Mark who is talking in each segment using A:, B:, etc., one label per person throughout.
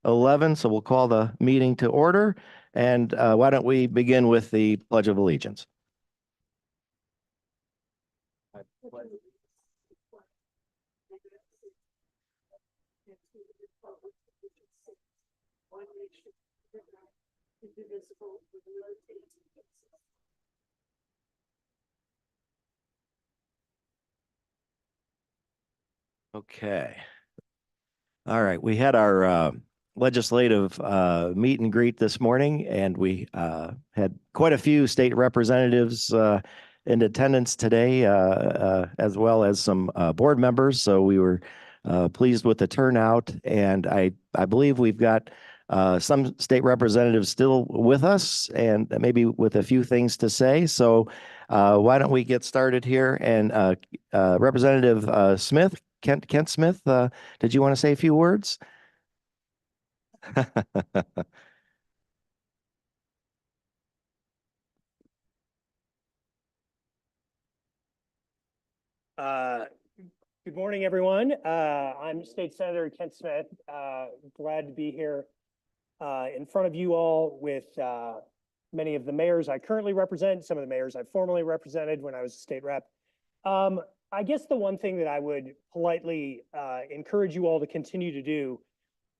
A: 11, so we'll call the meeting to order. And why don't we begin with the Pledge of Allegiance? Okay. All right. We had our legislative meet and greet this morning, and we had quite a few state representatives in attendance today, as well as some board members. So we were pleased with the turnout, and I believe we've got some state representatives still with us, and maybe with a few things to say. So why don't we get started here? And Representative Smith, Kent Smith, did you want to say a few words?
B: Good morning, everyone. I'm State Senator Kent Smith. Glad to be here in front of you all with many of the mayors I currently represent, some of the mayors I formerly represented when I was a state rep. I guess the one thing that I would politely encourage you all to continue to do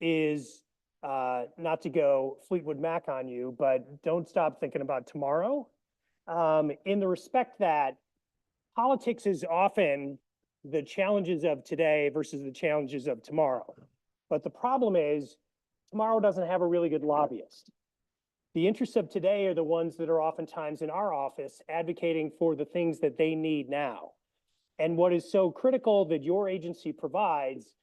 B: is not to go Fleetwood Mac on you, but don't stop thinking about tomorrow. In the respect that politics is often the challenges of today versus the challenges of tomorrow. But the problem is tomorrow doesn't have a really good lobbyist. The interests of today are the ones that are oftentimes in our office advocating for the things that they need now. And what is so critical that your agency provides,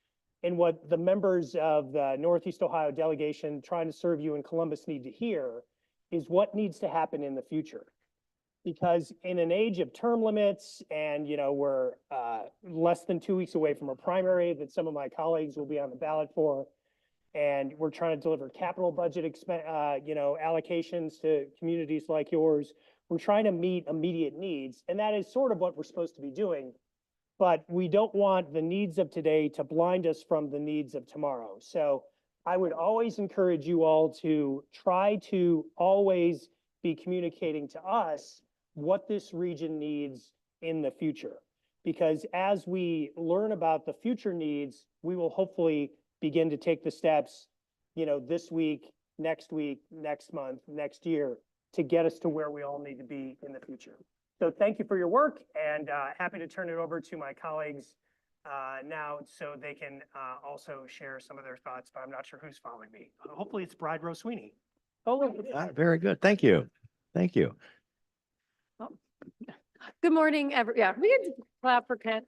B: and what the members of the Northeast Ohio delegation trying to serve you in Columbus need to hear, is what needs to happen in the future. Because in an age of term limits, and we're less than 2 weeks away from a primary that some of my colleagues will be on the ballot for, and we're trying to deliver capital budget allocations to communities like yours. We're trying to meet immediate needs, and that is sort of what we're supposed to be doing. But we don't want the needs of today to blind us from the needs of tomorrow. So I would always encourage you all to try to always be communicating to us what this region needs in the future. Because as we learn about the future needs, we will hopefully begin to take the steps, this week, next month, next year, to get us to where we all need to be in the future. So thank you for your work, and happy to turn it over to my colleagues now so they can also share some of their thoughts, but I'm not sure who's following me. Hopefully it's Bride Rose Sweeney.
A: Oh, very good. Thank you. Thank you.
C: Good morning, yeah, we can clap for Kent.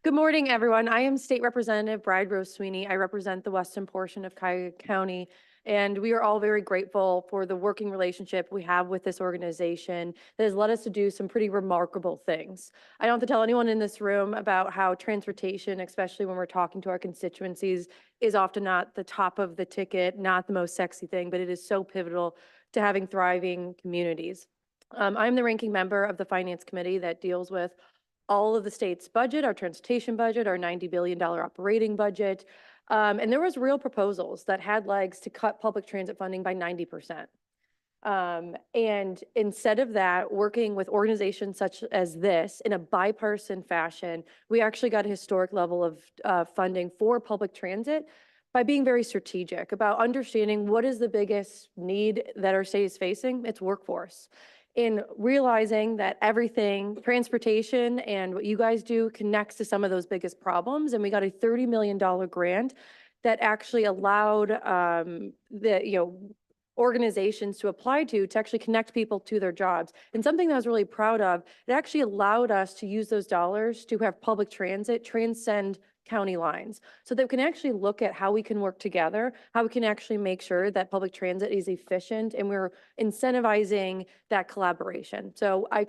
C: Good morning, everyone. I am State Representative Bride Rose Sweeney. I represent the western portion of Cuyahoga County, and we are all very grateful for the working relationship we have with this organization that has led us to do some pretty remarkable things. I don't have to tell anyone in this room about how transportation, especially when we're talking to our constituencies, is often not the top of the ticket, not the most sexy thing, but it is so pivotal to having thriving communities. I'm the ranking member of the Finance Committee that deals with all of the state's budget, our transportation budget, our $90 billion operating budget. And there was real proposals that had legs to cut public transit funding by 90%. And instead of that, working with organizations such as this in a bipartisan fashion, we actually got a historic level of funding for public transit by being very strategic about understanding what is the biggest need that our state is facing. It's workforce. In realizing that everything, transportation and what you guys do, connects to some of those biggest problems. And we got a $30 million grant that actually allowed organizations to apply to actually connect people to their jobs. And something that I was really proud of, it actually allowed us to use those dollars to have public transit transcend county lines so that we can actually look at how we can work together, how we can actually make sure that public transit is efficient, and we're incentivizing that collaboration. So I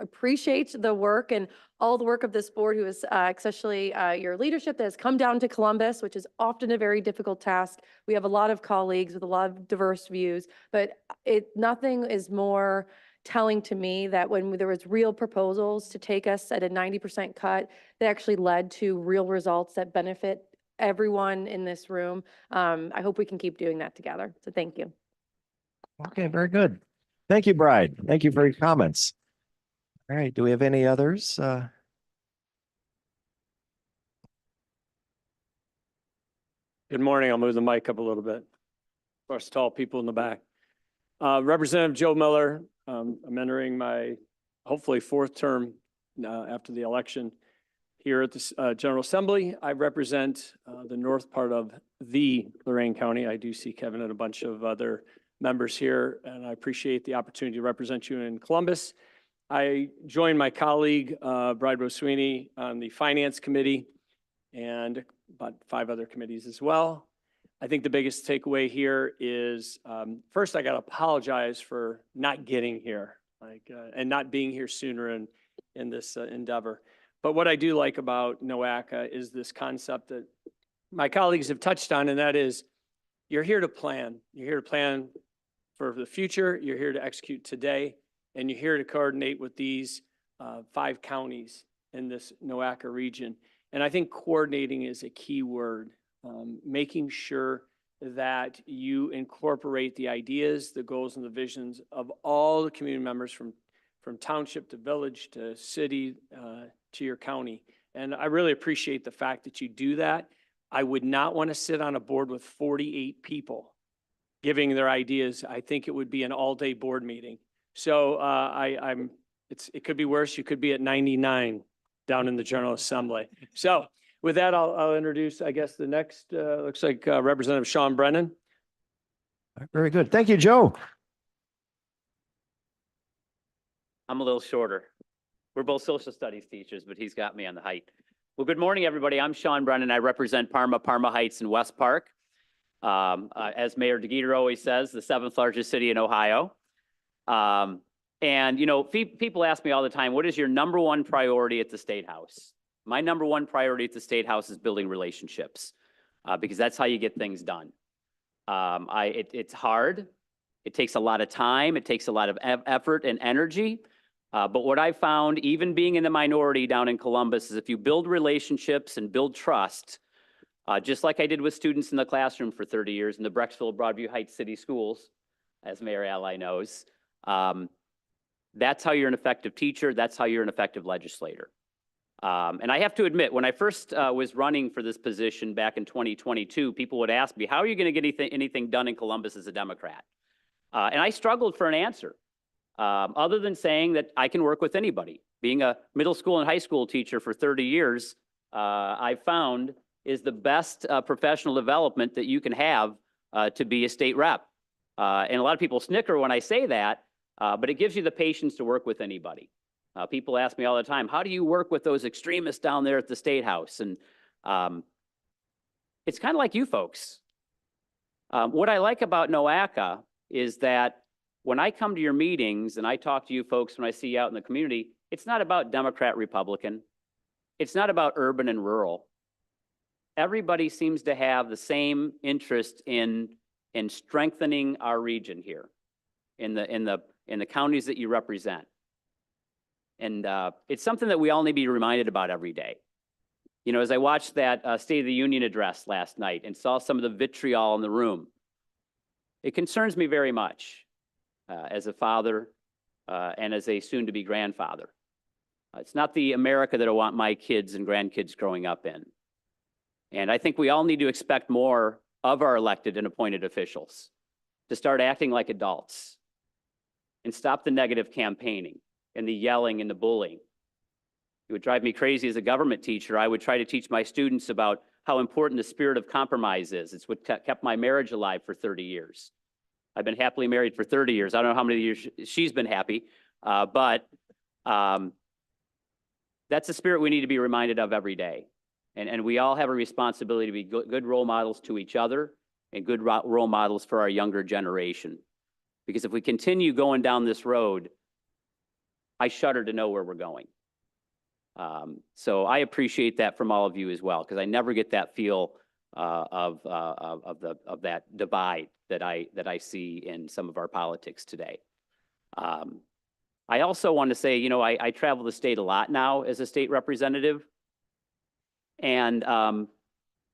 C: appreciate the work and all the work of this board, who is especially your leadership that has come down to Columbus, which is often a very difficult task. We have a lot of colleagues with a lot of diverse views, but nothing is more telling to me that when there was real proposals to take us at a 90% cut, they actually led to real results that benefit everyone in this room. I hope we can keep doing that together. So thank you.
A: Okay, very good. Thank you, Bride. Thank you for your comments. All right, do we have any others?
D: Good morning. I'll move the mic up a little bit. For us tall people in the back. Representative Joe Miller, I'm entering my hopefully fourth term after the election here at the General Assembly. I represent the north part of the Lorain County. I do see Kevin and a bunch of other members here, and I appreciate the opportunity to represent you in Columbus. I joined my colleague, Bride Rose Sweeney, on the Finance Committee and about 5 other committees as well. I think the biggest takeaway here is, first, I got to apologize for not getting here, and not being here sooner in this endeavor. But what I do like about NOACA is this concept that my colleagues have touched on, and that is, you're here to plan. You're here to plan for the future. You're here to execute today, and you're here to coordinate with these 5 counties in this NOACA region. And I think coordinating is a key word. Making sure that you incorporate the ideas, the goals, and the visions of all the community members from township to village to city to your county. And I really appreciate the fact that you do that. I would not want to sit on a board with 48 people giving their ideas. I think it would be an all-day board meeting. So it could be worse. You could be at 99 down in the General Assembly. So with that, I'll introduce, I guess, the next, looks like Representative Sean Brennan.
A: All right, very good. Thank you, Joe.
E: I'm a little shorter. We're both social studies teachers, but he's got me on the height. Well, good morning, everybody. I'm Sean Brennan. I represent Parma Heights, and West Park. As Mayor DeGeeter always says, the 7th largest city in Ohio. And, you know, people ask me all the time, what is your #1 priority at the State House? My #1 priority at the State House is building relationships, because that's how you get things done. It's hard. It takes a lot of time. It takes a lot of effort and energy. But what I found, even being in the minority down in Columbus, is if you build relationships and build trust, just like I did with students in the classroom for 30 years in the Brecksville Broadview Heights City Schools, as Mayor Ally knows, that's how you're an effective teacher. That's how you're an effective legislator. And I have to admit, when I first was running for this position back in 2022, people would ask me, how are you going to get anything done in Columbus as a Democrat? And I struggled for an answer, other than saying that I can work with anybody. Being a middle school and high school teacher for 30 years, I found is the best professional development that you can have to be a state rep. And a lot of people snicker when I say that, but it gives you the patience to work with anybody. People ask me all the time, how do you work with those extremists down there at the State House? And it's kind of like you folks. What I like about NOACA is that when I come to your meetings and I talk to you folks when I see you out in the community, it's not about Democrat, Republican. It's not about urban and rural. Everybody seems to have the same interest in strengthening our region here in the counties that you represent. And it's something that we all need to be reminded about every day. You know, as I watched that State of the Union address last night and saw some of the vitriol in the room, it concerns me very much as a father and as a soon-to-be grandfather. It's not the America that I want my kids and grandkids growing up in. And I think we all need to expect more of our elected and appointed officials to start acting like adults and stop the negative campaigning and the yelling and the bullying. It would drive me crazy as a government teacher. I would try to teach my students about how important the spirit of compromise is. It's what kept my marriage alive for 30 years. I've been happily married for 30 years. I don't know how many years she's been happy, but that's the spirit we need to be reminded of every day. And we all have a responsibility to be good role models to each other and good role models for our younger generation. Because if we continue going down this road, I shudder to know where we're going. So I appreciate that from all of you as well, because I never get that feel of that divide that I see in some of our politics today. I also want to say, you know, I travel the state a lot now as a state representative. And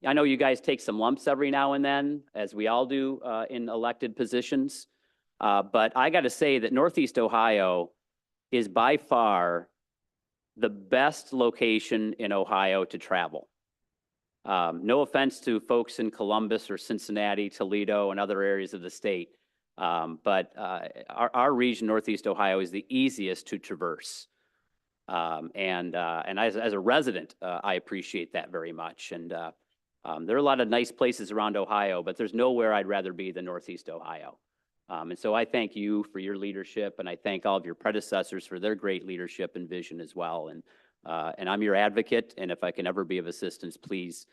E: I know you guys take some lumps every now and then, as we all do in elected positions. But I got to say that Northeast Ohio is by far the best location in Ohio to travel. No offense to folks in Columbus or Cincinnati, Toledo, and other areas of the state. But our region, Northeast Ohio, is the easiest to traverse. And as a resident, I appreciate that very much. And there are a lot of nice places around Ohio, but there's nowhere I'd rather be than Northeast Ohio. And so I thank you for your leadership, and I thank all of your predecessors for their great leadership and vision as well. And I'm your advocate, and if I can ever be of assistance, please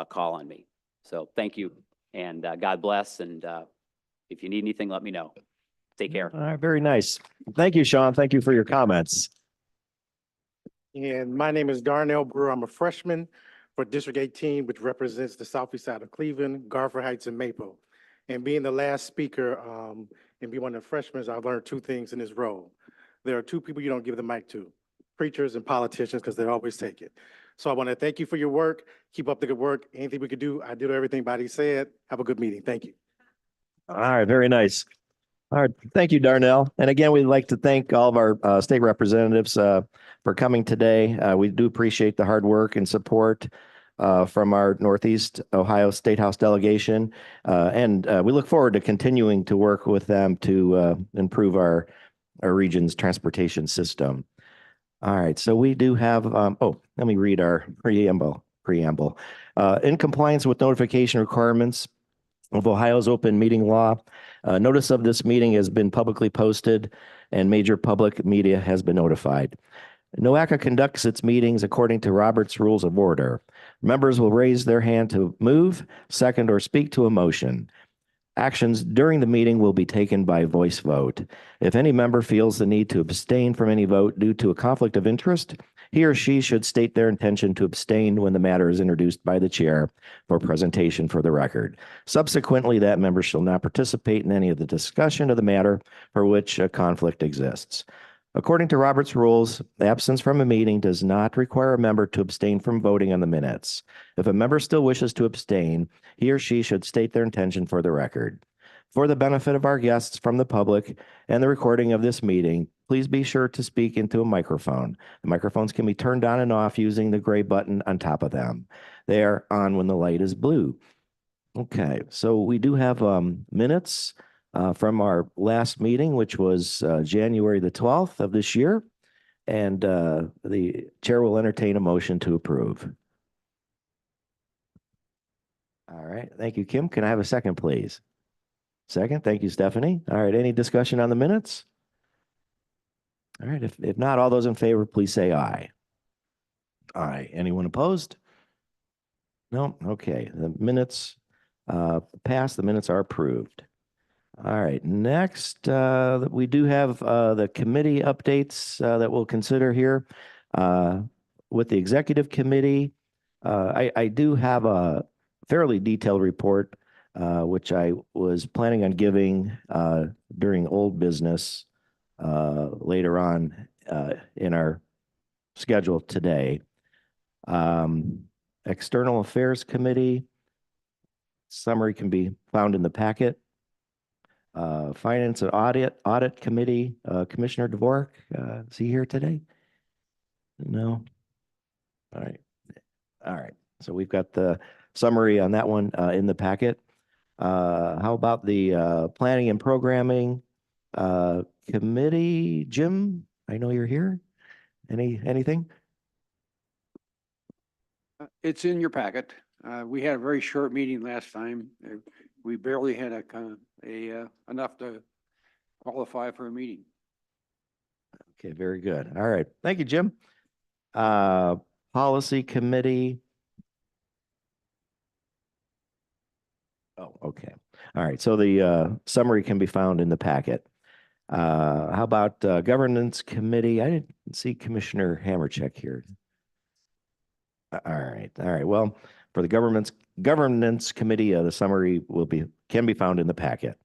E: call on me. So thank you, and God bless. And if you need anything, let me know. Take care.
A: All right, very nice. Thank you, Sean. Thank you for your comments.
F: And my name is Darnell Brewer. I'm a freshman for District 18, which represents the southeast side of Cleveland, Garfield Heights, and Maple. And being the last speaker and being one of the freshmen, I've learned two things in this role. There are two people you don't give the mic to, preachers and politicians, because they always take it. So I want to thank you for your work. Keep up the good work. Anything we could do, I did everything Bobby said. Have a good meeting. Thank you.
A: All right, very nice. All right, thank you, Darnell. And again, we'd like to thank all of our state representatives for coming today. We do appreciate the hard work and support from our Northeast Ohio State House delegation. And we look forward to continuing to work with them to improve our region's transportation system. All right, so we do have, let me read our preamble. In compliance with notification requirements of Ohio's open meeting law, notice of this meeting has been publicly posted and major public media has been notified. NOACA conducts its meetings according to Robert's Rules of Order. Members will raise their hand to move, second, or speak to a motion. Actions during the meeting will be taken by voice vote. If any member feels the need to abstain from any vote due to a conflict of interest, he or she should state their intention to abstain when the matter is introduced by the chair for presentation for the record. Subsequently, that member shall not participate in any of the discussion of the matter for which a conflict exists. According to Robert's rules, absence from a meeting does not require a member to abstain from voting on the minutes. If a member still wishes to abstain, he or she should state their intention for the record. For the benefit of our guests from the public and the recording of this meeting, please be sure to speak into a microphone. The microphones can be turned on and off using the gray button on top of them. They are on when the light is blue. Okay, so we do have minutes from our last meeting, which was January the 12th of this year. And the chair will entertain a motion to approve. All right, thank you, Kim. Can I have a second, please? Second, thank you, Stephanie. All right, any discussion on the minutes? All right, if not, all those in favor, please say aye. Aye. Anyone opposed? No? Okay, the minutes passed. The minutes are approved. All right, next, we do have the committee updates that we'll consider here. With the executive committee, I do have a fairly detailed report, which I was planning on giving during old business later on in our schedule today. External Affairs Committee summary can be found in the packet. Finance and Audit Committee, Commissioner Dvorak, is he here today? No? All right. All right. So we've got the summary on that one in the packet. How about the Planning and Programming Committee? Jim, I know you're here. Anything?
G: It's in your packet. We had a very short meeting last time. We barely had enough to qualify for a meeting.
A: Okay, very good. All right. Thank you, Jim. Policy Committee. Oh, okay. All right. So the summary can be found in the packet. How about Governance Committee? I didn't see Commissioner Hammercheck here. All right. All right. Well, for the Governance Committee, the summary can be found in the packet.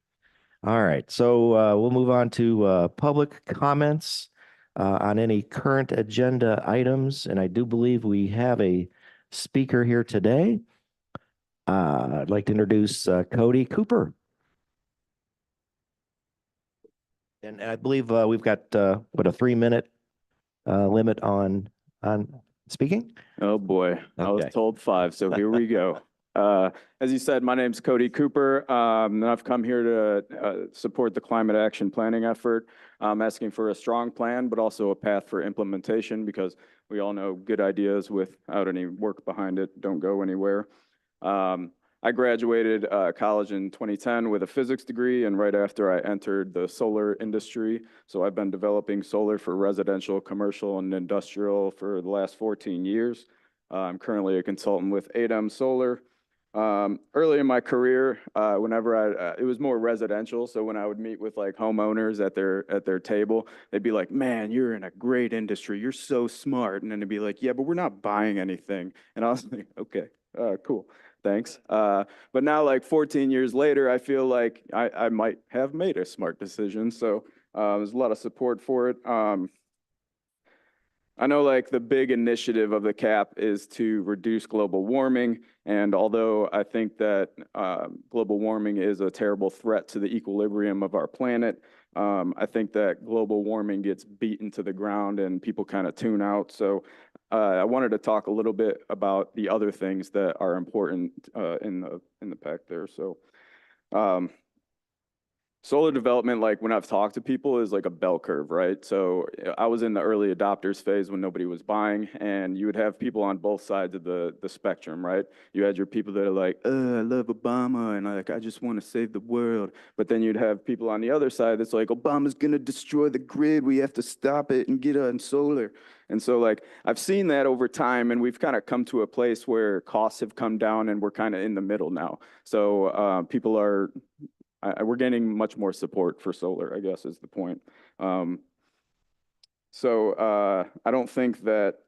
A: All right. So we'll move on to public comments on any current agenda items. And I do believe we have a speaker here today. I'd like to introduce Cody Cooper. And I believe we've got what, a 3-minute limit on speaking?
H: Oh, boy. I was
A: Okay.
H: told 5, so here we go. As you said, my name's Cody Cooper, and I've come here to support the climate action planning effort. I'm asking for a strong plan, but also a path for implementation, because we all know good ideas without any work behind it don't go anywhere. I graduated college in 2010 with a physics degree, and right after I entered the solar industry. So I've been developing solar for residential, commercial, and industrial for the last 14 years. I'm currently a consultant with ADEM Solar. Early in my career, whenever it was more residential. So when I would meet with like homeowners at their table, they'd be like, "Man, you're in a great industry. You're so smart." And then they'd be like, "Yeah, but we're not buying anything." And I was like, "Okay, cool. Thanks." But now, like 14 years later, I feel like I might have made a smart decision. So there's a lot of support for it. I know like the big initiative of the CAP is to reduce global warming. And although I think that global warming is a terrible threat to the equilibrium of our planet, I think that global warming gets beaten to the ground and people kind of tune out. So I wanted to talk a little bit about the other things that are important in the pack there. So solar development, like when I've talked to people, is like a bell curve, right? So I was in the early adopters phase when nobody was buying, and you would have people on both sides of the spectrum, right? You had your people that are like, I love Obama, and I just want to save the world. But then you'd have people on the other side that's like, Obama's going to destroy the grid. We have to stop it and get on solar. And so like I've seen that over time, and we've kind of come to a place where costs have come down and we're kind of in the middle now. So people are... we're gaining much more support for solar, I guess, is the point. So I don't think that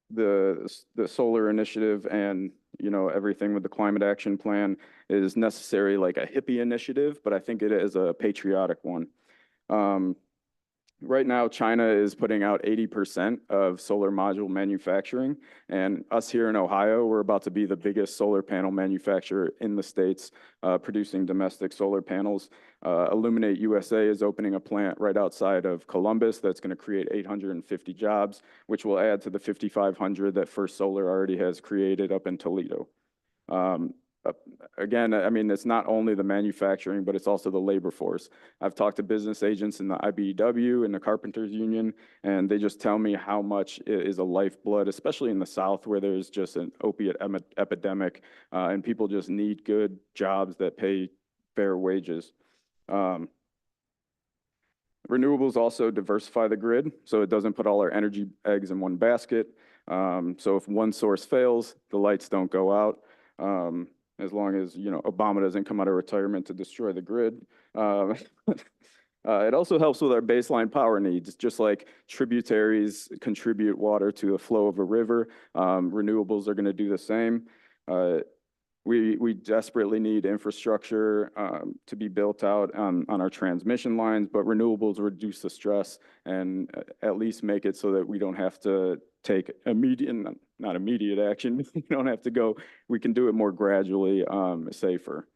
H: the solar initiative and everything with the climate action plan is necessarily like a hippie initiative, but I think it is a patriotic one. Right now, China is putting out 80% of solar module manufacturing, and us here in Ohio, we're about to be the biggest solar panel manufacturer in the States, producing domestic solar panels. Illuminate USA is opening a plant right outside of Columbus that's going to create 850 jobs, which will add to the 5,500 that First Solar already has created up in Toledo. Again, I mean, it's not only the manufacturing, but it's also the labor force. I've talked to business agents in the IBEW and the Carpenters Union, and they just tell me how much it is a lifeblood, especially in the South where there's just an opiate epidemic, and people just need good jobs that pay fair wages. Renewables also diversify the grid, so it doesn't put all our energy eggs in one basket. So if one source fails, the lights don't go out. As long as, Obama doesn't come out of retirement to destroy the grid. It also helps with our baseline power needs, just like tributaries contribute water to the flow of a river. Renewables are going to do the same. We desperately need infrastructure to be built out on our transmission lines, but renewables reduce the stress and at least make it so that we don't have to take not immediate action. We don't have to go, we can do it more gradually, safer.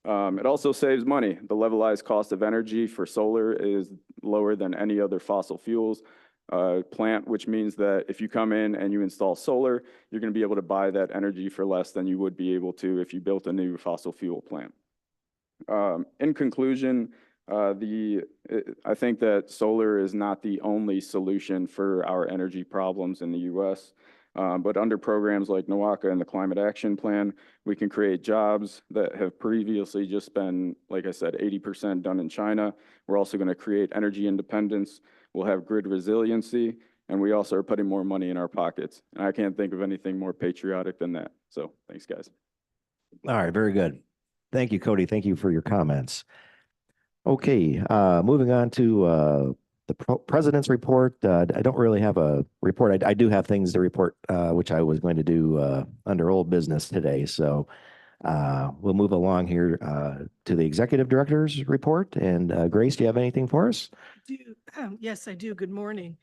H: It also saves money. The levelized cost of energy for solar is lower than any other fossil fuels plant, which means that if you come in and you install solar, you're going to be able to buy that energy for less than you would be able to if you built a new fossil fuel plant. In conclusion, I think that solar is not the only solution for our energy problems in the U.S., but under programs like NOACA and the Climate Action Plan, we can create jobs that have previously just been, like I said, 80% done in China. We're also going to create energy independence. We'll have grid resiliency, and we also are putting more money in our pockets. And I can't think of anything more patriotic than that. So thanks, guys.
A: All right, very good. Thank you, Cody. Thank you for your comments. Okay, moving on to the president's report. I don't really have a report. I do have things to report, which I was going to do under old business today. So we'll move along here to the executive director's report. And Grace, do you have anything for us?
I: Yes, I do. Good morning.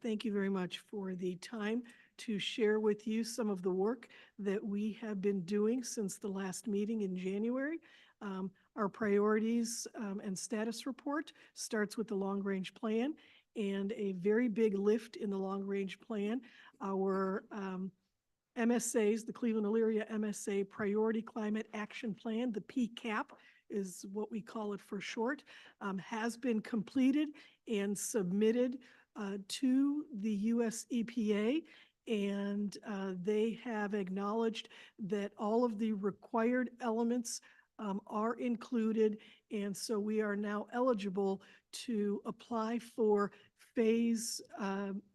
I: Thank you very much for the time to share with you some of the work that we have been doing since the last meeting in January. Our priorities and status report starts with the long-range plan and a very big lift in the long-range plan. Our MSAs, the Cleveland-Elyria MSA Priority Climate Action Plan, the PCAP is what we call it for short, has been completed and submitted to the US EPA, and they have acknowledged that all of the required elements are included, and so we are now eligible to apply for phase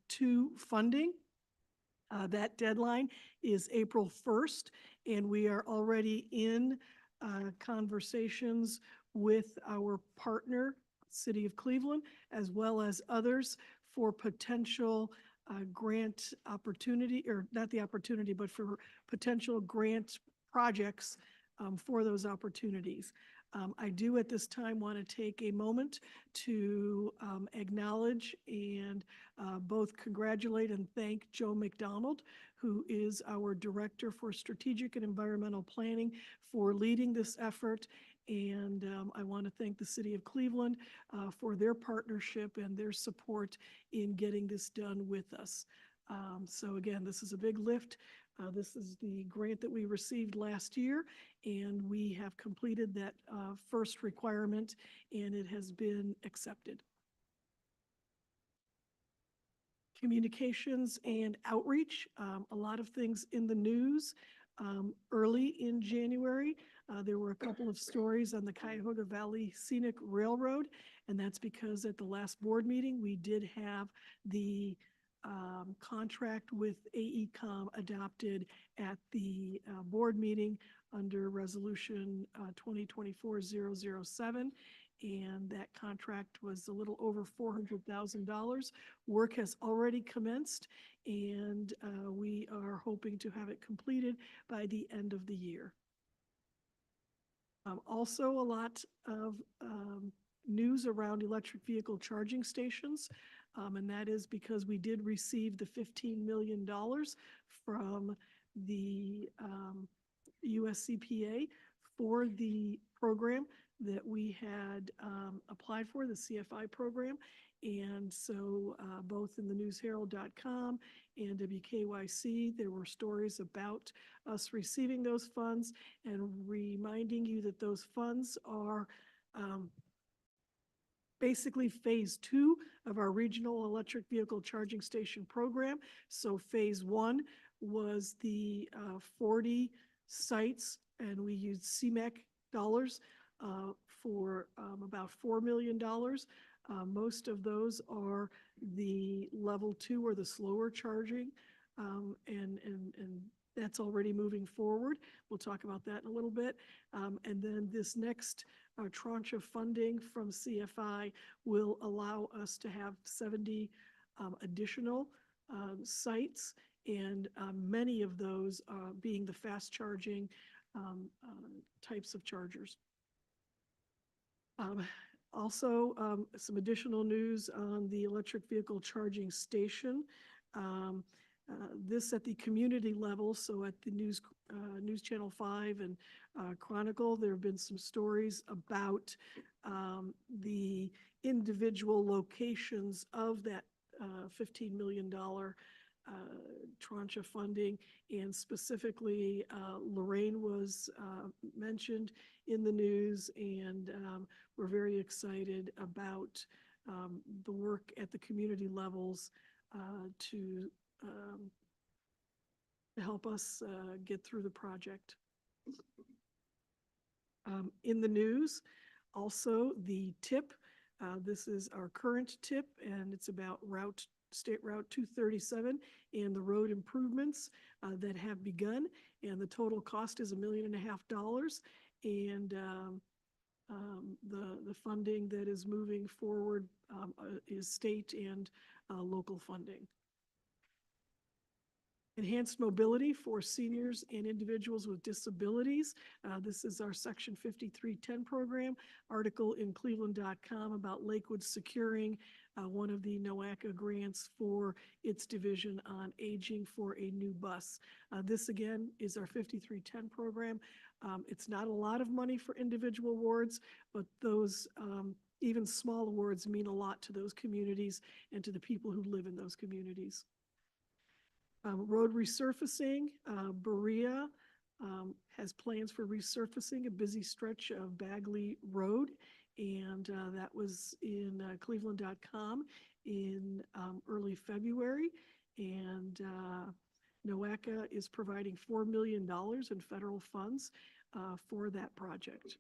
I: 2 funding. That deadline is April 1st, and we are already in conversations with our partner, City of Cleveland, as well as others for potential grant opportunity, or not the opportunity, but for potential grant projects for those opportunities. I do at this time want to take a moment to acknowledge and both congratulate and thank Joe McDonald, who is our Director for Strategic and Environmental Planning, for leading this effort. And I want to thank the City of Cleveland for their partnership and their support in getting this done with us. So again, this is a big lift. This is the grant that we received last year, and we have completed that first requirement, and it has been accepted. Communications and outreach, a lot of things in the news. Early in January, there were a couple of stories on the Cuyahoga Valley Scenic Railroad, and that's because at the last board meeting, we did have the contract with AECom adopted at the board meeting under Resolution 2024-007. And that contract was a little over $400,000. Work has already commenced, and we are hoping to have it completed by the end of the year. Also, a lot of news around electric vehicle charging stations, and that is because we did receive the $15 million from the US EPA for the program that we had applied for, the CFI program. And so both in the newsherald.com and WKYC, there were stories about us receiving those funds and reminding you that those funds are basically phase 2 of our regional electric vehicle charging station program. So phase 1 was the 40 sites, and we used CMEC dollars for about $4 million. Most of those are the level 2 or the slower charging, and that's already moving forward. We'll talk about that in a little bit. And then this next tranche of funding from CFI will allow us to have 70 additional sites, and many of those being the fast charging types of chargers. Also, some additional news on the electric vehicle charging station. This at the community level, so at the News Channel 5 and Chronicle, there have been some stories about the individual locations of that $15 million tranche of funding, and specifically Lorraine was mentioned in the news, and we're very excited about the work at the community levels to help us get through the project. In the news, also the TIP. This is our current TIP, and it's about State Route 237 and the road improvements that have begun, and the total cost is $1.5 million, and the funding that is moving forward is state and local funding. Enhanced mobility for seniors and individuals with disabilities. This is our Section 5310 program, article in cleveland.com about Lakewood securing one of the NOACA grants for its division on aging for a new bus. This again is our 5310 program. It's not a lot of money for individual awards, but those even small awards mean a lot to those communities and to the people who live in those communities. Road resurfacing, Berea has plans for resurfacing a busy stretch of Bagley Road. And that was in cleveland.com in early February. And NOACA is providing $4 million in federal funds for that project.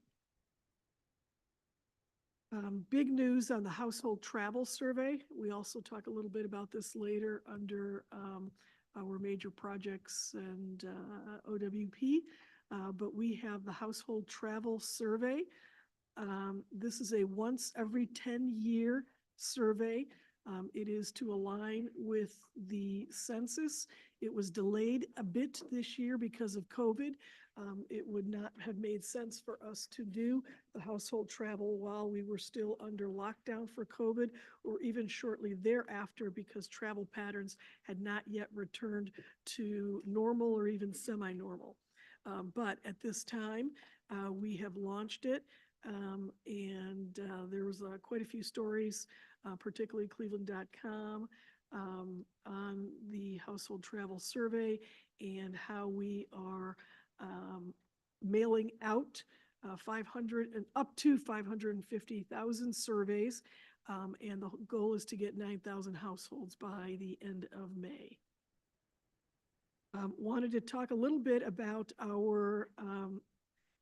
I: Big news on the household travel survey. We also talk a little bit about this later under our major projects and OWP, but we have the household travel survey. This is a once every 10-year survey. It is to align with the census. It was delayed a bit this year because of COVID. It would not have made sense for us to do the household travel while we were still under lockdown for COVID, or even shortly thereafter, because travel patterns had not yet returned to normal or even semi-normal. But at this time, we have launched it. And there was quite a few stories, particularly cleveland.com, on the household travel survey and how we are mailing out 500 and up to 550,000 surveys. And the goal is to get 9,000 households by the end of May. Wanted to talk a little bit about our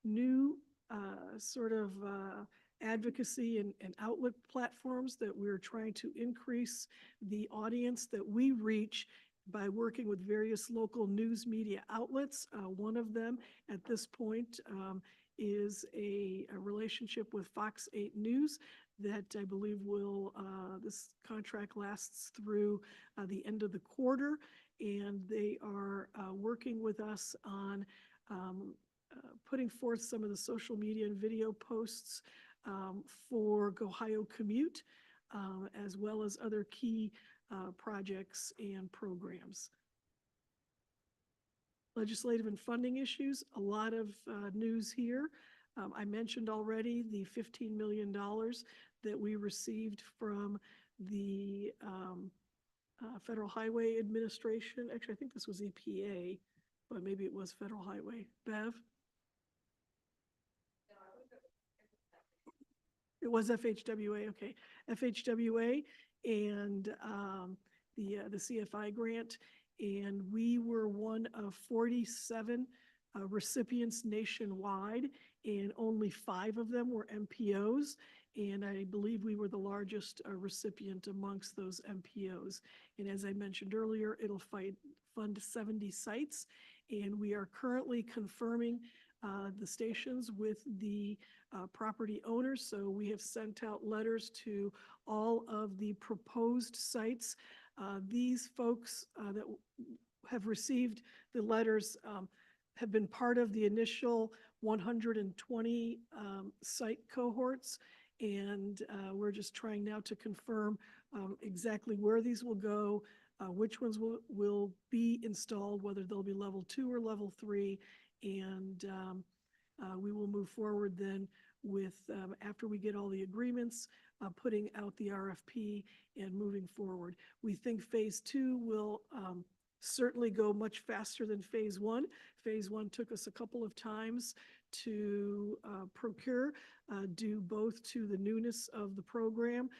I: new sort of advocacy and outlet platforms that we're trying to increase the audience that we reach by working with various local news media outlets. One of them at this point is a relationship with Fox 8 News that I believe will, this contract lasts through the end of the quarter, and they are working with us on putting forth some of the social media and video posts for GoHio Commute, as well as other key projects and programs. Legislative and funding issues, a lot of news here. I mentioned already the $15 million that we received from the Federal Highway Administration. Actually, I think this was EPA, but maybe it was Federal Highway. Bev? It was FHWA, okay. FHWA and the CFI grant. And we were one of 47 recipients nationwide, and only 5 of them were MPOs. And I believe we were the largest recipient amongst those MPOs. And as I mentioned earlier, it'll fund 70 sites. And we are currently confirming the stations with the property owners. So we have sent out letters to all of the proposed sites. These folks that have received the letters have been part of the initial 120 site cohorts. And we're just trying now to confirm exactly where these will go, which ones will be installed, whether they'll be level 2 or level 3. And we will move forward then with, after we get all the agreements, putting out the RFP and moving forward. We think phase 2 will certainly go much faster than phase 1. Phase 1 took us a couple of times to procure, due both to the newness of the program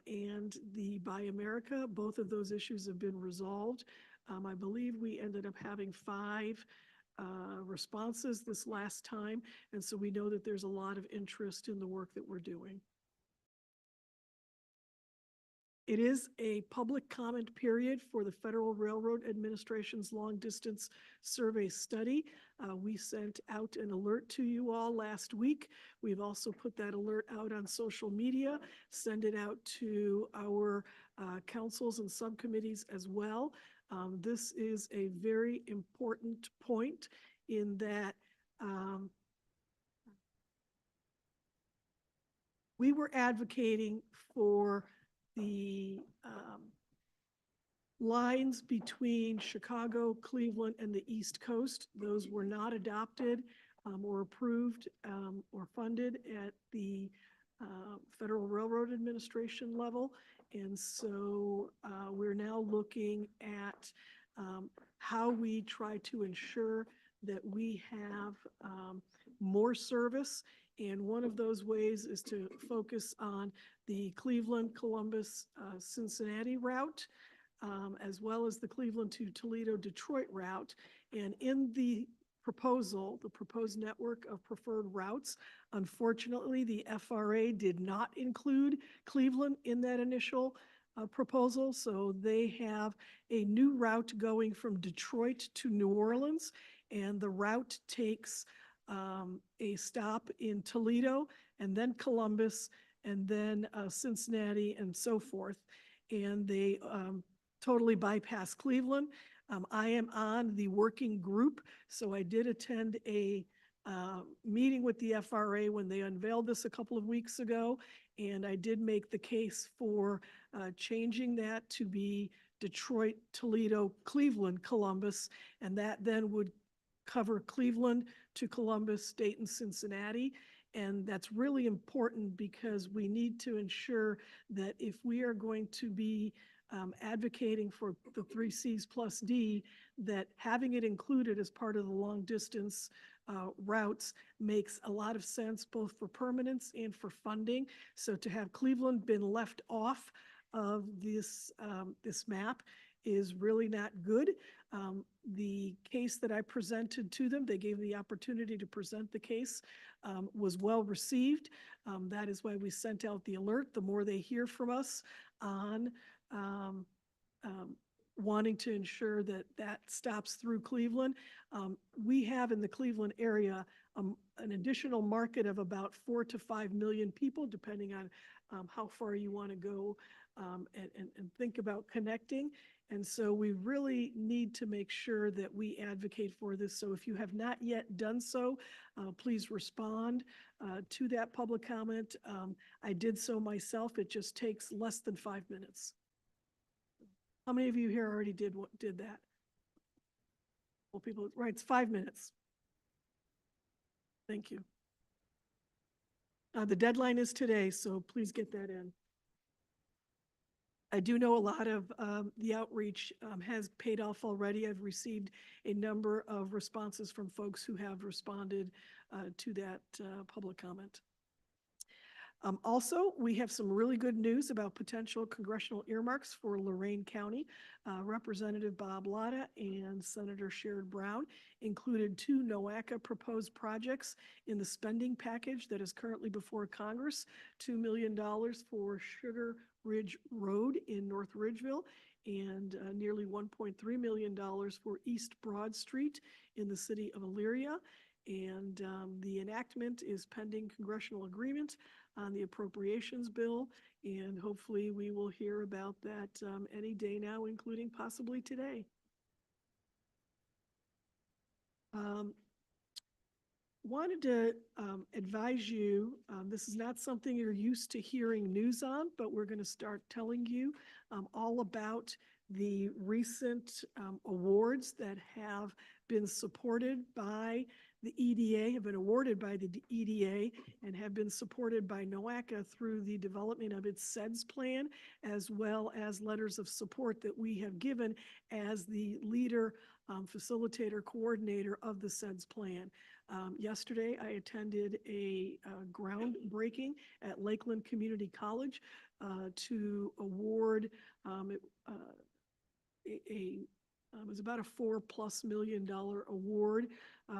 I: and the Buy America. Both of those issues have been resolved. I believe we ended up having 5 responses this last time. And so we know that there's a lot of interest in the work that we're doing. It is a public comment period for the Federal Railroad Administration's long distance survey study. We sent out an alert to you all last week. We've also put that alert out on social media, send it out to our councils and subcommittees as well. This is a very important point in that we were advocating for the lines between Chicago, Cleveland, and the East Coast. Those were not adopted or approved or funded at the Federal Railroad Administration level. And so we're now looking at how we try to ensure that we have more service. And one of those ways is to focus on the Cleveland, Columbus, Cincinnati route, as well as the Cleveland to Toledo, Detroit route. And in the proposal, the proposed network of preferred routes, unfortunately, the FRA did not include Cleveland in that initial proposal. So they have a new route going from Detroit to New Orleans, and the route takes a stop in Toledo and then Columbus and then Cincinnati and so forth. And they totally bypass Cleveland. I am on the working group, so I did attend a meeting with the FRA when they unveiled this a couple of weeks ago, and I did make the case for changing that to be Detroit, Toledo, Cleveland, Columbus, and that then would cover Cleveland to Columbus, Dayton, Cincinnati. And that's really important because we need to ensure that if we are going to be advocating for the 3 Cs plus D, that having it included as part of the long distance routes makes a lot of sense, both for permanence and for funding. So to have Cleveland been left off of this, this map is really not good. The case that I presented to them, they gave me the opportunity to present the case, was well received. That is why we sent out the alert. The more they hear from us on wanting to ensure that that stops through Cleveland. We have in the Cleveland area an additional market of about 4 to 5 million people, depending on how far you want to go and think about connecting. And so we really need to make sure that we advocate for this. So if you have not yet done so, please respond to that public comment. I did so myself. It just takes less than 5 minutes. How many of you here already did that? Well, people, right, it's 5 minutes. Thank you. The deadline is today, so please get that in. I do know a lot of the outreach has paid off already. I've received a number of responses from folks who have responded to that public comment. Also, we have some really good news about potential congressional earmarks for Lorain County. Representative Bob Latta and Senator Sherrod Brown included 2 NOACA proposed projects in the spending package that is currently before Congress. $2 million for Sugar Ridge Road in North Ridgeville and nearly $1.3 million for East Broad Street in the city of Elyria. And the enactment is pending congressional agreement on the appropriations bill, and hopefully we will hear about that any day now, including possibly today. Wanted to advise you, this is not something you're used to hearing news on, but we're going to start telling you all about the recent awards that have been supported by the EDA, have been awarded by the EDA, and have been supported by NOACA through the development of its SEDS plan, as well as letters of support that we have given as the leader, facilitator, coordinator of the SEDS plan. Yesterday, I attended a groundbreaking at Lakeland Community College to award it was about a $4+ million award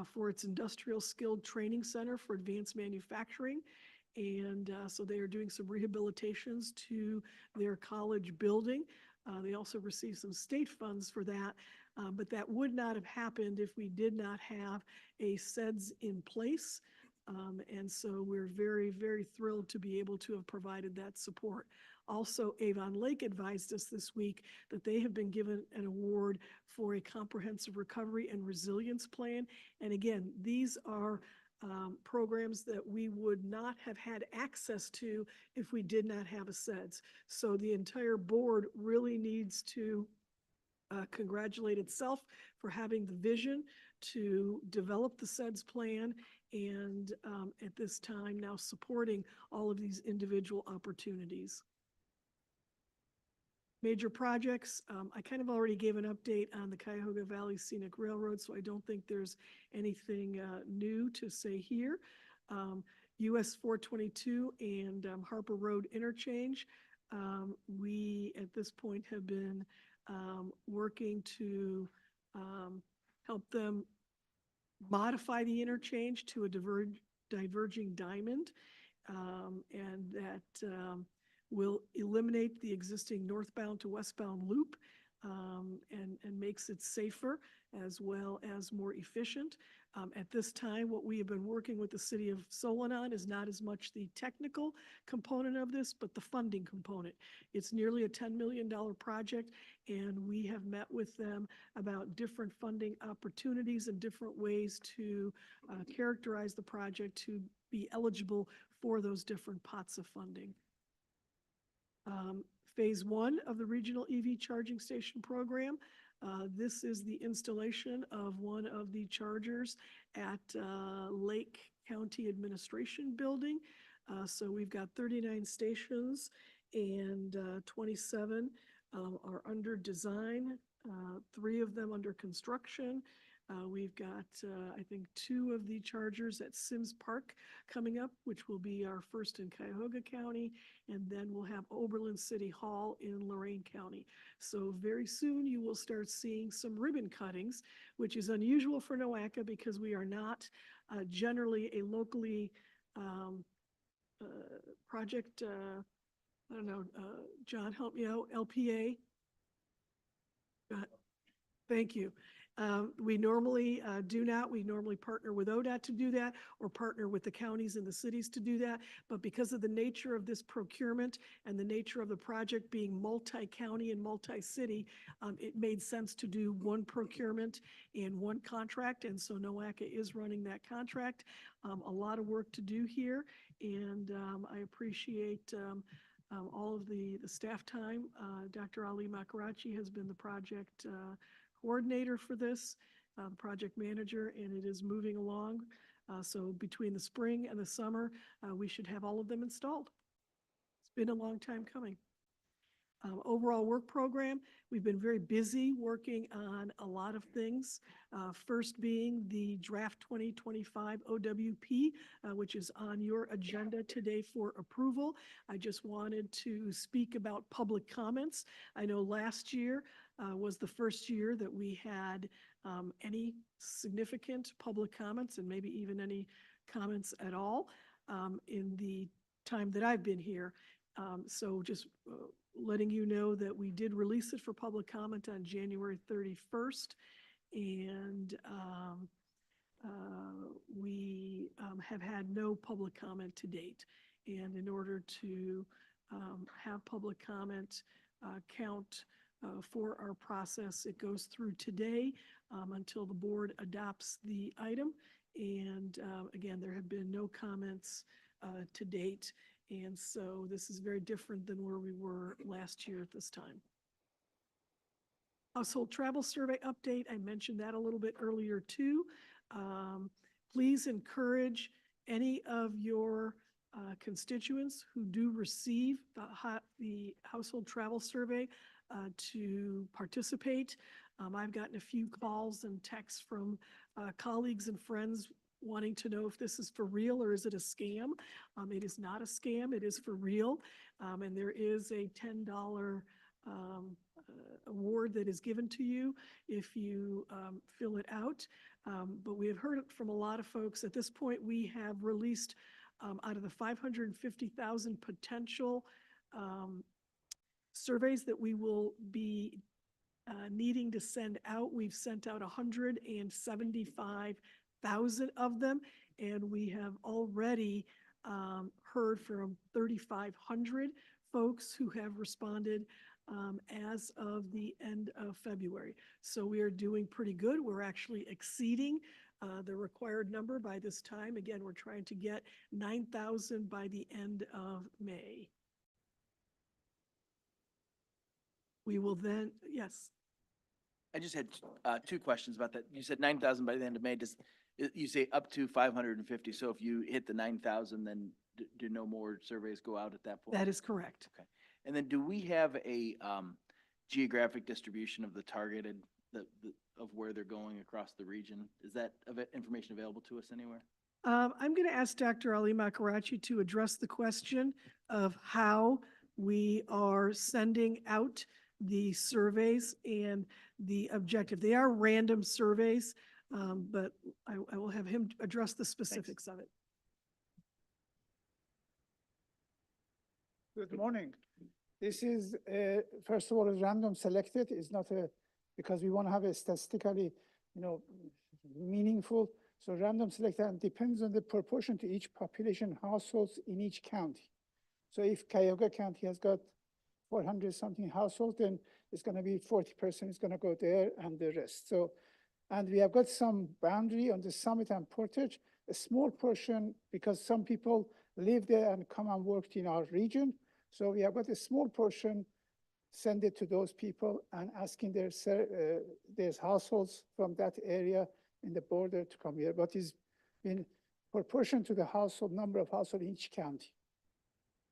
I: for its industrial skilled training center for advanced manufacturing. And so they are doing some rehabilitations to their college building. They also received some state funds for that, but that would not have happened if we did not have a SEDS in place. And so we're very, very thrilled to be able to have provided that support. Also, Avon Lake advised us this week that they have been given an award for a comprehensive recovery and resilience plan. And again, these are programs that we would not have had access to if we did not have a SEDS. So the entire board really needs to congratulate itself for having the vision to develop the SEDS plan and at this time now supporting all of these individual opportunities. Major projects, I kind of already gave an update on the Cuyahoga Valley Scenic Railroad, so I don't think there's anything new to say here. US 422 and Harper Road interchange. We, at this point, have been working to help them modify the interchange to a diverging diamond, and that will eliminate the existing northbound to westbound loop and makes it safer as well as more efficient. At this time, what we have been working with the city of Solon on is not as much the technical component of this, but the funding component. It's nearly a $10 million project, and we have met with them about different funding opportunities and different ways to characterize the project to be eligible for those different pots of funding. Phase 1 of the Regional EV Charging Station Program. This is the installation of one of the chargers at Lake County Administration Building. So we've got 39 stations and 27 are under design, 3 of them under construction. We've got, I think, 2 of the chargers at Sims Park coming up, which will be our first in Cuyahoga County, and then we'll have Oberlin City Hall in Lorain County. So very soon you will start seeing some ribbon cuttings, which is unusual for NOACA because we are not generally a locally project, I don't know, John, help me out, LPA. Thank you. We normally do not. We normally partner with ODOT to do that or partner with the counties and the cities to do that. But because of the nature of this procurement and the nature of the project being multi-county and multi-city, it made sense to do one procurement and one contract. And so NOACA is running that contract. A lot of work to do here. And I appreciate all of the staff time. Dr. Ali Makarachi has been the project coordinator for this, the project manager, and it is moving along. So between the spring and the summer, we should have all of them installed. It's been a long time coming. Overall work program, we've been very busy working on a lot of things. First being the draft 2025 OWP, which is on your agenda today for approval. I just wanted to speak about public comments. I know last year was the first year that we had any significant public comments and maybe even any comments at all in the time that I've been here. So just letting you know that we did release it for public comment on January 31st. And we have had no public comment to date. And in order to have public comment count for our process, it goes through today until the board adopts the item. And again, there have been no comments to date. And so this is very different than where we were last year at this time. Household travel survey update. I mentioned that a little bit earlier too. Please encourage any of your constituents who do receive the household travel survey to participate. I've gotten a few calls and texts from colleagues and friends wanting to know if this is for real or is it a scam. It is not a scam, it is for real. And there is a $10 award that is given to you if you fill it out. But we have heard it from a lot of folks. At this point, we have released out of the 550,000 potential surveys that we will be needing to send out. We've sent out 175,000 of them, and we have already heard from 3,500 folks who have responded as of the end of February. So we are doing pretty good. We're actually exceeding the required number by this time. Again, we're trying to get 9,000 by the end of May. We will then, yes.
J: I just had two questions about that. You said 9,000 by the end of May. You say up to 550. So if you hit the 9,000, then do no more surveys go out at that point?
I: That is correct.
J: Okay. And then do we have a geographic distribution of the targeted, of where they're going across the region? Is that information available to us anywhere?
I: I'm going to ask Dr. Ali Makarachi to address the question of how we are sending out the surveys and the objective. They are random surveys, but I will have him address the specifics of it.
K: Good morning. This is, first of all, is random selected. It's not because we want to have a statistically, meaningful. So random selected and depends on the proportion to each population households in each county. So if Cuyahoga County has got 400 something households, then it's going to be 40% is going to go there and the rest. So, and we have got some boundary on the Summit and Portage, a small portion because some people live there and come and work in our region. So we have got a small portion, send it to those people and asking their households from that area in the border to come here. But is in proportion to the household number of households in each county.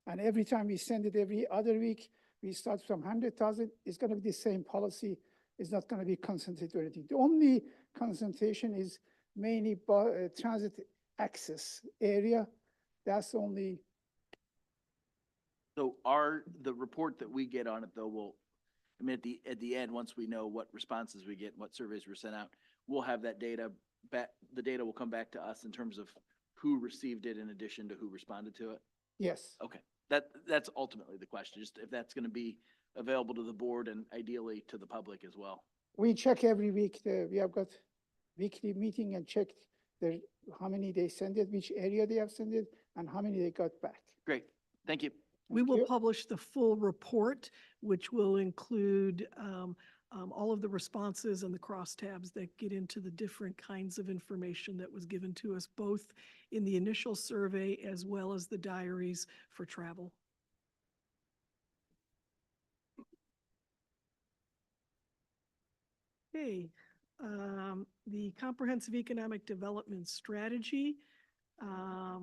K: And every time we send it every other week, we start from 100,000. It's going to be the same policy. It's not going to be concentrated or anything. The only concentration is mainly transit access area. That's only.
J: So the report that we get on it though will, at the end, once we know what responses we get, and what surveys were sent out, we'll have that data back. The data will come back to us in terms of who received it in addition to who responded to it.
K: Yes.
J: Okay, that's ultimately the question, just if that's going to be available to the board and ideally to the public as well.
K: We check every week. We have got weekly meeting and check how many they send it, which area they have sent it, and how many they got back.
J: Great, thank you.
I: We
K: Thank
I: will
K: you.
I: publish the full report, which will include all of the responses and the crosstabs that get into the different kinds of information that was given to us, both in the initial survey as well as the diaries for travel. Okay, the Comprehensive Economic Development Strategy. I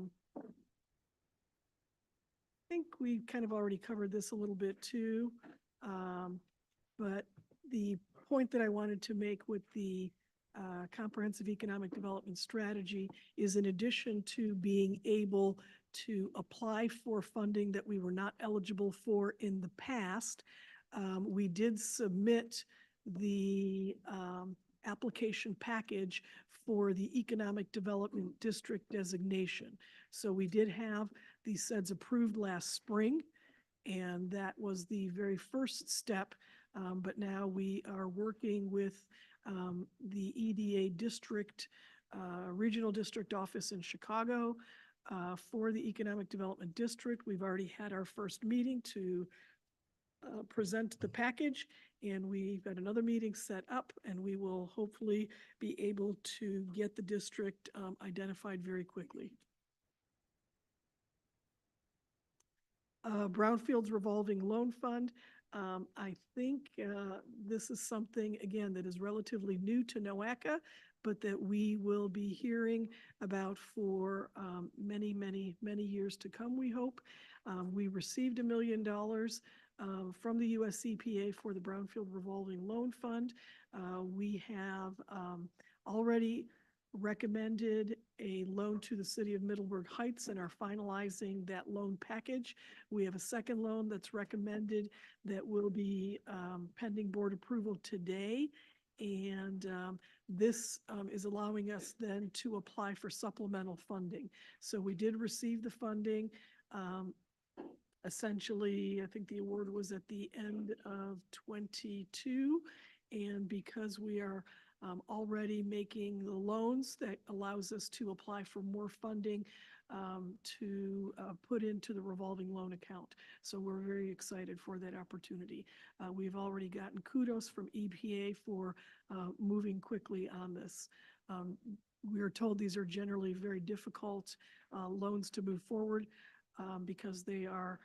I: think we kind of already covered this a little bit too, but the point that I wanted to make with the Comprehensive Economic Development Strategy is, in addition to being able to apply for funding that we were not eligible for in the past, we did submit the application package for the Economic Development District designation. So we did have these CEDs approved last spring, and that was the very first step. But now we are working with the EDA district, regional district office in Chicago for the Economic Development District. We've already had our first meeting to present the package, and we've got another meeting set up, and we will hopefully be able to get the district identified very quickly. Brownfields Revolving Loan Fund. I think this is something, again, that is relatively new to NOACA, but that we will be hearing about for many, many, many years to come, we hope. We received $1 million from the US EPA for the Brownfield Revolving Loan Fund. We have already recommended a loan to the city of Middleburg Heights and are finalizing that loan package. We have a second loan that's recommended that will be pending board approval today. And this is allowing us then to apply for supplemental funding. So we did receive the funding. Essentially, I think the award was at the end of 22. And because we are already making the loans, that allows us to apply for more funding to put into the revolving loan account. So we're very excited for that opportunity. We've already gotten kudos from EPA for moving quickly on this. We are told these are generally very difficult loans to move forward because they are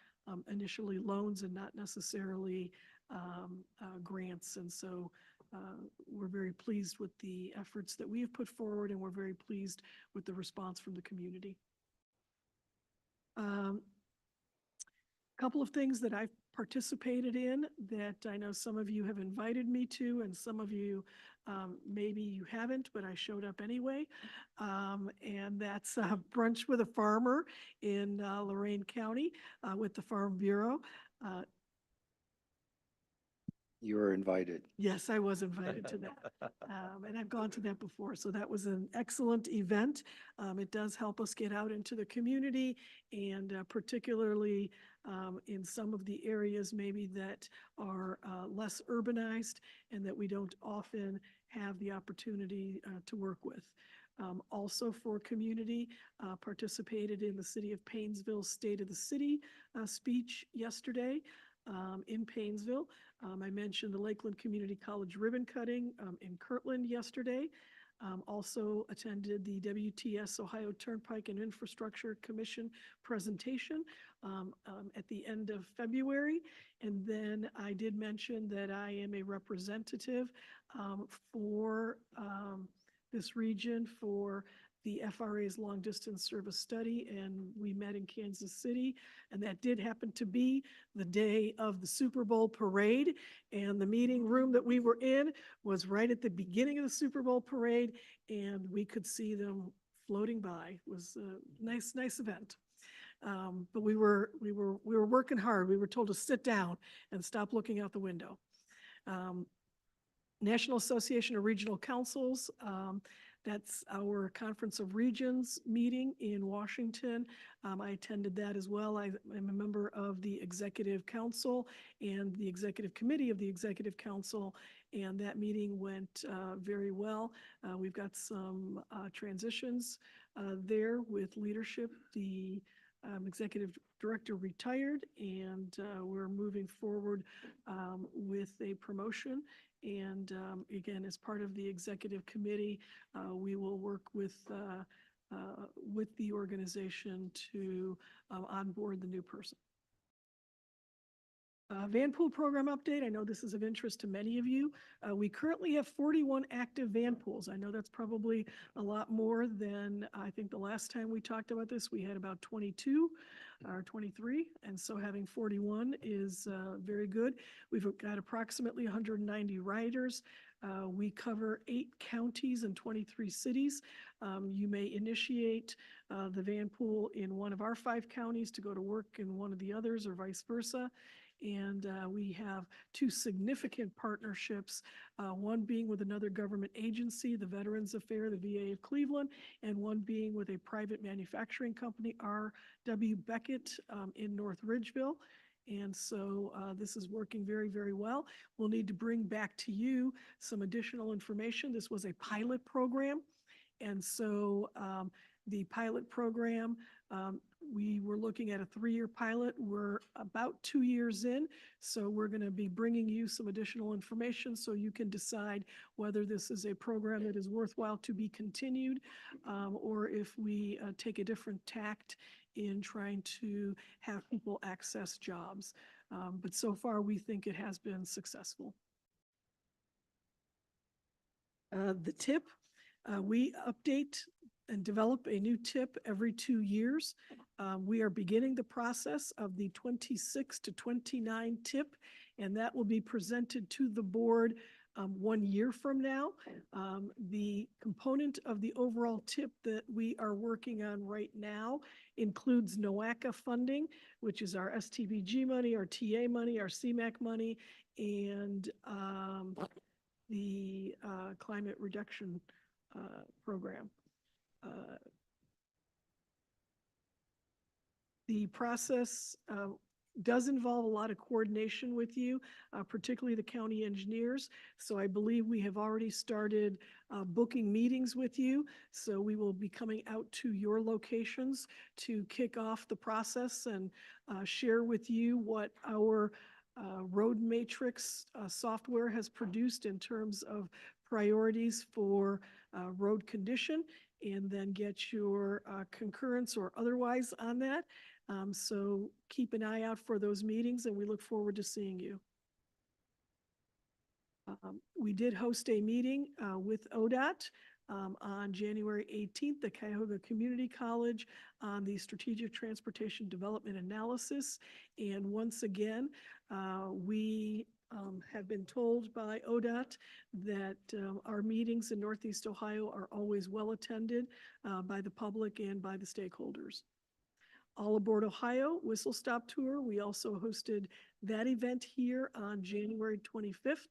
I: initially loans and not necessarily grants. And so we're very pleased with the efforts that we have put forward, and we're very pleased with the response from the community. Couple of things that I've participated in that I know some of you have invited me to, and some of you maybe you haven't, but I showed up anyway. And that's Brunch with a Farmer in Lorain County with the Farm Bureau.
G: You are invited.
I: Yes, I was invited to that. And I've gone to that before. So that was an excellent event. It does help us get out into the community, and particularly in some of the areas maybe that are less urbanized and that we don't often have the opportunity to work with. Also for community, participated in the City of Paynesville State of the City speech yesterday. In Paynesville. I mentioned the Lakeland Community College ribbon cutting in Kirtland yesterday. Also attended the WTS Ohio Turnpike and Infrastructure Commission presentation at the end of February. And then I did mention that I am a representative for this region for the FRA's long distance service study, and we met in Kansas City, and that did happen to be the day of the Super Bowl parade, and the meeting room that we were in was right at the beginning of the Super Bowl parade, and we could see them floating by. It was a nice event. But we were working hard. We were told to sit down and stop looking out the window. National Association of Regional Councils, that's our Conference of Regions meeting in Washington. I attended that as well. I am a member of the Executive Council and the Executive Committee of the Executive Council, and that meeting went very well. We've got some transitions there with leadership. The Executive Director retired, and we're moving forward with a promotion. And again, as part of the executive committee, we will work with the organization to onboard the new person. Vanpool program update. I know this is of interest to many of you. We currently have 41 active Vanpools. I know that's probably a lot more than I think the last time we talked about this. We had about 22 or 23, and so having 41 is very good. We've got approximately 190 riders. We cover 8 counties and 23 cities. You may initiate the Vanpool in one of our 5 counties to go to work in one of the others, or vice versa. And we have 2 significant partnerships, one being with another government agency, the Veterans Affairs, the VA of Cleveland, and one being with a private manufacturing company, R.W. Beckett in North Ridgeville. And so this is working very, very well. We'll need to bring back to you some additional information. This was a pilot program. And so the pilot program, we were looking at a 3-year pilot. We're about 2 years in, so we're going to be bringing you some additional information so you can decide whether this is a program that is worthwhile to be continued, or if we take a different tact in trying to have people access jobs. But so far, we think it has been successful. The tip, we update and develop a new tip every 2 years. We are beginning the process of the 26 to 29 tip, and that will be presented to the board 1 year from now. The component of the overall tip that we are working on right now includes NOACA funding, which is our STBG money, our TA money, our CMAQ money, and the climate reduction program. The process does involve a lot of coordination with you, particularly the county engineers. So I believe we have already started booking meetings with you. So we will be coming out to your locations to kick off the process and share with you what our Road Matrix software has produced in terms of priorities for road condition and then get your concurrence or otherwise on that. So keep an eye out for those meetings and we look forward to seeing you. We did host a meeting with ODOT on January 18th at Cuyahoga Community College on the Strategic Transportation Development Analysis. And once again, we have been told by ODOT that our meetings in Northeast Ohio are always well attended by the public and by the stakeholders. All Aboard Ohio Whistle Stop Tour, we also hosted that event here on January 25th.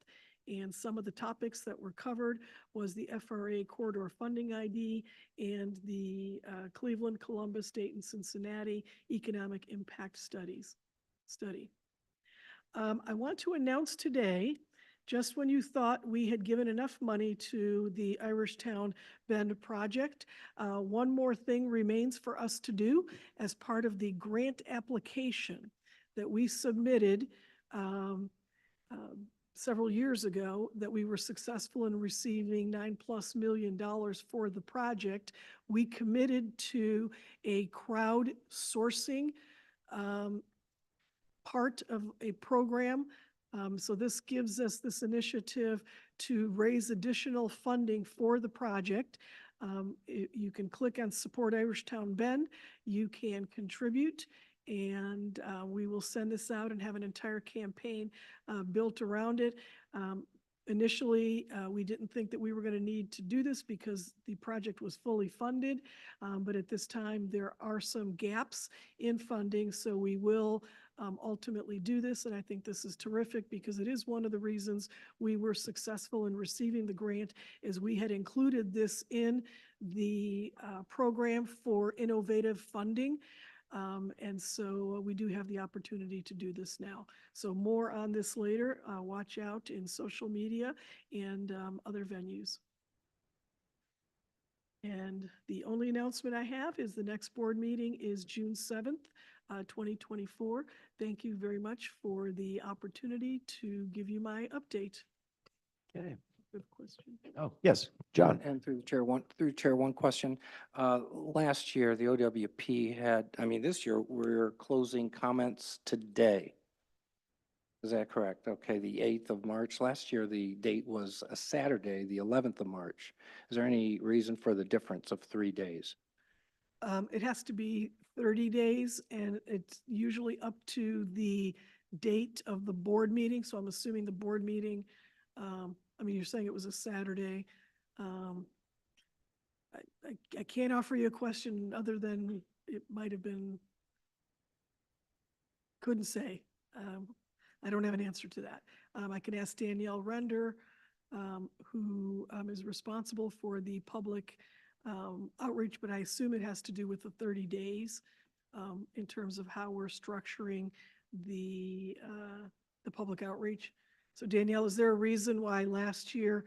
I: And some of the topics that were covered was the FRA Corridor Funding ID and the Cleveland, Columbus, Dayton, Cincinnati Economic Impact Study. I want to announce today, just when you thought we had given enough money to the Irishtown Bend project, one more thing remains for us to do as part of the grant application that we submitted several years ago, that we were successful in receiving $9+ million for the project. We committed to a crowdsourcing part of a program. So this gives us this initiative to raise additional funding for the project. You can click on Support Irishtown Bend. You can contribute. And we will send this out and have an entire campaign built around it. Initially, we didn't think that we were going to need to do this because the project was fully funded. But at this time, there are some gaps in funding. So we will ultimately do this. And I think this is terrific because it is one of the reasons we were successful in receiving the grant, is we had included this in the program for innovative funding. And so we do have the opportunity to do this now. So more on this later. Watch out in social media and other venues. And the only announcement I have is the next board meeting is June 7th, 2024. Thank you very much for the opportunity to give you my update.
A: Okay.
I: Good question.
A: Oh, yes, John.
L: And through the chair, one question. Last year, the OWP had, this year, we're closing comments today. Is that correct? Okay, the 8th of March. Last year, the date was a Saturday, the 11th of March. Is there any reason for the difference of 3 days?
I: It has to be 30 days and it's usually up to the date of the board meeting. So I'm assuming the board meeting, you're saying it was a Saturday. I can't offer you a question other than it might have been, couldn't say. I don't have an answer to that. I can ask Danielle Render, who is responsible for the public outreach, but I assume it has to do with the 30 days in terms of how we're structuring the public outreach. So Danielle, is there a reason why last year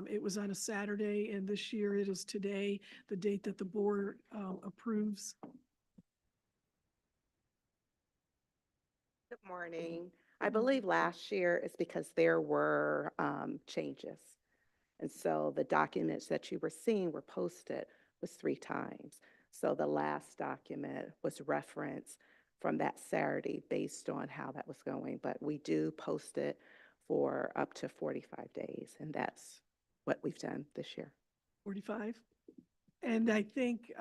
I: it was on a Saturday and this year it is today, the date that the board approves?
M: Good morning. I believe last year is because there were changes. And so the documents that you were seeing were posted was 3 times. So the last document was referenced from that Saturday based on how that was going. But we do post it for up to 45 days. And that's what we've done this year.
I: 45? And I think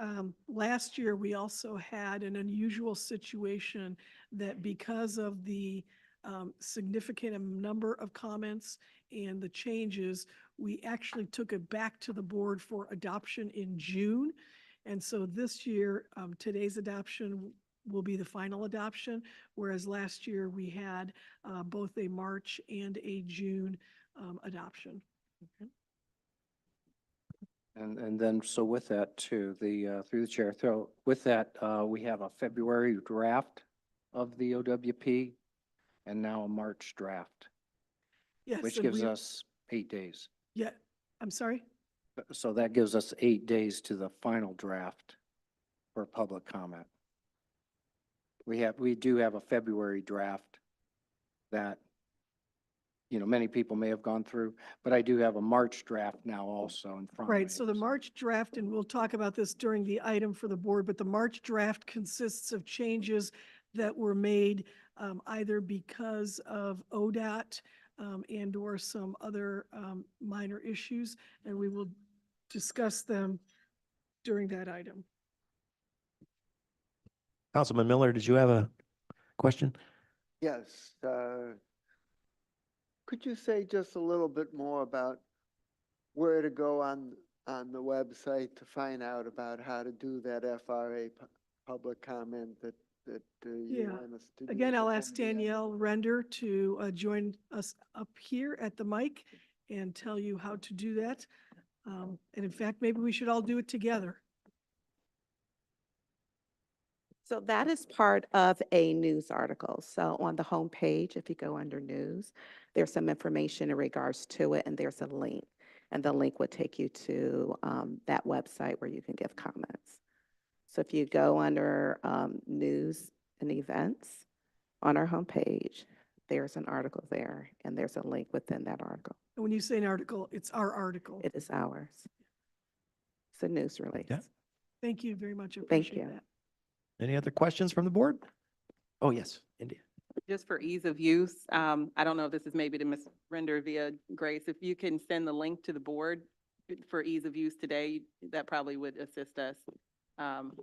I: last year we also had an unusual situation that because of the significant number of comments and the changes, we actually took it back to the board for adoption in June. And so this year, today's adoption will be the final adoption, whereas last year we had both a March and a June adoption. Okay.
L: And then, so with that too, through the chair, with that, we have a February draft of the OWP and now a March draft,
I: Yes.
L: which
I: and
L: gives
I: we-
L: us 8 days.
I: Yeah, I'm sorry?
L: So that gives us 8 days to the final draft for public comment. We do have a February draft that many people may have gone through, but I do have a March draft now also in front of me.
I: Right, so the March draft, and we'll talk about this during the item for the board, but the March draft consists of changes that were made either because of ODOT and or some other minor issues, and we will discuss them during that item.
A: Councilman Miller, did you have a question?
N: Yes, could you say just a little bit more about where to go on the website to find out about how to do that FRA public comment that you
I: Yeah.
N: want us to do?
I: Again, I'll
N: before
I: ask
N: the end?
I: Danielle Render to join us up here at the mic and tell you how to do that. And in fact, maybe we should all do it together.
M: So that is part of a news article. So on the homepage, if you go under news, there's some information in regards to it, and there's a link. And the link would take you to that website where you can give comments. So if you go under news and events on our homepage, there's an article there, and there's a link within that article.
I: And when you say an article, it's our article.
M: It is ours. It's a news release.
A: Yeah.
I: Thank you very much. I
M: Thank
I: appreciate
M: you.
I: that.
A: Any other questions from the board? Oh, yes, India.
O: Just for ease of use, I don't know if this is maybe to Ms. Render via Grace, if you can send the link to the board for ease of use today, that probably would assist us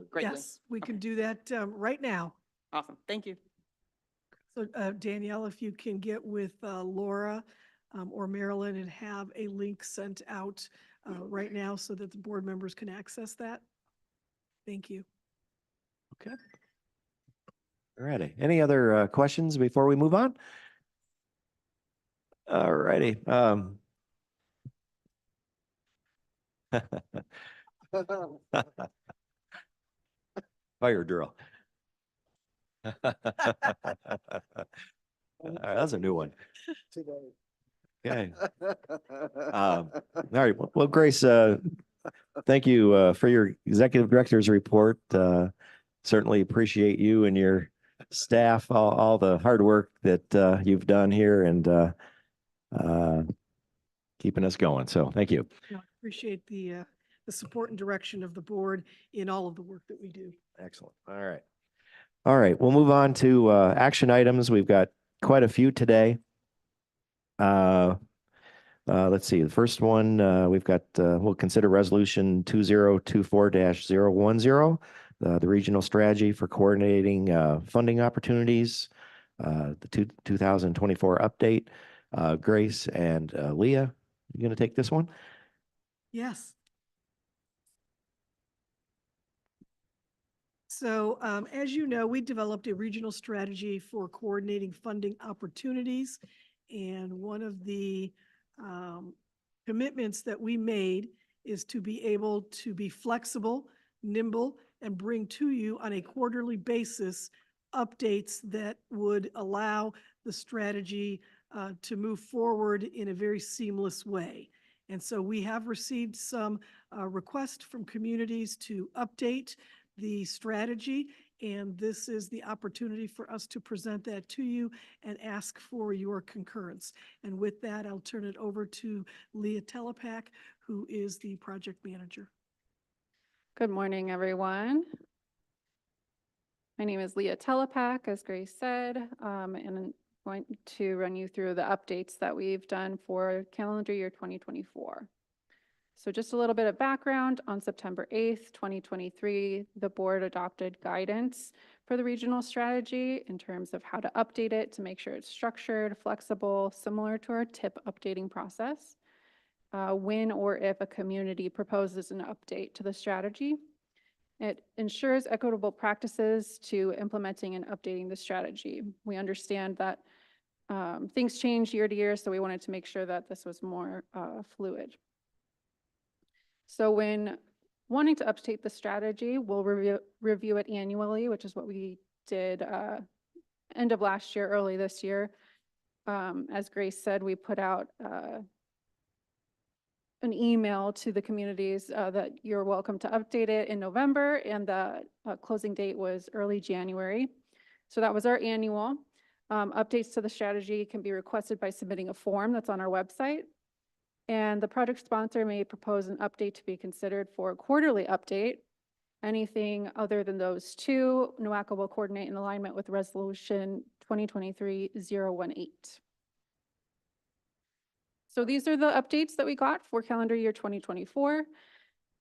O: greatly.
I: Yes, we can do that right now.
O: Awesome, thank you.
I: So Danielle, if you can get with Laura or Marilyn and have a link sent out right now so that the board members can access that. Thank you.
A: Okay. All righty. Any other questions before we move on? All righty. Fire drill. That's a new one. Okay. All right. Well, Grace, thank you for your executive director's report. Certainly appreciate you and your staff, all the hard work that you've done here and keeping us going. So thank you.
I: I appreciate the support and direction of the board in all of the work that we do.
A: Excellent. All right. All right. We'll move on to action items. We've got quite a few today. Let's see. The first one we've got, we'll consider resolution 2024-010, the regional strategy for coordinating funding opportunities, the 2024 update. Grace and Leah, you going to take this one?
I: Yes. So as you know, we developed a regional strategy for coordinating funding opportunities. And one of the commitments that we made is to be able to be flexible, nimble, and bring to you on a quarterly basis updates that would allow the strategy to move forward in a very seamless way. And so we have received some requests from communities to update the strategy, and this is the opportunity for us to present that to you and ask for your concurrence. And with that, I'll turn it over to Leah Telepak, who is the project manager.
C: Good morning, everyone. My name is Leah Telepak, as Grace said, and I'm going to run you through the updates that we've done for calendar year 2024. So just a little bit of background. On September 8th, 2023, the board adopted guidance for the regional strategy in terms of how to update it to make sure it's structured, flexible, similar to our TIP updating process. When or if a community proposes an update to the strategy, it ensures equitable practices to implementing and updating the strategy. We understand that things change year to year, so we wanted to make sure that this was more fluid. So when wanting to update the strategy, we'll review it annually, which is what we did end of last year, early this year. As Grace said, we put out an email to the communities that you're welcome to update it in November, and the closing date was early January. So that was our annual.
P: Updates to the strategy can be requested by submitting a form that's on our website. And the project sponsor may propose an update to be considered for a quarterly update. Anything other than those two, NOACA will coordinate in alignment with Resolution 2023-018. So these are the updates that we got for calendar year 2024.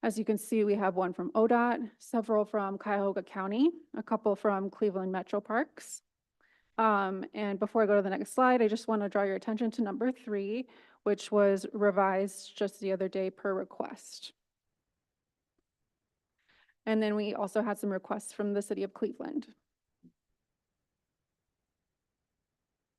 P: As you can see, we have one from ODOT, several from Cuyahoga County, a couple from Cleveland Metro Parks. And before I go to the next slide, I just want to draw your attention to number 3, which was revised just the other day per request. And then we also had some requests from the city of Cleveland.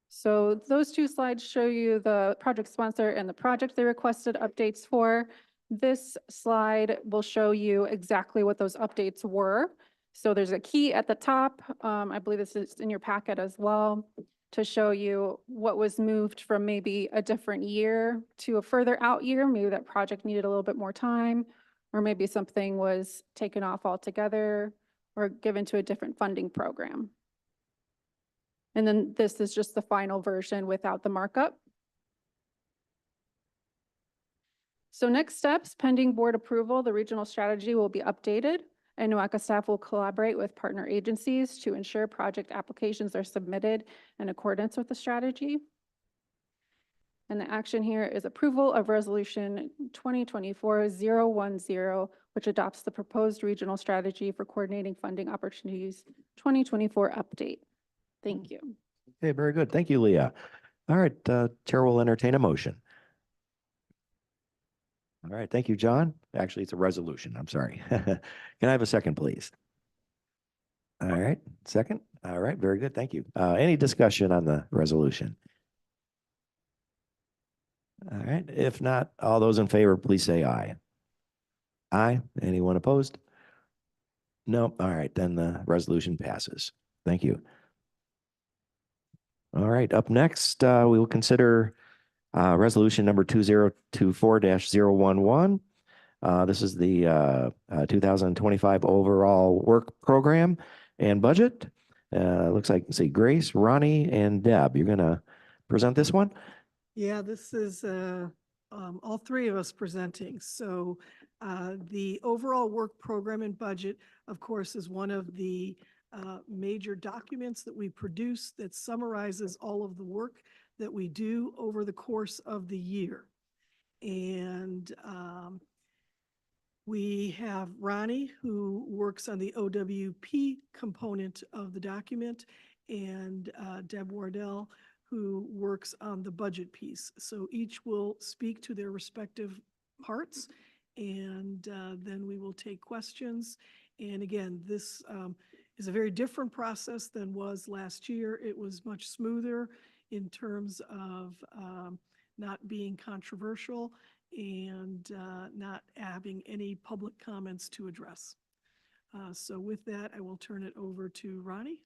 P: So those 2 slides show you the project sponsor and the project they requested updates for. This slide will show you exactly what those updates were. So there's a key at the top. I believe this is in your packet as well, to show you what was moved from maybe a different year to a further out year. Maybe that project needed a little bit more time, or maybe something was taken off altogether or given to a different funding program. And then this is just the final version without the markup. So next steps, pending board approval, the regional strategy will be updated, and NOACA staff will collaborate with partner agencies to ensure project applications are submitted in accordance with the strategy. And the action here is approval of Resolution 2024-010, which adopts the proposed regional strategy for coordinating funding opportunities 2024 update. Thank you.
A: Okay, very good. Thank you, Leah. All right, Chair will entertain a motion. All right, thank you, John. Actually, it's a resolution. I'm sorry. Can I have a second, please? All right, second. All right, very good. Thank you. Any discussion on the resolution? All right, if not, all those in favor, please say aye. Aye. Anyone opposed? No. All right, then the resolution passes. Thank you. All right, up next, we will consider resolution number 2024-011. This is the 2025 overall work program and budget. Looks like, see, Grace, Ronnie, and Deb. You're going to present this one?
I: Yeah, this is all 3 of us presenting. So the overall work program and budget, of course, is one of the major documents that we produce that summarizes all of the work that we do over the course of the year. And we have Ronnie, who works on the OWP component of the document, and Deb Wardell, who works on the budget piece. So each will speak to their respective parts, and then we will take questions. And again, this is a very different process than was last year. It was much smoother in terms of not being controversial and not having any public comments to address. So with that, I will turn it over to Ronnie.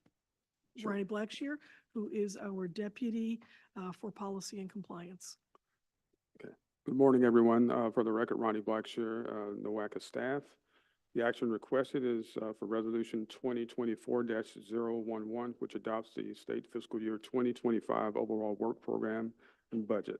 I: Sure. Ronnie Blackshear, who is our Deputy for Policy and Compliance.
Q: Okay. Good morning, everyone. For the record, Ronnie Blackshear, NOACA staff. The action requested is for Resolution 2024-011, which adopts the state fiscal year 2025 overall work program and budget.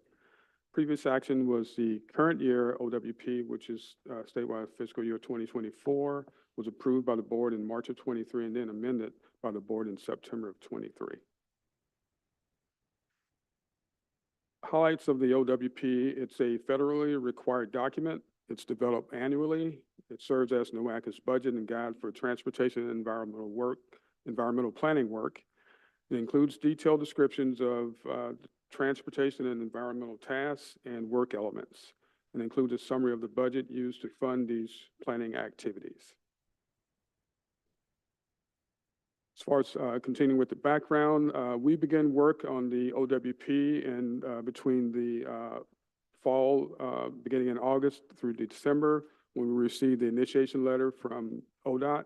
Q: Previous action was the current year OWP, which is statewide fiscal year 2024, was approved by the board in March of 23 and then amended by the board in September of 23. Highlights of the OWP: it's a federally required document. It's developed annually. It serves as NOACA's budget and guide for transportation and environmental planning work. It includes detailed descriptions of transportation and environmental tasks and work elements, and includes a summary of the budget used to fund these planning activities. As far as continuing with the background, we began work on the OWP and between the fall, beginning in August through December, when we received the initiation letter from ODOT.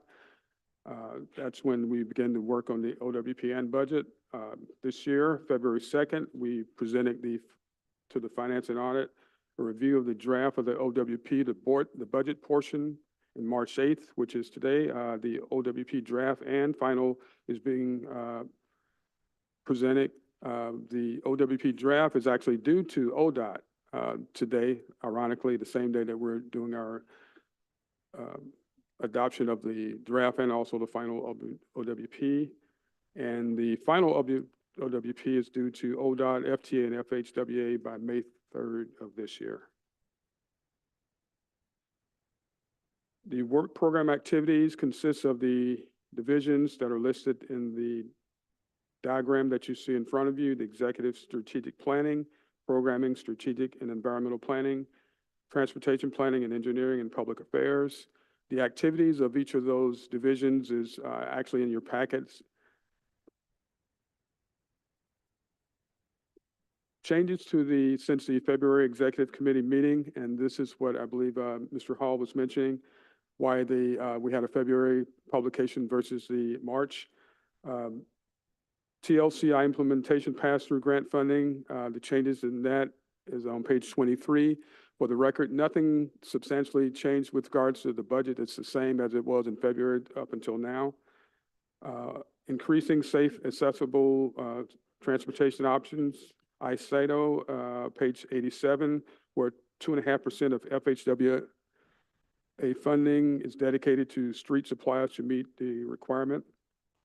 Q: That's when we began to work on the OWP and budget. This year, February 2nd, we presented to the Finance and Audit a review of the draft of the OWP, the budget portion, in March 8th, which is today. The OWP draft and final is being presented. The OWP draft is actually due to ODOT today, ironically, the same day that we're doing our adoption of the draft and also the final OWP. And the final OWP is due to ODOT, FTA, and FHWA by May 3rd of this year. The work program activities consist of the divisions that are listed in the diagram that you see in front of you: the executive strategic planning, programming, strategic and environmental planning, transportation planning and engineering and public affairs. The activities of each of those divisions is actually in your packets. Changes to since the February Executive Committee meeting, and this is what I believe Mr. Hall was mentioning, why we had a February publication versus the March. TLCI implementation pass-through grant funding, the changes in that is on page 23. For the record, nothing substantially changed with regards to the budget. It's the same as it was in February up until now. Increasing safe, accessible transportation options. ICITO, page 87, where 2.5% of FHWA funding is dedicated to street supplies to meet the requirement,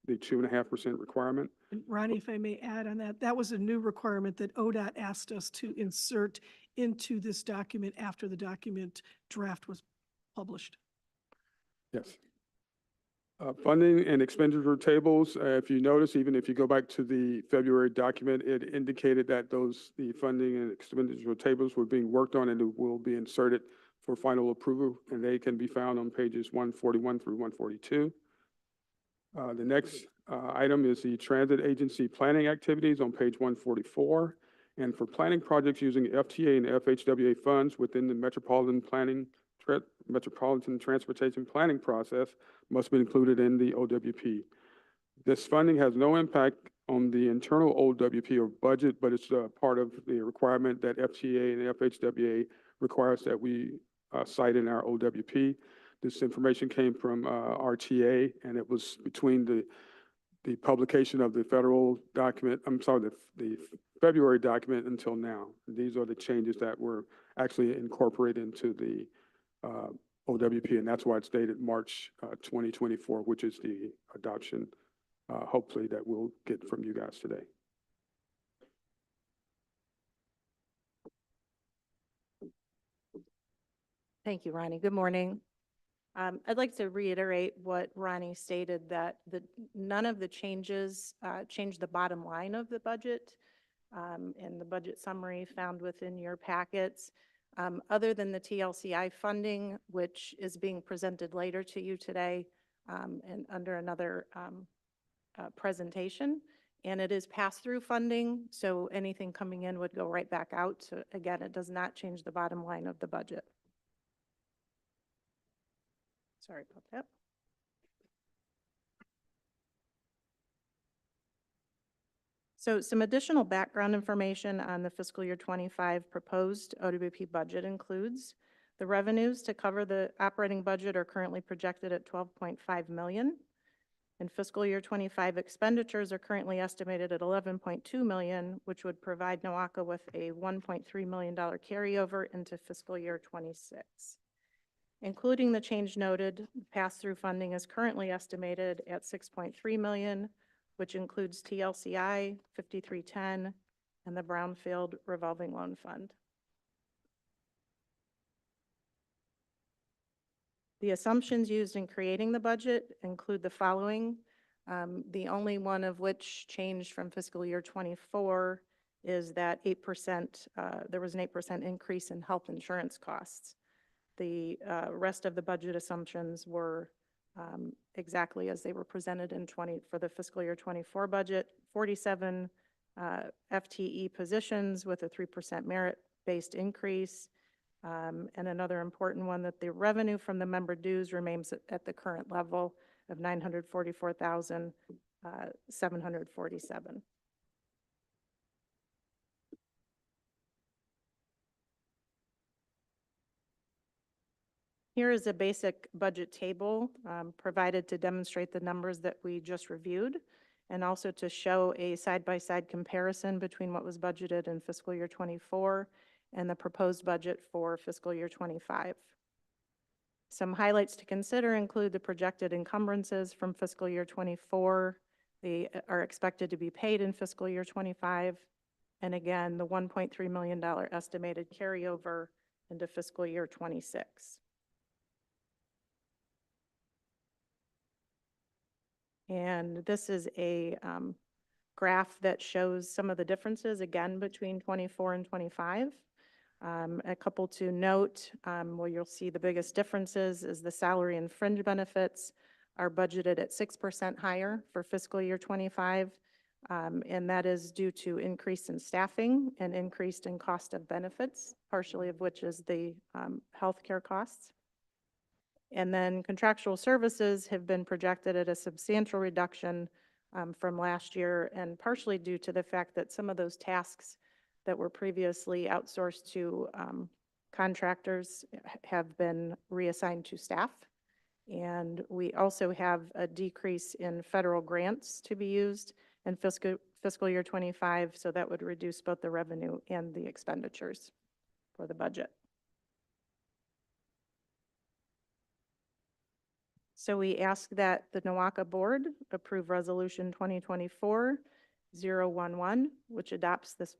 Q: the 2.5% requirement.
I: And Ronnie, if I may add on that, that was a new requirement that ODOT asked us to insert into this document after the document draft was published.
Q: Yes. Funding and expenditure tables, if you notice, even if you go back to the February document, it indicated that the funding and expenditure tables were being worked on and will be inserted for final approval, and they can be found on pages 141 through 142. The next item is the transit agency planning activities on page 144. And for planning projects using FTA and FHWA funds within the metropolitan transportation planning process must be included in the OWP. This funding has no impact on the internal OWP or budget, but it's part of the requirement that FTA and FHWA requires that we cite in our OWP. This information came from RTA, and it was between the publication of the federal document, the February document until now. These are the changes that were actually incorporated into the OWP, and that's why it's dated March 2024, which is the adoption, hopefully, that we'll get from you guys today.
C: Thank you, Ronnie. Good morning. I'd like to reiterate what Ronnie stated, that none of the changes change the bottom line of the budget and the budget summary found within your packets. Other than the TLCI funding, which is being presented later to you today and under another presentation. And it is pass-through funding, so anything coming in would go right back out. So again, it does not change the bottom line of the budget. Sorry about that. So some additional background information on the fiscal year 25 proposed OWP budget includes the revenues to cover the operating budget are currently projected at 12.5 million. In fiscal year 25, expenditures are currently estimated at 11.2 million, which would provide NOACA with a $1.3 million carryover into fiscal year 26. Including the change noted, pass-through funding is currently estimated at 6.3 million, which includes TLCI, 5310, and the Brownfield Revolving Loan Fund. The assumptions used in creating the budget include the following, the only one of which changed from fiscal year 24 is that 8%, there was an 8% increase in health insurance costs. The rest of the budget assumptions were exactly as they were presented in for the fiscal year 24 budget, 47 FTE positions with a 3% merit-based increase. And another important one, that the revenue from the member dues remains at the current level of $944,747. Here is a basic budget table provided to demonstrate the numbers that we just reviewed.
R: and also to show a side-by-side comparison between what was budgeted in fiscal year '24 and the proposed budget for fiscal year '25. Some highlights to consider include the projected encumbrances from fiscal year '24. They are expected to be paid in fiscal year '25. And again, the $1.3 million estimated carryover into fiscal year '26. And this is a graph that shows some of the differences, again, between '24 and '25. A couple to note, where you'll see the biggest differences is the salary and fringe benefits are budgeted at 6% higher for fiscal year '25. And that is due to increase in staffing and increase in cost of benefits, partially of which is the healthcare costs. And then contractual services have been projected at a substantial reduction from last year, and partially due to the fact that some of those tasks that were previously outsourced to contractors have been reassigned to staff. And we also have a decrease in federal grants to be used in fiscal year '25, so that would reduce both the revenue and the expenditures for the budget. So we ask that the NOACA Board approve Resolution 2024-011, which adopts this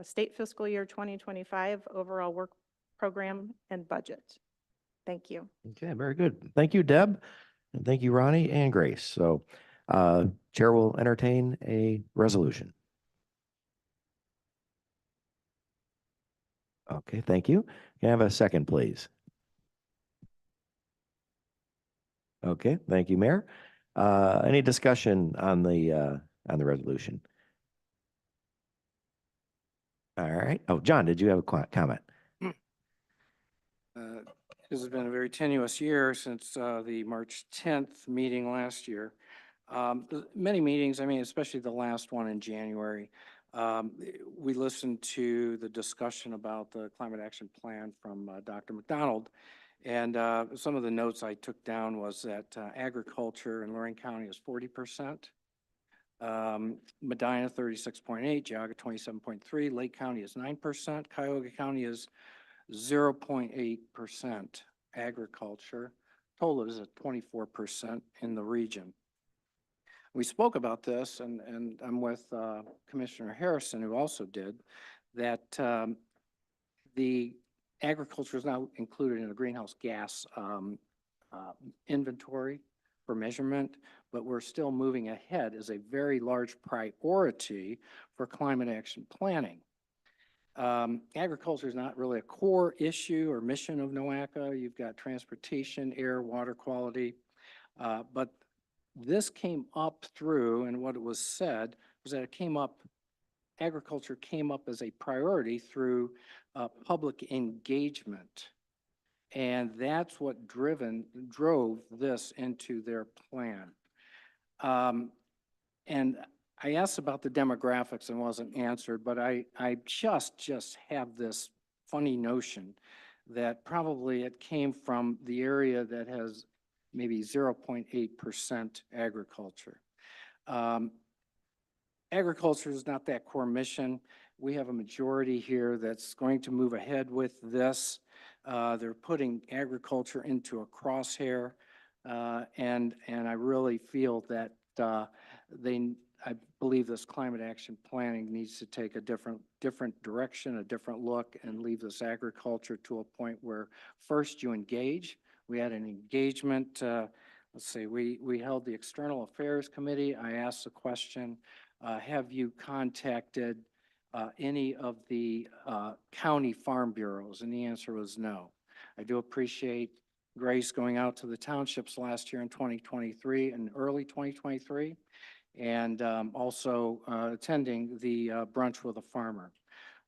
R: state fiscal year 2025 overall work program and budget. Thank you.
A: Okay, very good. Thank you, Deb. And thank you, Ronnie and Grace. So Chair will entertain a resolution. Okay, thank you. Can I have a second, please? Okay, thank you, Mayor. Any discussion on the resolution? All right. Oh, John, did you have a comment?
L: This has been a very tenuous year since the March 10th meeting last year. Many meetings, I mean, especially the last one in January, we listened to the discussion about the climate action plan from Dr. McDonald. And some of the notes I took down was that agriculture in Lorraine County is 40%, Medina 36.8, Geauga 27.3, Lake County is 9%, Cuyahoga County is 0.8% agriculture. Total is at 24% in the region. We spoke about this, and I'm with Commissioner Harrison, who also did, that the agriculture is now included in a greenhouse gas inventory for measurement, but we're still moving ahead as a very large priority for climate action planning. Agriculture is not really a core issue or mission of NOACA. You've got transportation, air, water quality, but this came up through, and what it was said was that it came up, agriculture came up as a priority through public engagement. And that's what drove this into their plan. And I asked about the demographics and wasn't answered, but I just have this funny notion that probably it came from the area that has maybe 0.8% agriculture. Agriculture is not that core mission. We have a majority here that's going to move ahead with this. They're putting agriculture into a crosshair, and I really feel that I believe this climate action planning needs to take a different direction, a different look, and leave this agriculture to a point where first you engage. We had an engagement, let's see, we held the External Affairs Committee. I asked the question, have you contacted any of the county farm bureaus? And the answer was no. I do appreciate Grace going out to the townships last year in 2023 and early 2023, and also attending the brunch with a farmer.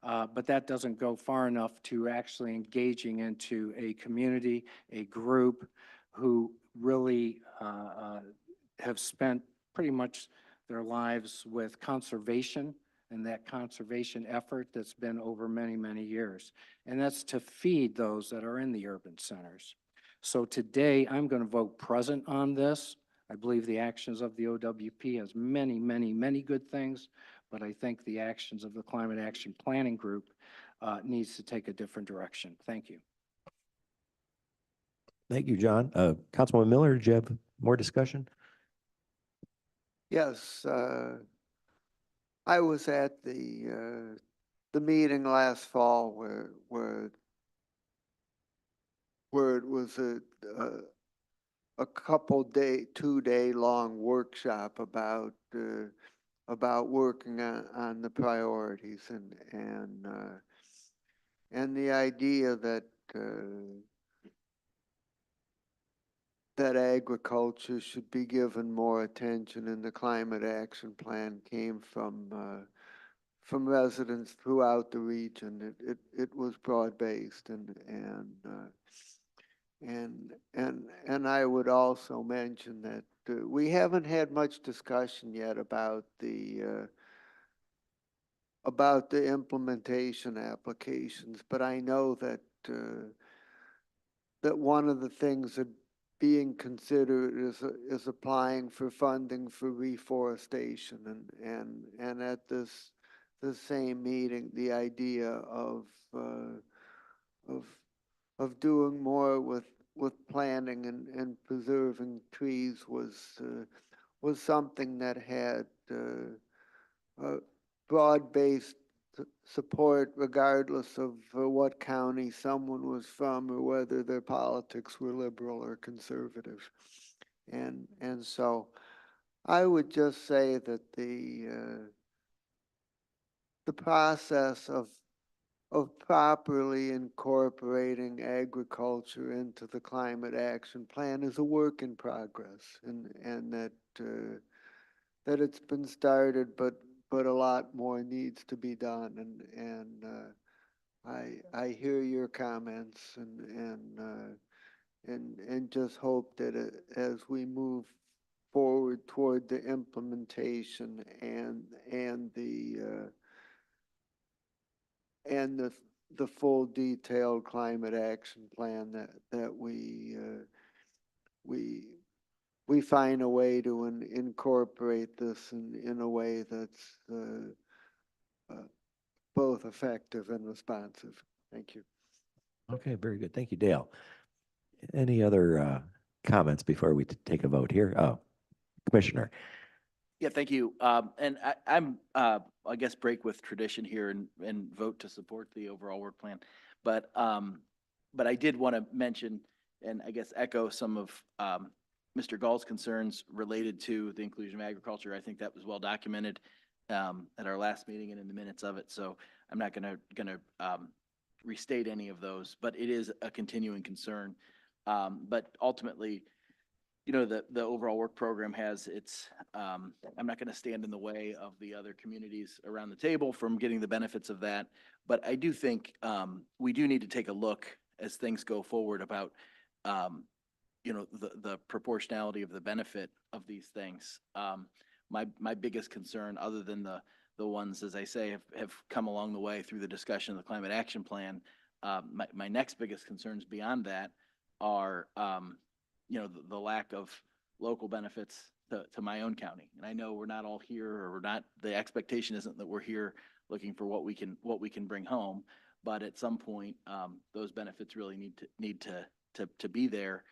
L: But that doesn't go far enough to actually engaging into a community, a group who really have spent pretty much their lives with conservation and that conservation effort that's been over many, many years. And that's to feed those that are in the urban centers. So today I'm going to vote present on this. I believe the actions of the OWP has many, many, many good things, but I think the actions of the Climate Action Planning Group needs to take a different direction. Thank you.
A: Thank you, John. Councilwoman Miller, did you have more discussion?
N: Yes, I was at the meeting last fall where it was a couple day, 2-day long workshop about working on the priorities and the idea that that agriculture should be given more attention in the climate action plan came from residents throughout the region. It was broad-based and I would also mention that we haven't had much discussion yet about the implementation applications, but I know that that one of the things that being considered is applying for funding for reforestation and at the same meeting the idea of doing more with planting and preserving trees was something that had broad-based support regardless of what county someone was from or whether their politics were liberal or conservative. And so I would just say that the process of properly incorporating agriculture into the climate action plan is a work in progress and that it's been started, but a lot more needs to be done. And I hear your comments and just hope that as we move forward toward the implementation and the full detailed climate action plan that we find a way to incorporate this in a way that's both effective and responsive. Thank you.
A: Okay, very good. Thank you, Dale. Any other comments before we take a vote here? Oh, Commissioner.
J: Yeah, thank you. And I'm, I guess, break with tradition here and vote to support the overall work plan. But I did want to mention and I guess echo some of Mr. Gall's concerns related to the inclusion of agriculture. I think that was well documented at our last meeting and in the minutes of it. So I'm not gonna restate any of those, but it is a continuing concern. But ultimately, you know, the overall work program has its, I'm not going to stand in the way of the other communities around the table from getting the benefits of that. But I do think we do need to take a look as things go forward about, you know, the proportionality of the benefit of these things. My biggest concern, other than the ones, as I say, have come along the way through the discussion of the Climate Action Plan, my next biggest concerns beyond that are, you know, the lack of local benefits to my own county. And I know we're not all here, or we're not, the expectation isn't that we're here looking for what we can bring home, but at some point, those benefits really need to be there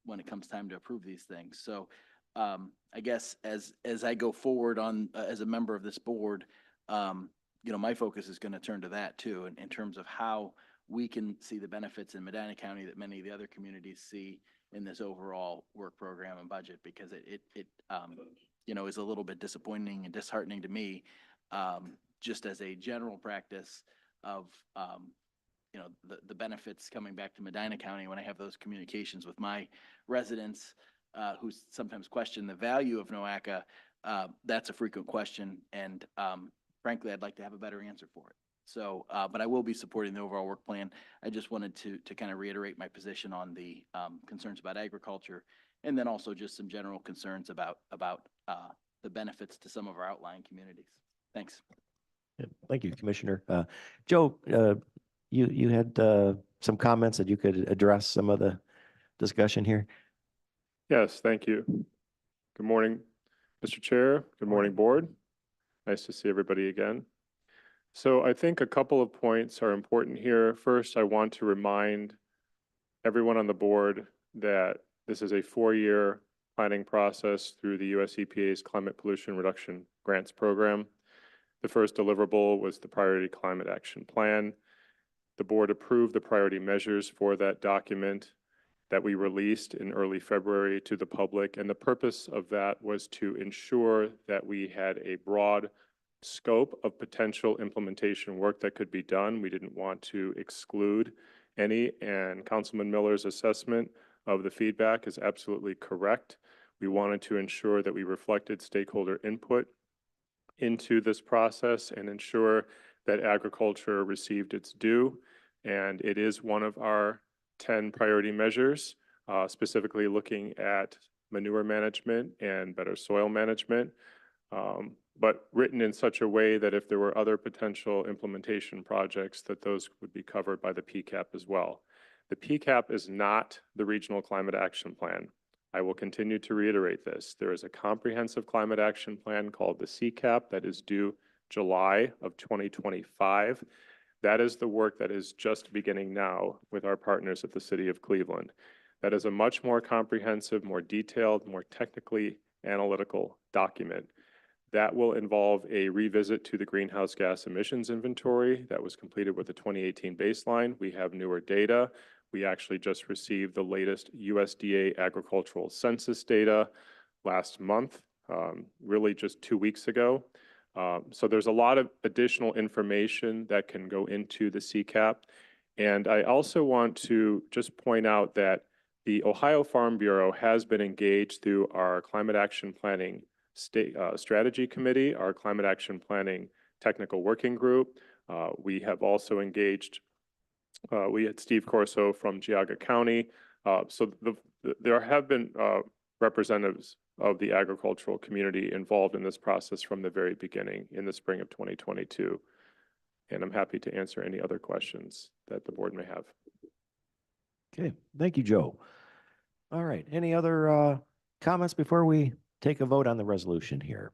J: when it comes time to approve these things. So I guess as I go forward on as a member of this board, you know, my focus is going to turn to that too, in terms of how we can see the benefits in Medina County that many of the other communities see in this overall work program and budget, because it you know, is a little bit disappointing and disheartening to me, just as a general practice of you know, the benefits coming back to Medina County when I have those communications with my residents who sometimes question the value of NOACA. That's a frequent question, and frankly, I'd like to have a better answer for it. So, but I will be supporting the overall work plan. I just wanted to kind of reiterate my position on the concerns about agriculture, and then also just some general concerns about the benefits to some of our outlying communities. Thanks.
A: Yeah, thank you, Commissioner. Joe, you had some comments that you could address some of the discussion here.
Q: Yes, thank you. Good morning, Mr. Chair. Good morning, Board. Nice to see everybody again. So I think a couple of points are important here. First, I want to remind everyone on the board that this is a 4-year planning process through the US EPA's Climate Pollution Reduction Grants Program. The first deliverable was the Priority Climate Action Plan. The board approved the priority measures for that document that we released in early February to the public. And the purpose of that was to ensure that we had a broad scope of potential implementation work that could be done. We didn't want to exclude any, and Councilman Miller's assessment of the feedback is absolutely correct. We wanted to ensure that we reflected stakeholder input into this process and ensure that agriculture received its due. And it is one of our 10 priority measures, specifically looking at manure management and better soil management, but written in such a way that if there were other potential implementation projects, that those would be covered by the PCAP as well. The PCAP is not the Regional Climate Action Plan. I will continue to reiterate this. There is a comprehensive climate action plan called the CCAP that is due July of 2025. That is the work that is just beginning now with our partners at the City of Cleveland. That is a much more comprehensive, more detailed, more technically analytical document. That will involve a revisit to the greenhouse gas emissions inventory that was completed with the 2018 baseline. We have newer data. We actually just received the latest USDA agricultural census data last month, really just 2 weeks ago. So there's a lot of additional information that can go into the CCAP. And I also want to just point out that the Ohio Farm Bureau has been engaged through our Climate Action Planning State Strategy Committee, our Climate Action Planning Technical Working Group. We have also engaged, we had Steve Corso from Geauga County. So there have been representatives of the agricultural community involved in this process from the very beginning in the spring of 2022. And I'm happy to answer any other questions that the board may have.
A: Okay, thank you, Joe. All right, any other comments before we take a vote on the resolution here?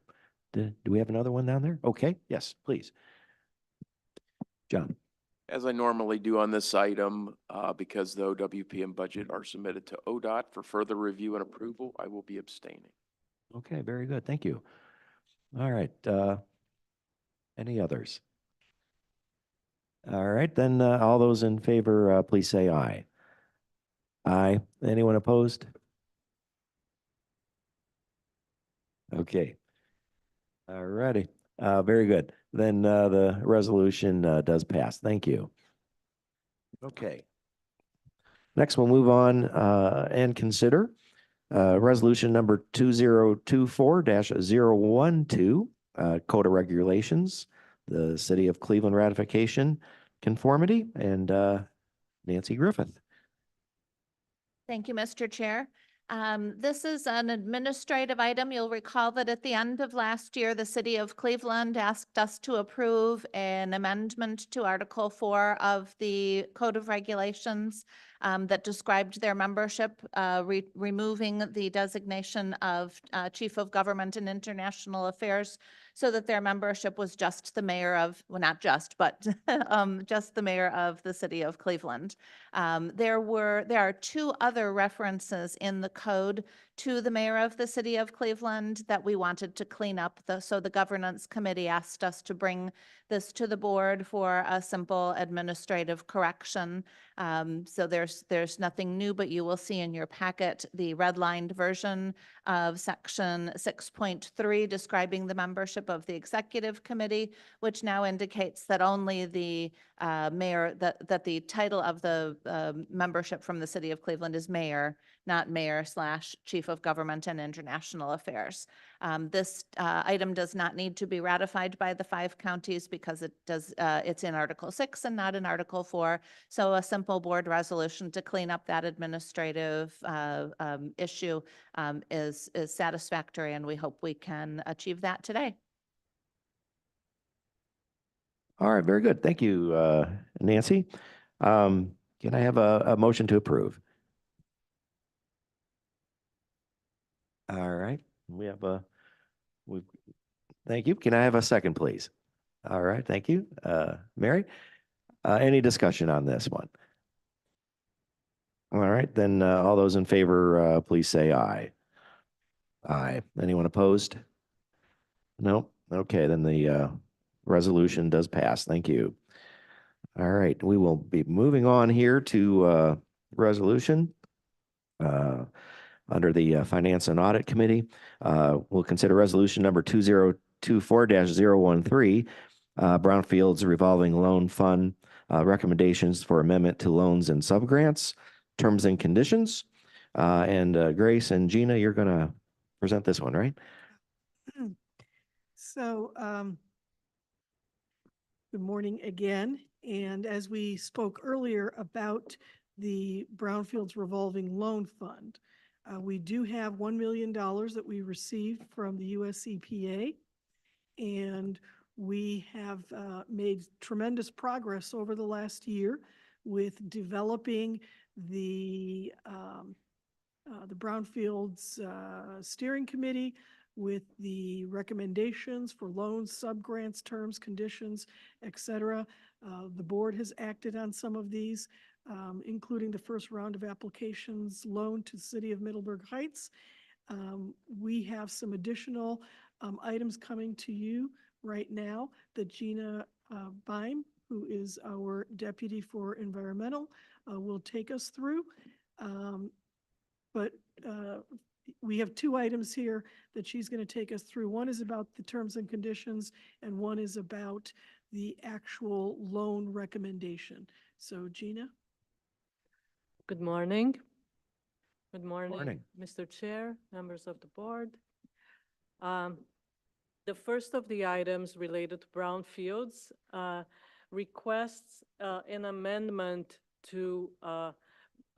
A: Do we have another one down there? Okay, yes, please. John.
S: As I normally do on this item, because the OWP and budget are submitted to ODOT for further review and approval, I will be abstaining.
A: Okay, very good, thank you. All right, any others? All right, then all those in favor, please say aye. Aye. Anyone opposed? Okay. All righty. Very good. Then the resolution does pass. Thank you. Okay. Next, we'll move on and consider resolution number 2024-012, Code of Regulations, the City of Cleveland ratification conformity, and Nancy Griffith.
T: Thank you, Mr. Chair. This is an administrative item. You'll recall that at the end of last year, the City of Cleveland asked us to approve an amendment to Article 4 of the Code of Regulations that described their membership, removing the designation of Chief of Government and International Affairs so that their membership was just the mayor of, well, not just, but just the mayor of the City of Cleveland. There are two other references in the code to the mayor of the City of Cleveland that we wanted to clean up. So the governance committee asked us to bring this to the board for a simple administrative correction. So there's nothing new, but you will see in your packet the redlined version of section 6.3 describing the membership of the executive committee, which now indicates that only the mayor, that the title of the membership from the City of Cleveland is mayor, not mayor/chief of government and international affairs. This item does not need to be ratified by the 5 counties because it's in Article 6 and not in Article 4. So a simple board resolution to clean up that administrative issue is satisfactory, and we hope we can achieve that today.
A: All right, very good. Thank you, Nancy. Can I have a motion to approve? We have we, thank you. Can I have a second, please? All right, thank you. Mary, any discussion on this one? All right, then, all those in favor, please say aye. Aye. Anyone opposed? No? Okay, then the resolution does pass. Thank you. All right, we will be moving on here to resolution. Under the Finance and Audit Committee, we'll consider resolution number 2024-013, Brownfields Revolving Loan Fund, recommendations for amendment to loans and subgrants, terms and conditions. And Grace and Gina, you're going to present this one, right?
I: So, good morning again. And as we spoke earlier about the Brownfields Revolving Loan Fund, we do have $1 million that we received from the US EPA. And we have made tremendous progress over the last year with developing the Brownfields Steering Committee, with the recommendations for loans, subgrants, terms, conditions, et cetera. The board has acted on some of these, including the first round of applications loan to the city of Middleburg Heights. We have some additional items coming to you right now that Gina Beim, who is our Deputy for Environmental, will take us through. But we have two items here that she's going to take us through. One is about the terms and conditions, and one is about the actual loan recommendation. So Gina?
U: Good morning. Good morning,
A: Morning.
U: Mr. Chair, members of the board. The first of the items related to brownfields requests an amendment to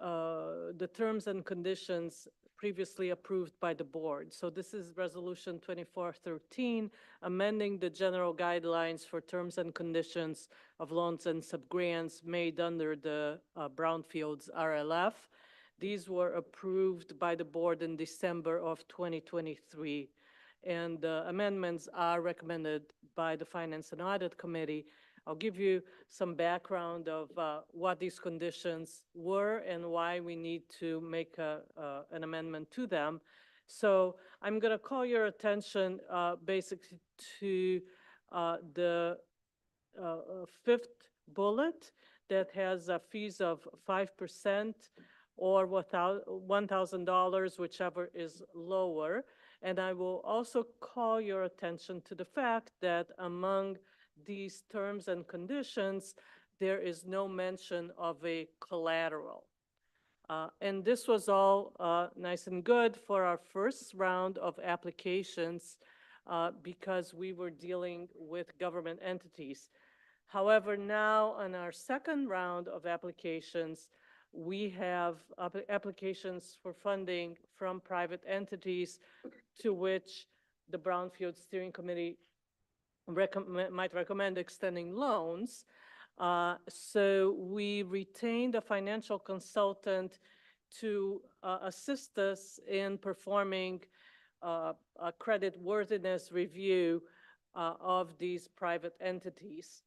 U: the terms and conditions previously approved by the board. So this is Resolution 2413, amending the general guidelines for terms and conditions of loans and subgrants made under the Brownfields RLF. These were approved by the board in December of 2023, and amendments are recommended by the Finance and Audit Committee. I'll give you some background of what these conditions were and why we need to make an amendment to them. So I'm going to call your attention basically to the fifth bullet that has fees of 5% or $1,000, whichever is lower. And I will also call your attention to the fact that among these terms and conditions, there is no mention of a collateral. And this was all nice and good for our first round of applications because we were dealing with government entities. However, now on our second round of applications, we have applications for funding from private entities to which the Brownfield Steering Committee might recommend extending loans. So we retained a financial consultant to assist us in performing a credit worthiness review of these private entities.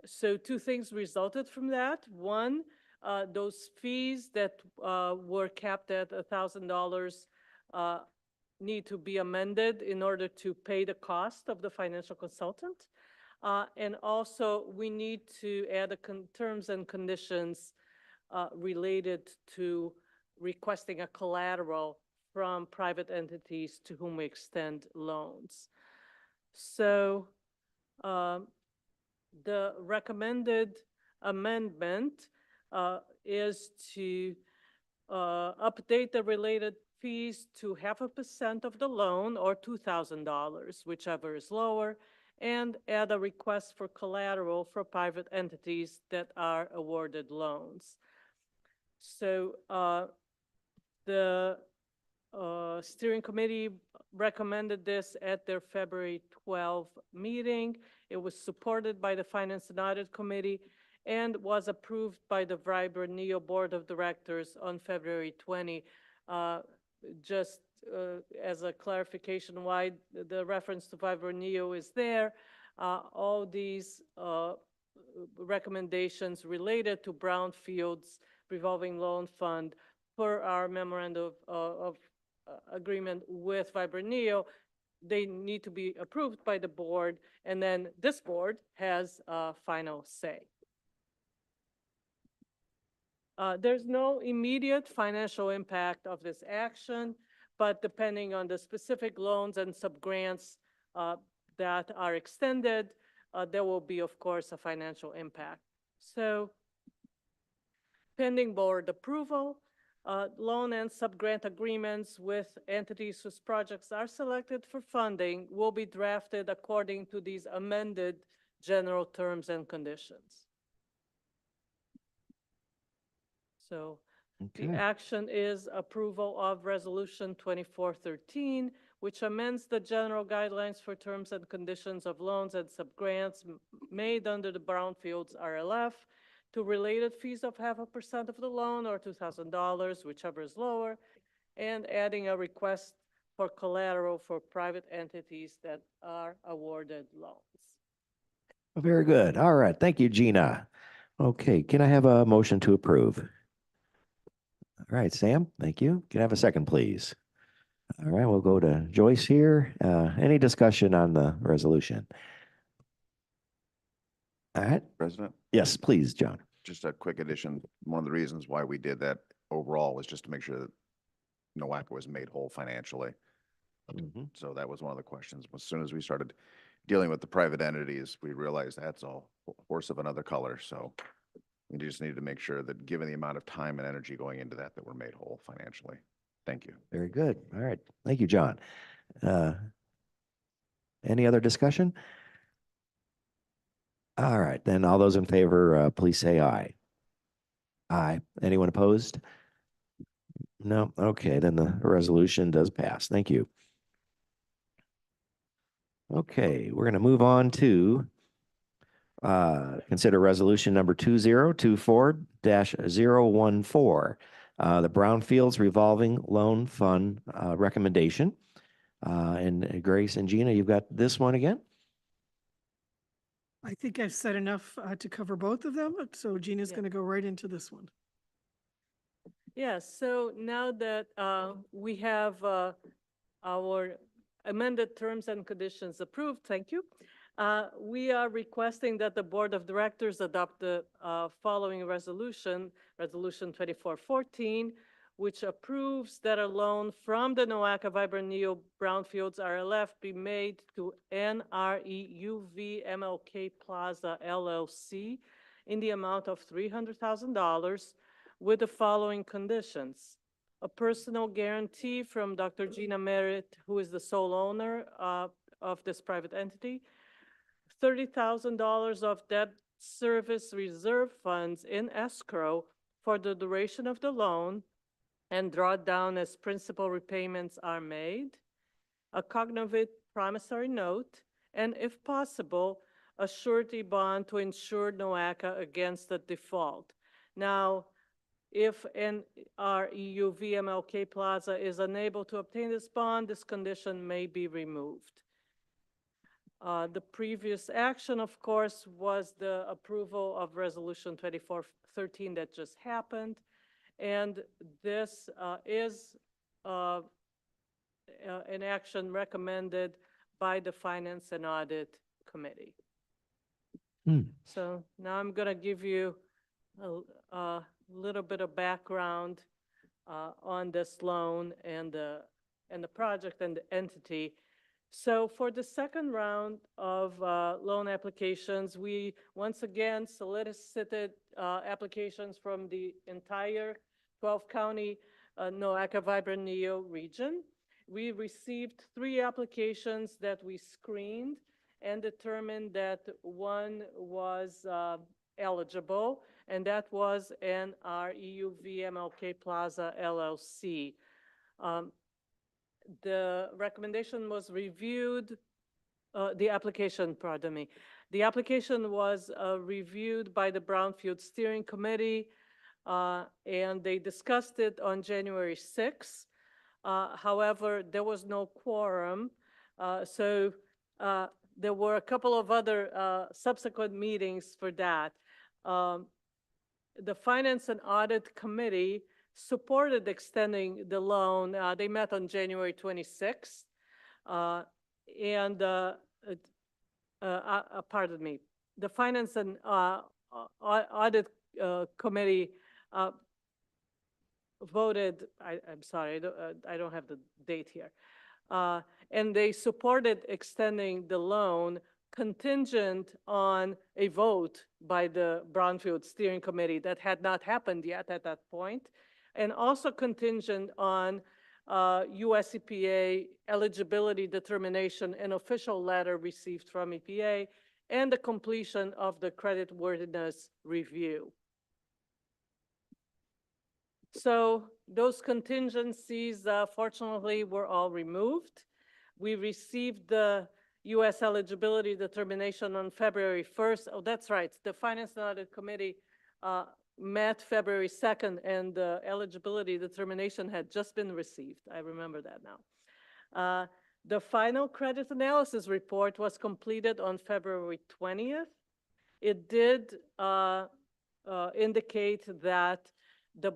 U: So two things resulted from that. One, those fees that were capped at $1,000 need to be amended in order to pay the cost of the financial consultant. And also, we need to add terms and conditions related to requesting a collateral from private entities to whom we extend loans. So the recommended amendment is to update the related fees to 0.5% of the loan or $2,000, whichever is lower, and add a request for collateral for private entities that are awarded loans. So the steering committee recommended this at their February 12 meeting. It was supported by the Finance and Audit Committee and was approved by the Vibrant Neo Board of Directors on February 20. Just as a clarification why the reference to Vibroneo is there, all these recommendations related to brownfields revolving loan fund per our memorandum of agreement with Vibroneo, they need to be approved by the board, and then this board has final say. There's no immediate financial impact of this action, but depending on the specific loans and subgrants that are extended, there will be, of course, a financial impact. So pending board approval, loan and subgrant agreements with entities whose projects are selected for funding will be drafted according to these amended general terms and conditions. So the action is approval of Resolution 2413, which amends the general guidelines for terms and conditions of loans and subgrants made under the Brownfields RLF to related fees of 0.5% of the loan or $2,000, whichever is lower, and adding a request for collateral for private entities that are awarded loans.
A: Very good. All right. Thank you, Gina. Okay. Can I have a motion to approve? All right, Sam, thank you. Can I have a second, please? All right, we'll go to Joyce here. Any discussion on the resolution? All right.
B: President?
A: Yes, please, John.
B: Just a quick addition. One of the reasons why we did that overall was just to make sure that NOACA was made whole financially. So that was one of the questions. As soon as we started dealing with the private entities, we realized that's a horse of another color. So we just needed to make sure that given the amount of time and energy going into that, that we're made whole financially. Thank you.
A: Very good. All right. Thank you, John. Any other discussion? All right, then all those in favor, please say aye. Aye. Anyone opposed? No? Okay, then the resolution does pass. Thank you. Okay, we're going to move on to consider resolution number 2024-014, the Brownfields Revolving Loan Fund recommendation. And Grace and Gina, you've got this one again?
I: I think I've said enough to cover both of them, so Gina's going to go right into this one.
U: Yes, so now that we have our amended terms and conditions approved, thank you. We are requesting that the Board of Directors adopt the following resolution, Resolution 2414, which approves that a loan from the NOACA Vibroneo Brownfields RLF be made to NREUV MLK Plaza LLC in the amount of $300,000 with the following conditions. A personal guarantee from Dr. Gina Merritt, who is the sole owner of this private entity, $30,000 of debt service reserve funds in escrow for the duration of the loan and draw down as principal repayments are made, a Cognizant promissory note, and if possible, a surety bond to insure NOACA against the default. Now, if NREUV MLK Plaza is unable to obtain this bond, this condition may be removed. The previous action, of course, was the approval of Resolution 2413 that just happened. And this is an action recommended by the Finance and Audit Committee. So now I'm going to give you a little bit of background on this loan and the project and the entity. So for the second round of loan applications, we once again solicited applications from the entire 12-county NOACA Vibroneo region. We received 3 applications that we screened and determined that one was eligible, and that was NREUV MLK Plaza LLC. The recommendation was reviewed, the application was reviewed by the Brownfield Steering Committee, and they discussed it on January 6th. However, there was no quorum. So there were a couple of other subsequent meetings for that. The Finance and Audit Committee supported extending the loan. They met on January 26th. Pardon me, the Finance and Audit Committee voted, I'm sorry, I don't have the date here. And they supported extending the loan contingent on a vote by the Brownfield Steering Committee that had not happened yet at that point, and also contingent on US EPA eligibility determination and official letter received from EPA and the completion of the creditworthiness review. So those contingencies, fortunately, were all removed. We received the US eligibility determination on February 1st. Oh, that's right. The Finance and Audit Committee met February 2nd, and the eligibility determination had just been received. I remember that now. The final credit analysis report was completed on February 20th. It did indicate that the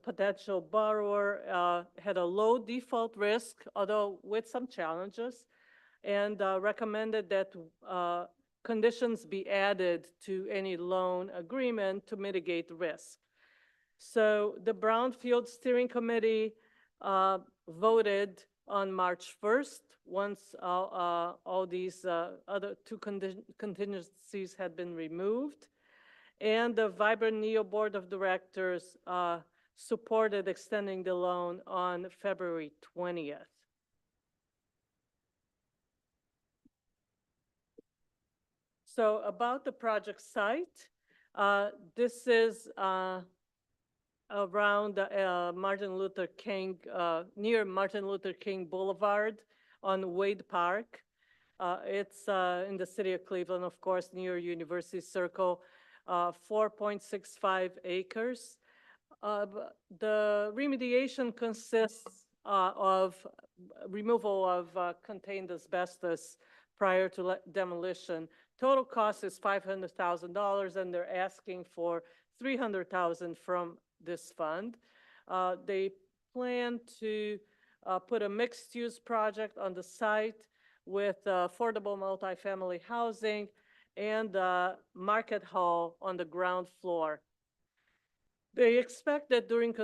U: potential borrower had a low default risk, although with some challenges, and recommended that conditions be added to any loan agreement to mitigate risk. So the Brownfield Steering Committee voted on March 1st, once all these other two contingencies had been removed. And the Vibrant Neo Board of Directors supported extending the loan on February 20th. So about the project site, this is around Martin Luther King, near Martin Luther King Boulevard on Wade Park. It's in the city of Cleveland, of course, near University Circle, 4.65 acres. The remediation consists of removal of contained asbestos prior to demolition. Total cost is $500,000, and they're asking for $300,000 from this fund. They plan to put a mixed-use project on the site with affordable multifamily housing and market hall on the ground floor. They expect that during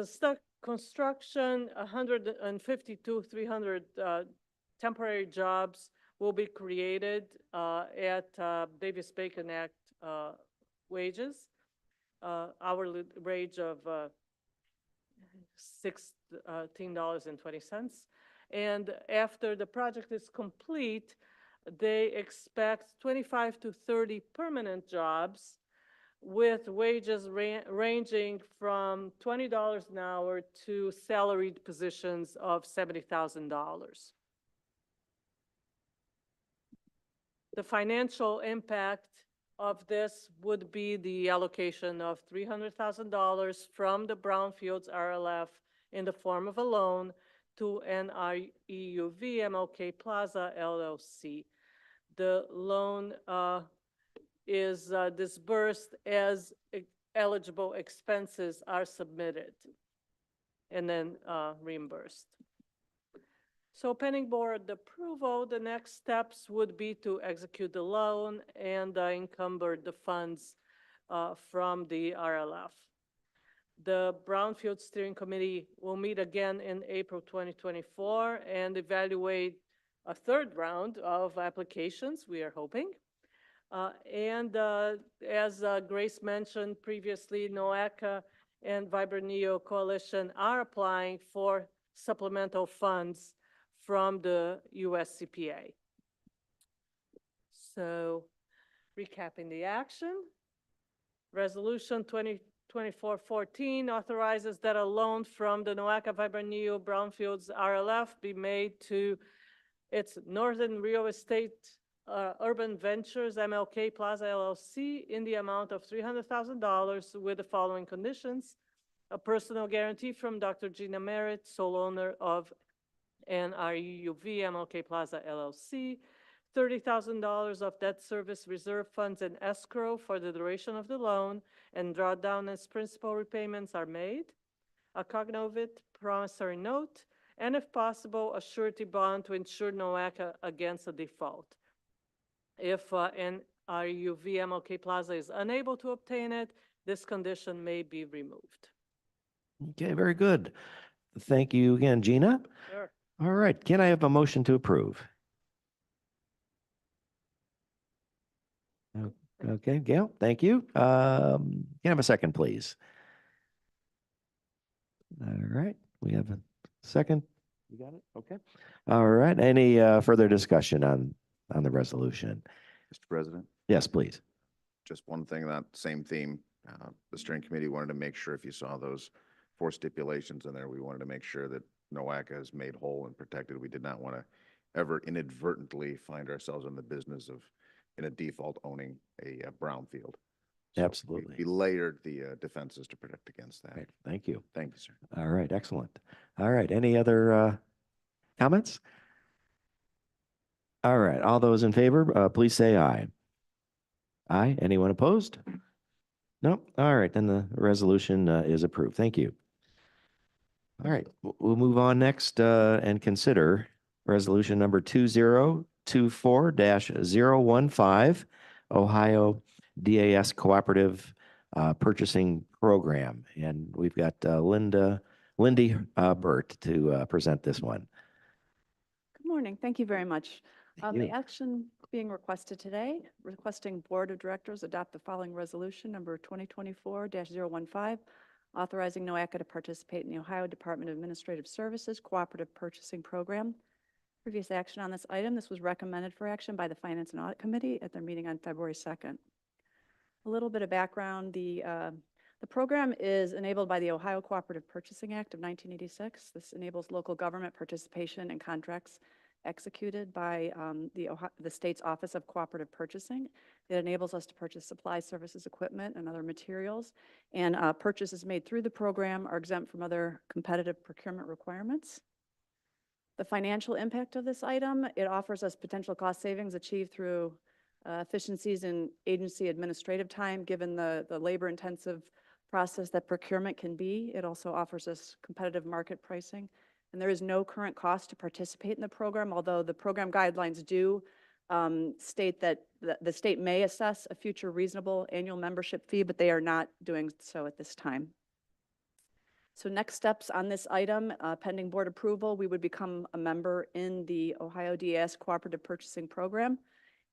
U: construction, 150 to 300 temporary jobs will be created at Davis-Bacon Act wages, hourly wage of $16.20. And after the project is complete, they expect 25 to 30 permanent jobs with wages ranging from $20 an hour to salaried positions of $70,000. The financial impact of this would be the allocation of $300,000 from the Brownfields RLF in the form of a loan to NREUV MLK Plaza LLC. The loan is disbursed as eligible expenses are submitted and then reimbursed. So pending board approval, the next steps would be to execute the loan and encumber the funds from the RLF. The Brownfield Steering Committee will meet again in April 2024 and evaluate a third round of applications, we are hoping. As Grace mentioned previously, NOACA and Vibrant Neo Coalition are applying for supplemental funds from the US EPA. So recapping the action, Resolution 2024-14 authorizes that a loan from the NOACA Vibrant Neo Brownfields RLF be made to its Northern Real Estate Urban Ventures MLK Plaza LLC in the amount of $300,000 with the following conditions: a personal guarantee from Dr. Gina Merritt, sole owner of NRUV MLK Plaza LLC. $30,000 of debt service reserve funds in escrow for the duration of the loan and drawdown as principal repayments are made. A Cognovit promissory note, and if possible, a surety bond to insure NOACA against a default. If NRUV MLK Plaza is unable to obtain it, this condition may be removed.
A: Okay, very good. Thank you again, Gina.
U: Sure.
A: All right, can I have a motion to approve? Okay, Gail, thank you. Can I have a second, please? All right, we have a second. You got it? Okay. All right, any further discussion on the resolution?
B: Mr. President,
A: Yes, please.
B: just one thing, that same theme. The steering committee wanted to make sure, if you saw those 4 stipulations in there, we wanted to make sure that NOACA is made whole and protected. We did not want to ever inadvertently find ourselves in the business of, in a default, owning a brownfield. So
A: Absolutely.
B: We layered the defenses to protect against that.
A: Right, thank you.
B: Thank you, sir.
A: All right, excellent. All right, any other comments? All right, all those in favor, please say aye. Aye. Anyone opposed? No? All right, then the resolution is approved. Thank you. All right, we'll move on next and consider resolution number 2024-015, Ohio DAS Cooperative Purchasing Program. And we've got Lindy Burt to present this one.
D: Good morning. Thank you very much.
A: Thank
D: The
A: you.
D: action being requested today, requesting Board of Directors adopt the following resolution, number 2024-015, authorizing NOACA to participate in the Ohio Department of Administrative Services Cooperative Purchasing Program. Previous action on this item, this was recommended for action by the Finance and Audit Committee at their meeting on February 2nd. A little bit of background, the program is enabled by the Ohio Cooperative Purchasing Act of 1986. This enables local government participation in contracts executed by the state's Office of Cooperative Purchasing. It enables us to purchase supplies, services, equipment, and other materials. And purchases made through the program are exempt from other competitive procurement requirements. The financial impact of this item, it offers us potential cost savings achieved through efficiencies in agency administrative time, given the labor-intensive process that procurement can be. It also offers us competitive market pricing. And there is no current cost to participate in the program, although the program guidelines do state that the state may assess a future reasonable annual membership fee, but they are not doing so at this time. So next steps on this item, pending board approval, we would become a member in the Ohio DAS Cooperative Purchasing Program.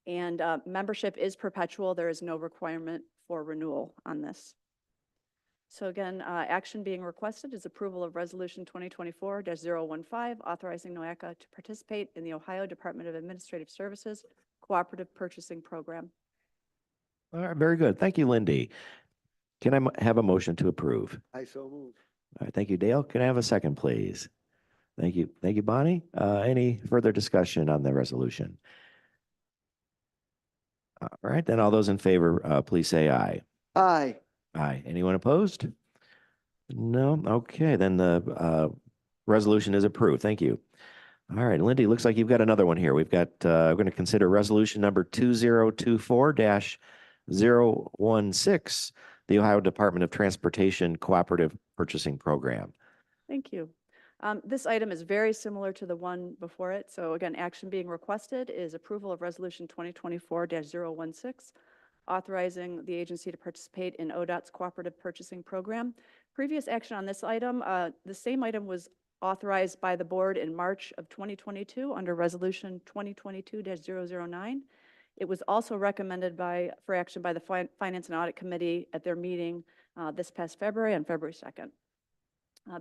D: And membership is perpetual. There is no requirement for renewal on this. So again, action being requested is approval of Resolution 2024-015, authorizing NOACA to participate in the Ohio Department of Administrative Services Cooperative Purchasing Program.
A: All right, very good. Thank you, Lindy. Can I have a motion to approve?
N: I so move.
A: All right, thank you, Dale. Can I have a second, please? Thank you. Thank you, Bonnie. Any further discussion on the resolution? All right, then all those in favor, please say aye.
N: Aye.
A: Aye. Anyone opposed? No? Okay, then the resolution is approved. Thank you. All right, Lindy, looks like you've got another one here. We've got, we're going to consider resolution number 2024-016, the Ohio Department of Transportation Cooperative Purchasing Program.
D: Thank you. This item is very similar to the one before it. So again, action being requested is approval of Resolution 2024-016, authorizing the agency to participate in ODOT's Cooperative Purchasing Program. Previous action on this item, the same item was authorized by the board in March of 2022 under Resolution 2022-009. It was also recommended for action by the Finance and Audit Committee at their meeting this past February, on February 2nd.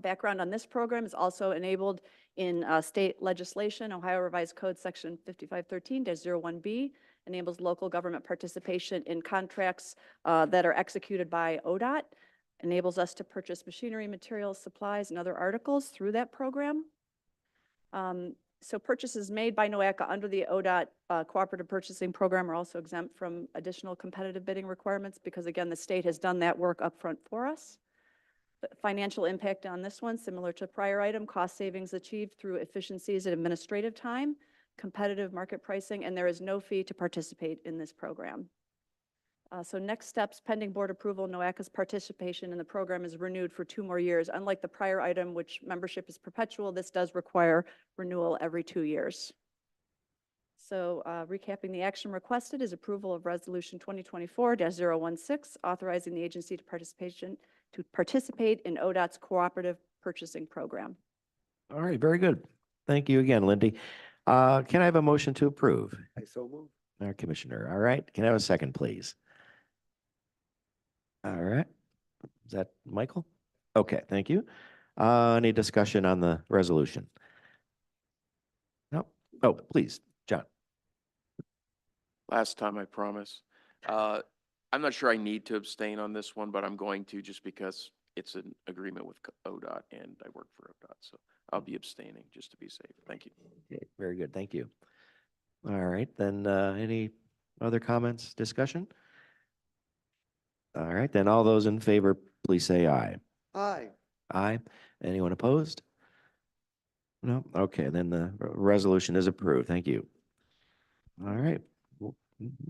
D: Background on this program is also enabled in state legislation. Ohio Revised Code Section 5513-01B enables local government participation in contracts that are executed by ODOT, enables us to purchase machinery, materials, supplies, and other articles through that program. So purchases made by NOACA under the ODOT Cooperative Purchasing Program are also exempt from additional competitive bidding requirements because, again, the state has done that work upfront for us. Financial impact on this one, similar to prior item, cost savings achieved through efficiencies in administrative time, competitive market pricing, and there is no fee to participate in this program. So next steps, pending board approval, NOACA's participation in the program is renewed for 2 more years. Unlike the prior item, which membership is perpetual, this does require renewal every 2 years. So recapping, the action requested is approval of Resolution 2024-016, authorizing the agency to participate in ODOT's cooperative purchasing program.
A: All right, very good. Thank you again, Lindy. Can I have a motion to approve?
N: I so move.
A: Our Commissioner, all right. Can I have a second, please? All right. Is that Michael? Okay, thank you. Any discussion on the resolution? No? Oh, please, John.
S: Last time, I promise. I'm not sure I need to abstain on this one, but I'm going to just because it's an agreement with ODOT and I work for ODOT. So I'll be abstaining just to be safe. Thank you.
A: Okay, very good. Thank you. All right, then any other comments, discussion? All right, then all those in favor, please say aye.
N: Aye.
A: Aye. Anyone opposed? No? Okay, then the resolution is approved. Thank you. All right. We'll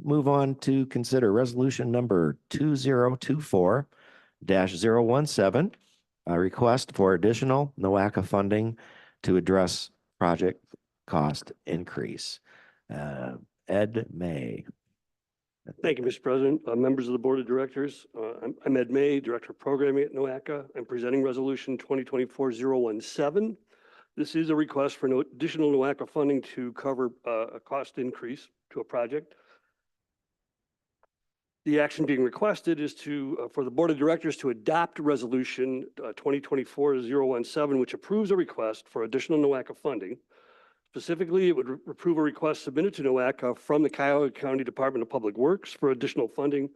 A: move on to consider resolution number 2024-017, a request for additional NOACA funding to address project cost increase. Ed May.
E: Thank you, Mr. President. Members of the Board of Directors, I'm Ed May, Director of Programming at NOACA. I'm presenting Resolution 2024-017. This is a request for additional NOACA funding to cover a cost increase to a project. The action being requested is for the Board of Directors to adopt Resolution 2024-017, which approves a request for additional NOACA funding. Specifically, it would approve a request submitted to NOACA from the Cuyahoga County Department of Public Works for additional funding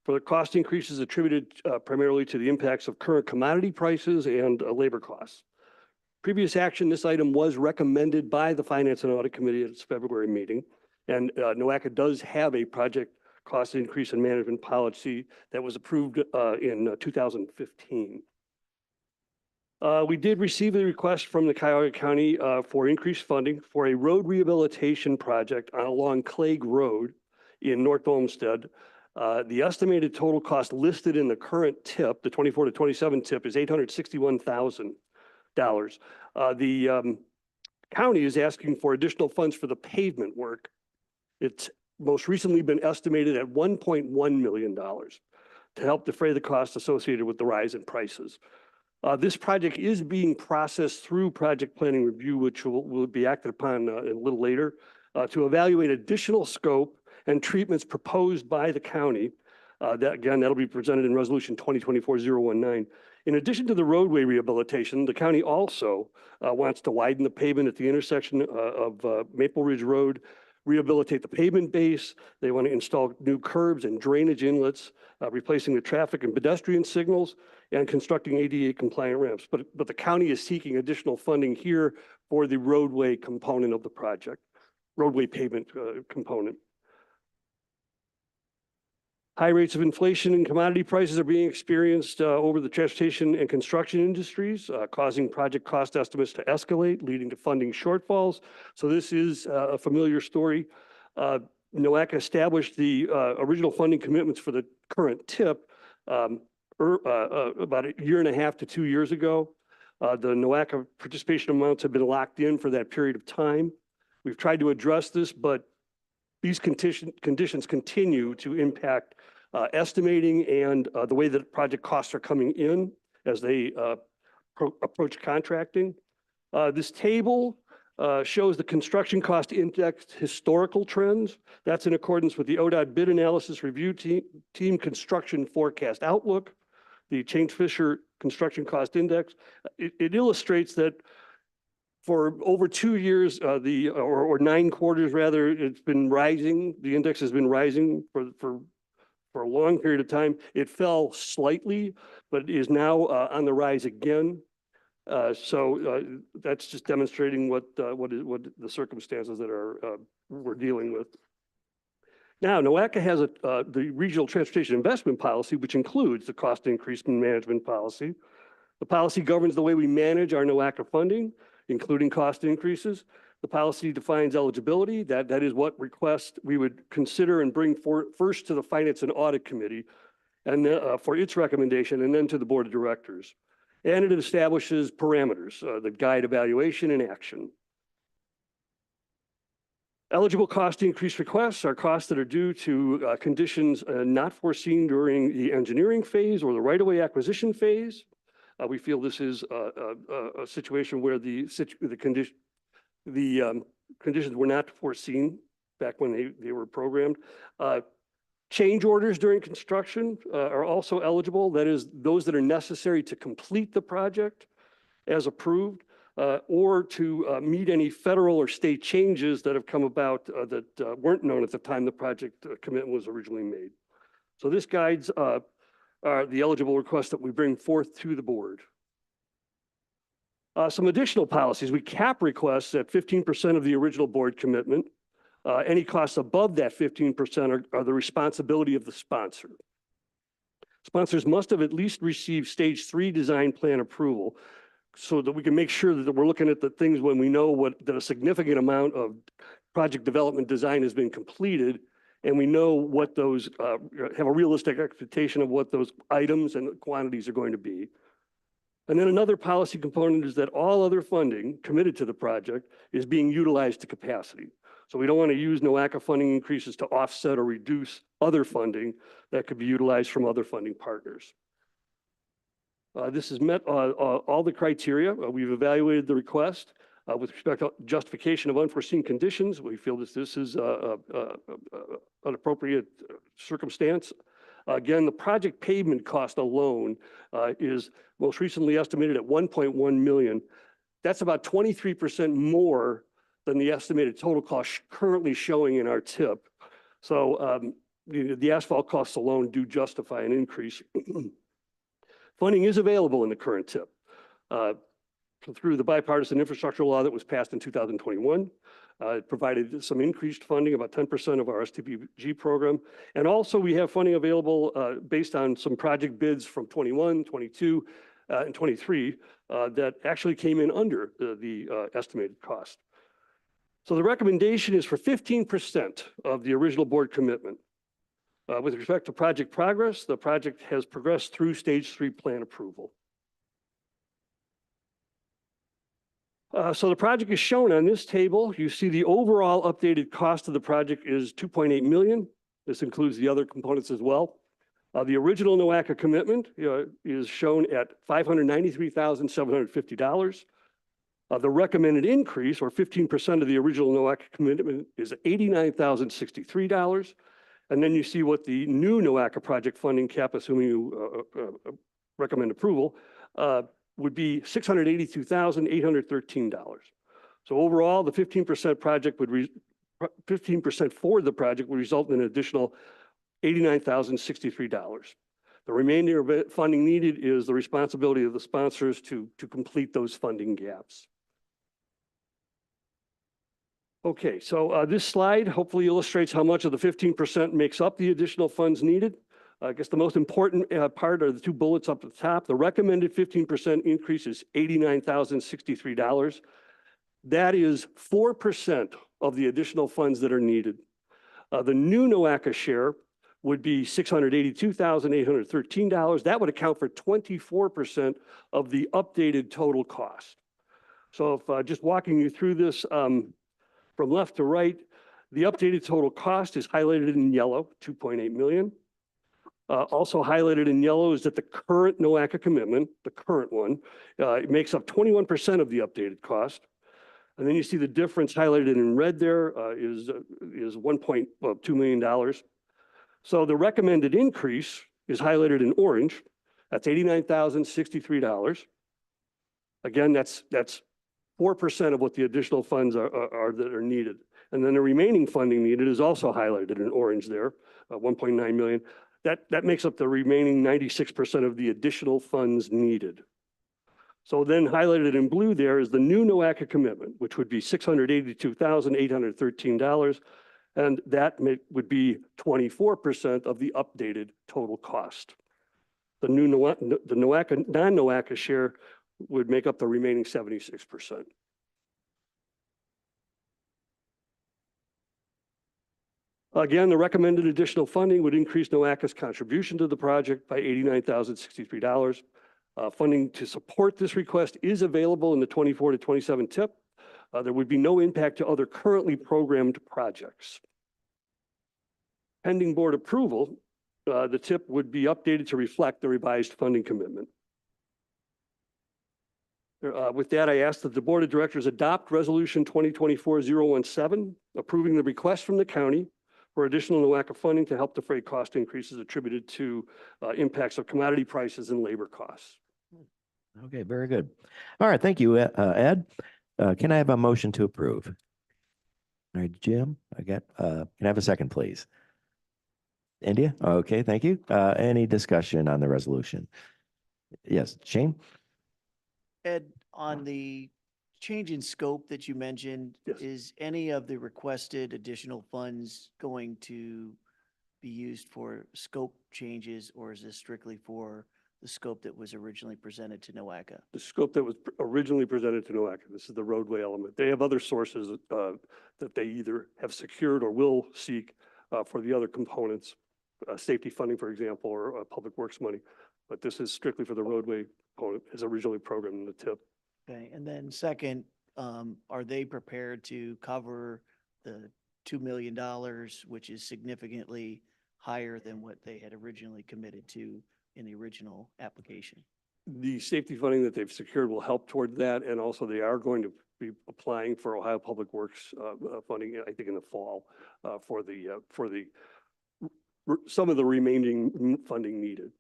E: for the cost increases attributed primarily to the impacts of current commodity prices and labor costs. Previous action, this item was recommended by the Finance and Audit Committee at its February meeting, and NOACA does have a project cost increase and management policy that was approved in 2015. We did receive a request from the Cuyahoga County for increased funding for a road rehabilitation project along Clague Road in North Olmsted. The estimated total cost listed in the current tip, the 24 to 27 tip, is $861,000. The county is asking for additional funds for the pavement work. It's most recently been estimated at $1.1 million to help defray the costs associated with the rise in prices. This project is being processed through project planning review, which will be acted upon a little later, to evaluate additional scope and treatments proposed by the county. That'll be presented in Resolution 2024-019. In addition to the roadway rehabilitation, the county also wants to widen the pavement at the intersection of Maple Ridge Road, rehabilitate the pavement base. They want to install new curbs and drainage inlets, replacing the traffic and pedestrian signals, and constructing ADA compliant ramps. But the county is seeking additional funding here for the roadway component of the project, roadway pavement component. High rates of inflation and commodity prices are being experienced over the transportation and construction industries, causing project cost estimates to escalate, leading to funding shortfalls. So this is a familiar story. NOACA established the original funding commitments for the current tip about 1.5 to 2 years ago. The NOACA participation amounts have been locked in for that period of time. We've tried to address this, but these conditions continue to impact estimating and the way that project costs are coming in as they approach contracting. This table shows the construction cost indexed historical trends. That's in accordance with the ODOT bid analysis review team construction forecast outlook, the Chain-Fisher construction cost index. It illustrates that for over 2 years, or 9 quarters rather, it's been rising. The index has been rising for a long period of time. It fell slightly, but is now on the rise again. So that's just demonstrating what the circumstances that we're dealing with. Now, NOACA has the Regional Transportation Investment Policy, which includes the cost increase management policy. The policy governs the way we manage our NOACA funding, including cost increases. The policy defines eligibility. That is what request we would consider and bring first to the Finance and Audit Committee and for its recommendation, and then to the Board of Directors. And it establishes parameters that guide evaluation and action. Eligible cost increase requests are costs that are due to conditions not foreseen during the engineering phase or the right-of-way acquisition phase. We feel this is a situation where the conditions were not foreseen back when they were programmed. Change orders during construction are also eligible. That is, those that are necessary to complete the project as approved, or to meet any federal or state changes that have come about that weren't known at the time the project commitment was originally made. So this guides the eligible requests that we bring forth to the board. Some additional policies: we cap requests at 15% of the original board commitment. Any costs above that 15% are the responsibility of the sponsor. Sponsors must have at least received stage 3 design plan approval so that we can make sure that we're looking at the things when we know that a significant amount of project development design has been completed, and we know what those, have a realistic expectation of what those items and quantities are going to be. And then another policy component is that all other funding committed to the project is being utilized to capacity. So we don't want to use NOACA funding increases to offset or reduce other funding that could be utilized from other funding partners. This has met all the criteria. We've evaluated the request with respect to justification of unforeseen conditions. We feel that this is an appropriate circumstance. Again, the project pavement cost alone is most recently estimated at $1.1 million. That's about 23% more than the estimated total cost currently showing in our TIP. So the asphalt costs alone do justify an increase. Funding is available in the current TIP through the bipartisan infrastructure law that was passed in 2021. It provided some increased funding, about 10% of our STPG program. And also we have funding available based on some project bids from 21, 22, and 23 that actually came in under the estimated cost. So the recommendation is for 15% of the original board commitment. With respect to project progress, the project has progressed through stage 3 plan approval. So the project is shown on this table. You see the overall updated cost of the project is $2.8 million. This includes the other components as well. The original NOACA commitment is shown at $593,750. The recommended increase, or 15% of the original NOACA commitment, is $89,063. And then you see what the new NOACA project funding cap, assuming you recommend approval, would be $682,813. So overall, the 15% project would 15% for the project would result in an additional $89,063. The remainder of funding needed is the responsibility of the sponsors to complete those funding gaps. Okay, so this slide hopefully illustrates how much of the 15% makes up the additional funds needed. I guess the most important part are the two bullets up at the top. The recommended 15% increase is $89,063. That is 4% of the additional funds that are needed. The new NOACA share would be $682,813. That would account for 24% of the updated total cost. So if just walking you through this from left to right, the updated total cost is highlighted in yellow, $2.8 million. Also highlighted in yellow is that the current NOACA commitment, the current one, it makes up 21% of the updated cost. And then you see the difference highlighted in red there is $1.2 million. So the recommended increase is highlighted in orange. That's $89,063. Again, that's 4% of what the additional funds are that are needed. And then the remaining funding needed is also highlighted in orange there, 1.9 million. That makes up the remaining 96% of the additional funds needed. So then highlighted in blue there is the new NOACA commitment, which would be $682,813. And that would be 24% of the updated total cost. The NOACA, non-NOACA share would make up the remaining 76%. Again, the recommended additional funding would increase NOACA's contribution to the project by $89,063. Funding to support this request is available in the 24 to 27 TIP. There would be no impact to other currently programmed projects. Pending board approval, the TIP would be updated to reflect the revised funding commitment. With that, I ask that the Board of Directors adopt Resolution 2024-017, approving the request from the county for additional NOACA funding to help defray cost increases attributed to impacts of commodity prices and labor costs.
A: Okay, very good. All right, thank you, Ed. Can I have a motion to approve? All right, Jim, can I have a second, please? India? Okay, thank you. Any discussion on the resolution? Yes, Shane?
J: Ed, on the change in scope that you mentioned,
E: Yes.
J: is any of the requested additional funds going to be used for scope changes, or is this strictly for the scope that was originally presented to NOACA?
E: The scope that was originally presented to NOACA, this is the roadway element. They have other sources that they either have secured or will seek for the other components, safety funding, for example, or public works money. But this is strictly for the roadway component as originally programmed in the TIP.
J: Okay, and then second, are they prepared to cover the $2 million, which is significantly higher than what they had originally committed to in the original application?
E: The safety funding that they've secured will help toward that, and also they are going to be applying for Ohio Public Works funding, I think in the fall, for some of the remaining funding needed.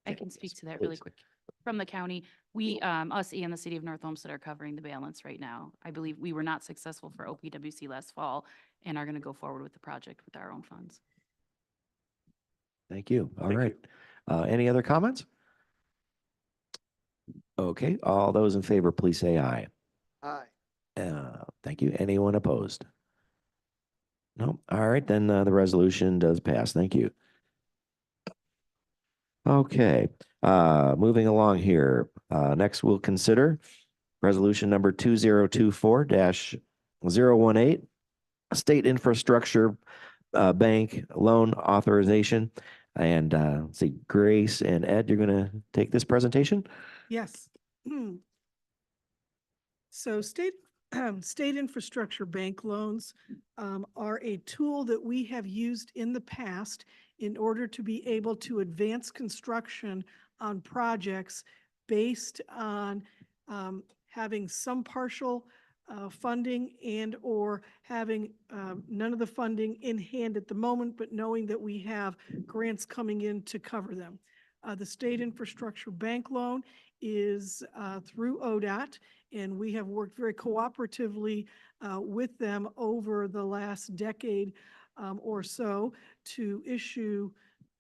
F: I can speak to that really quick. From the county, we, us and the city of North Olmsted are covering the balance right now. I believe we were not successful for OPWC last fall and are going to go forward with the project with our own funds.
A: Thank you. All right. Any other comments? Okay, all those in favor, please say aye.
N: Aye.
A: Thank you. Anyone opposed? No. All right, then the resolution does pass. Thank you. Okay, moving along here. Next, we'll consider resolution number 2024-018, State Infrastructure Bank Loan Authorization. And let's see, Grace and Ed, you're going to take this presentation?
I: Yes. So state infrastructure bank loans are a tool that we have used in the past in order to be able to advance construction on projects based on having some partial funding and or having none of the funding in hand at the moment, but knowing that we have grants coming in to cover them. The state infrastructure bank loan is through ODOT, and we have worked very cooperatively with them over the last decade or so to issue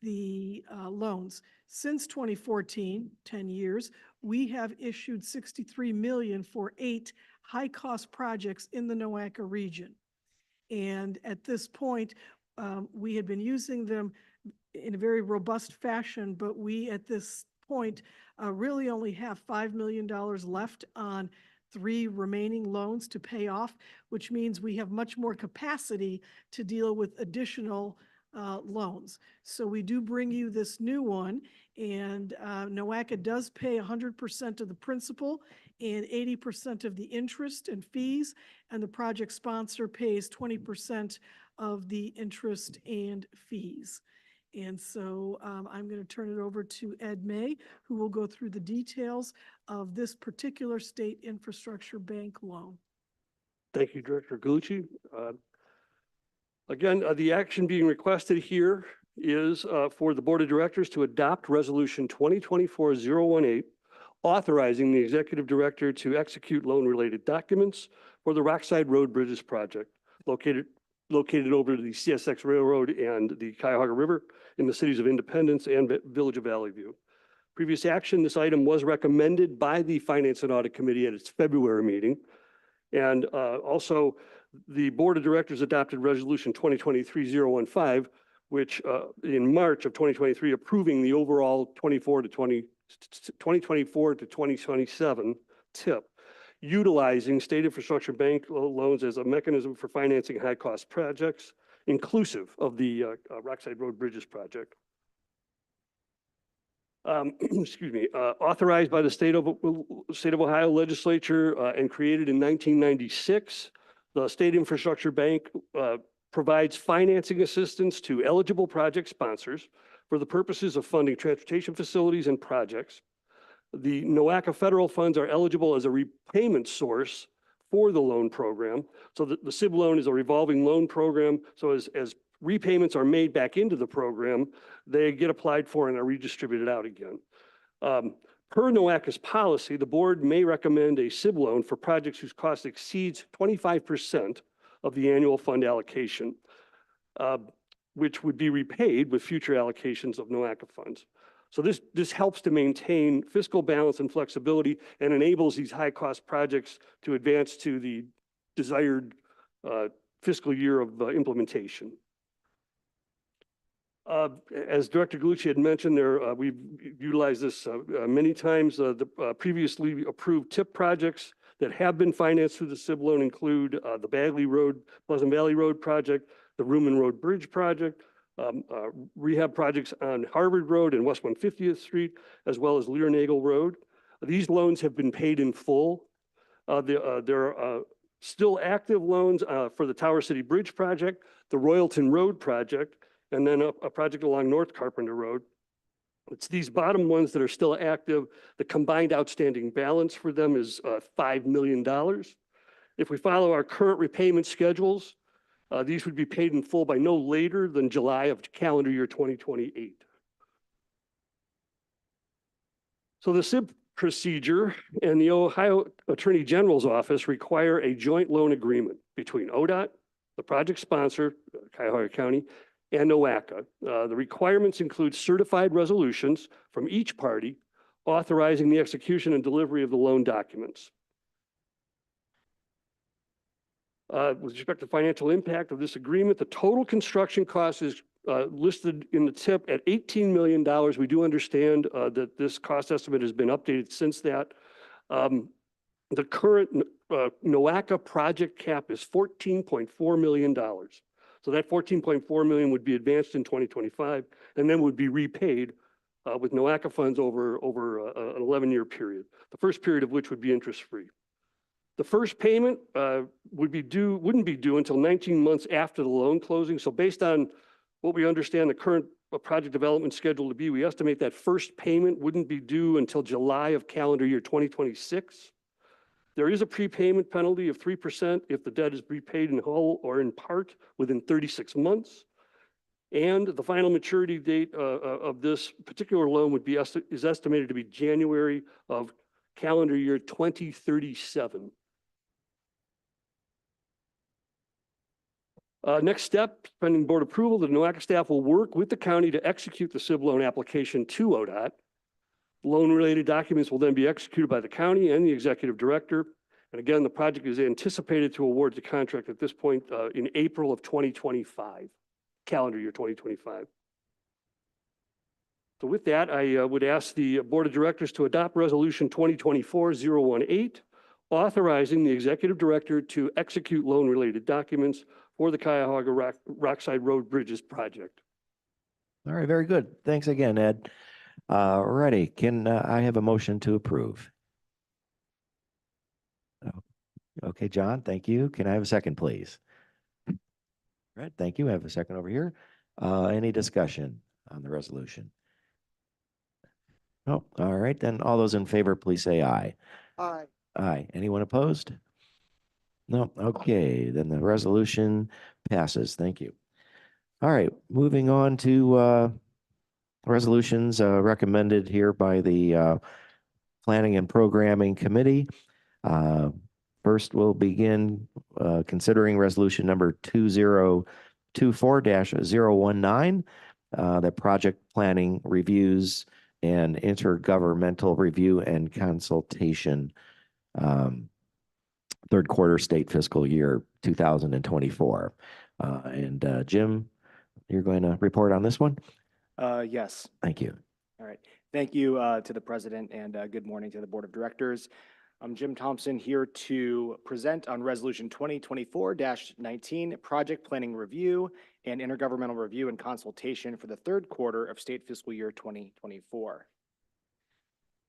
I: the loans. Since 2014, 10 years, we have issued $63 million for 8 high-cost projects in the NOACA region. And at this point, we had been using them in a very robust fashion, but we at this point really only have $5 million left on 3 remaining loans to pay off, which means we have much more capacity to deal with additional loans. So we do bring you this new one, and NOACA does pay 100% of the principal and 80% of the interest and fees, and the project sponsor pays 20% of the interest and fees. And so I'm going to turn it over to Ed May, who will go through the details of this particular state infrastructure bank loan.
E: Thank you, Director Galucci. Again, the action being requested here is for the Board of Directors to adopt Resolution 2024-018, authorizing the Executive Director to execute loan-related documents for the Rockside Road Bridges project located over the CSX Railroad and the Cuyahoga River in the cities of Independence and Village of Valley View. Previous action, this item was recommended by the Finance and Audit Committee at its February meeting. And also, the Board of Directors adopted Resolution 2023-015, which in March of 2023, approving the overall 2024 to 2027 TIP, utilizing state infrastructure bank loans as a mechanism for financing high-cost projects, inclusive of the Rockside Road Bridges project. Excuse me, authorized by the state of Ohio legislature and created in 1996, the State Infrastructure Bank provides financing assistance to eligible project sponsors for the purposes of funding transportation facilities and projects. The NOACA federal funds are eligible as a repayment source for the loan program. So the SIB loan is a revolving loan program. So as repayments are made back into the program, they get applied for and are redistributed out again. Per NOACA's policy, the board may recommend a SIB loan for projects whose cost exceeds 25% of the annual fund allocation, which would be repaid with future allocations of NOACA funds. So this helps to maintain fiscal balance and flexibility and enables these high-cost projects to advance to the desired fiscal year of implementation. As Director Galucci had mentioned, we've utilized this many times. The previously approved TIP projects that have been financed through the SIB loan include the Bagley Road, Pleasant Valley Road project, the Rumen Road Bridge project, rehab projects on Harvard Road and West 150th Street, as well as Lear-Nagel Road. These loans have been paid in full. There are still active loans for the Tower City Bridge project, the Royalton Road project, and then a project along North Carpenter Road. It's these bottom ones that are still active. The combined outstanding balance for them is $5 million. If we follow our current repayment schedules, these would be paid in full by no later than July of calendar year 2028. So the SIB procedure and the Ohio Attorney General's office require a joint loan agreement between ODOT, the project sponsor, Cuyahoga County, and NOACA. The requirements include certified resolutions from each party authorizing the execution and delivery of the loan documents. With respect to financial impact of this agreement, the total construction cost is listed in the TIP at $18 million. We do understand that this cost estimate has been updated since that. The current NOACA project cap is $14.4 million. So that $14.4 million would be advanced in 2025 and then would be repaid with NOACA funds over an 11-year period, the first period of which would be interest-free. The first payment wouldn't be due until 19 months after the loan closing. So based on what we understand the current project development schedule to be, we estimate that first payment wouldn't be due until July of calendar year 2026. There is a prepayment penalty of 3% if the debt is repaid in whole or in part within 36 months. And the final maturity date of this particular loan is estimated to be January of calendar year 2037. Next step, pending board approval, the NOACA staff will work with the county to execute the SIB loan application to ODOT. Loan-related documents will then be executed by the county and the executive director. And again, the project is anticipated to award the contract at this point in April of 2025, calendar year 2025. So with that, I would ask the board of directors to adopt resolution 2024-018, authorizing the executive director to execute loan-related documents for the Cuyahoga Rockside Road Bridges project.
A: All right, very good. Thanks again, Ed. Ready? Can I have a motion to approve? Okay, John, thank you. Can I have a second, please? All right, thank you. I have a second over here. Any discussion on the resolution? No. All right, then all those in favor, please say aye.
N: Aye.
A: Aye. Anyone opposed? No. Okay, then the resolution passes. Thank you. All right, moving on to resolutions recommended here by the Planning and Programming Committee. First, we'll begin considering resolution number 2024-019, the project planning reviews and intergovernmental review and consultation, third quarter state fiscal year 2024. And Jim, you're going to report on this one?
H: Yes.
A: Thank you.
H: All right. Thank you to the president and good morning to the board of directors. I'm Jim Thompson here to present on resolution 2024-19, project planning review and intergovernmental review and consultation for the third quarter of state fiscal year 2024.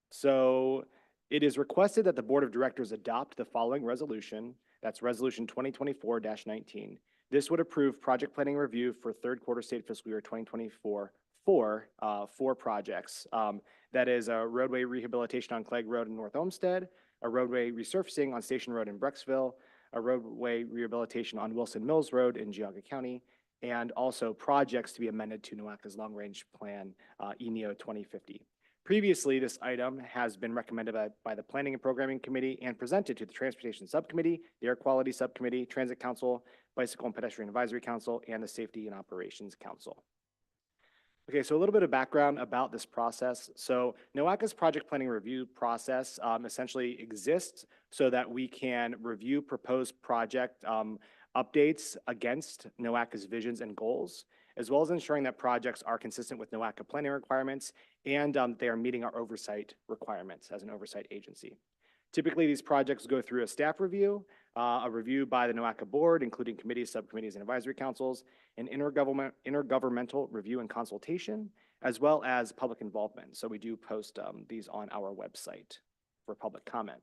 H: So it is requested that the board of directors adopt the following resolution. That's resolution 2024-19. This would approve project planning review for third quarter state fiscal year 2024 for four projects. That is a roadway rehabilitation on Clegg Road in North Olmsted, a roadway resurfacing on Station Road in Brecksville, a roadway rehabilitation on Wilson Mills Road in Geauga County, and also projects to be amended to NOACA's Long Range Plan, ENEO 2050. Previously, this item has been recommended by the Planning and Programming Committee and presented to the Transportation Subcommittee, the Air Quality Subcommittee, Transit Council, Bicycle and Pedestrian Advisory Council, and the Safety and Operations Council. Okay, so a little bit of background about this process. So NOACA's project planning review process essentially exists so that we can review proposed project updates against NOACA's visions and goals, as well as ensuring that projects are consistent with NOACA planning requirements and they are meeting our oversight requirements as an oversight agency. Typically, these projects go through a staff review, a review by the NOACA board, including committees, subcommittees, and advisory councils, an intergovernmental review and consultation, as well as public involvement. So we do post these on our website for public comment.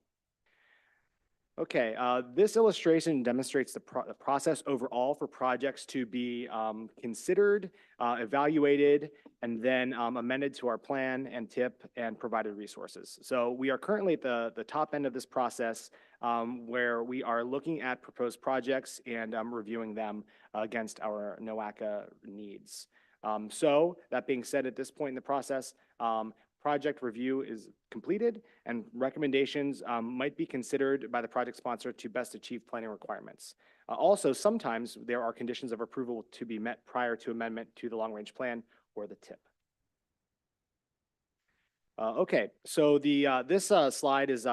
H: Okay, this illustration demonstrates the process overall for projects to be considered, evaluated, and then amended to our plan and TIP and provided resources. So we are currently at the top end of this process where we are looking at proposed projects and reviewing them against our NOACA needs. So that being said, at this point in the process, project review is completed and recommendations might be considered by the project sponsor to best achieve planning requirements. Also, sometimes there are conditions of approval to be met prior to amendment to the long range plan or the TIP. Okay, so this slide is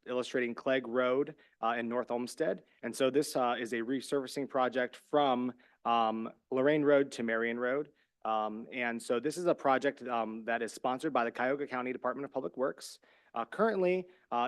H: illustrating Clegg Road in North Olmsted. And so this is a resurfacing project from Lorraine Road to Marion Road. And so this is a project that is sponsored by the Cuyahoga County Department of Public Works. Currently,